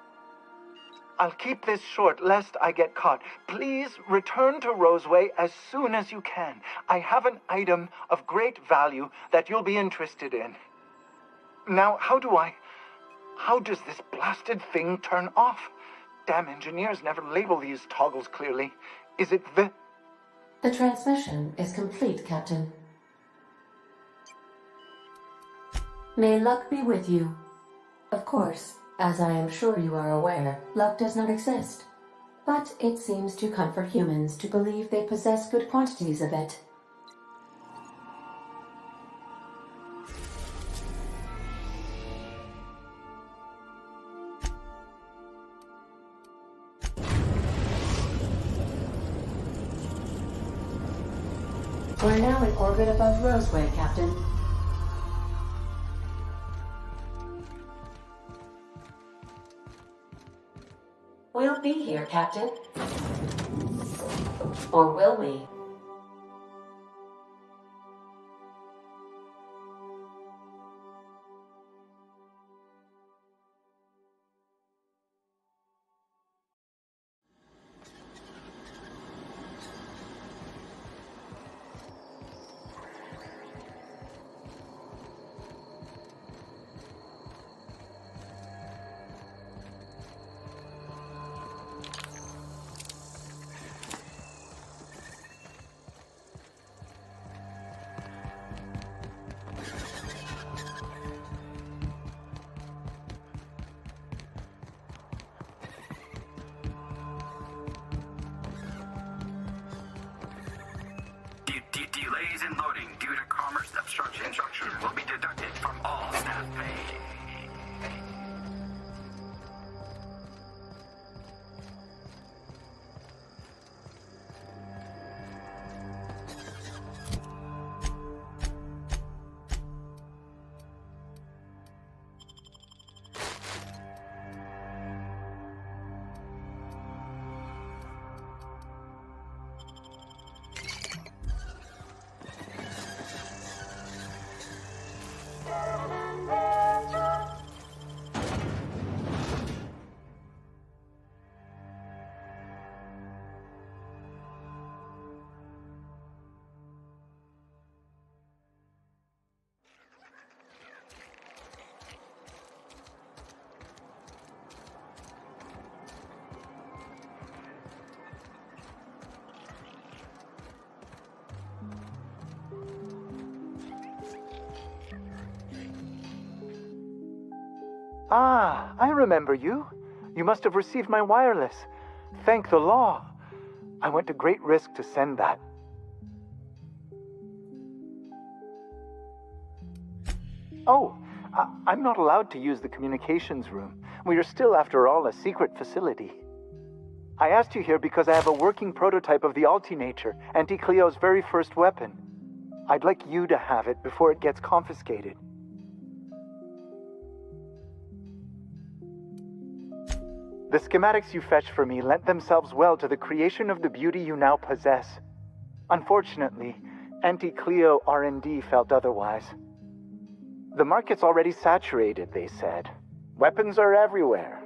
I'll keep this short, lest I get caught. Please return to Roseway as soon as you can. I have an item of great value that you'll be interested in. Now, how does this blasted thing turn off? Damn engineers never label these toggles clearly. Is it the... The transmission is complete, Captain. May luck be with you. Of course, as I am sure you are aware, luck does not exist. But it seems to comfort humans to believe they possess good quantities of it. We're now in orbit above Roseway, Captain. We'll be here, Captain. Or will we? Ah, I remember you. You must have received my wireless. Thank the law. I went to great risk to send that. Oh, I'm not allowed to use the communications room. We are still, after all, a secret facility. I asked you here because I have a working prototype of the Altinature, Auntie Cleo's very first weapon. I'd like you to have it before it gets confiscated. The schematics you fetched for me lent themselves well to the creation of the beauty you now possess. Unfortunately, Auntie Cleo R&D felt otherwise. The market's already saturated, they said. Weapons are everywhere.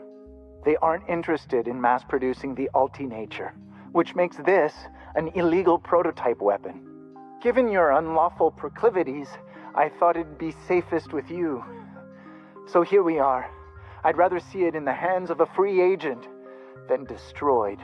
They aren't interested in mass-producing the Altinature, which makes this an illegal prototype weapon. Given your unlawful proclivities, I thought it'd be safest with you. So here we are. I'd rather see it in the hands of a free agent than destroyed.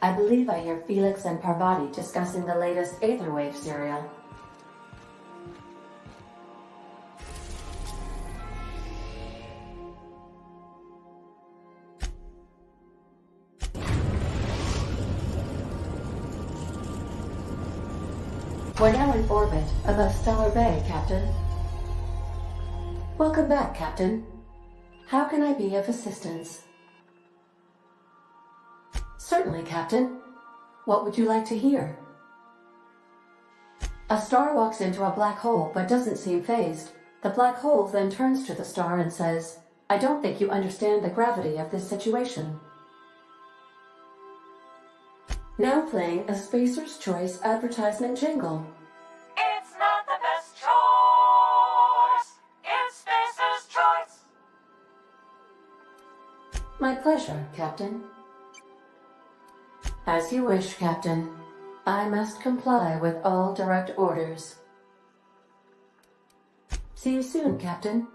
I believe I hear Felix and Parvati discussing the latest Aetherwave serial. We're now in orbit above Stellar Bay, Captain. Welcome back, Captain. How can I be of assistance? Certainly, Captain. What would you like to hear? A star walks into a black hole but doesn't seem phased. The black hole then turns to the star and says, "I don't think you understand the gravity of this situation." Now playing a Spacer's Choice advertisement jingle. It's not the best choice. It's Spacer's Choice. My pleasure, Captain. As you wish, Captain. I must comply with all direct orders. See you soon, Captain.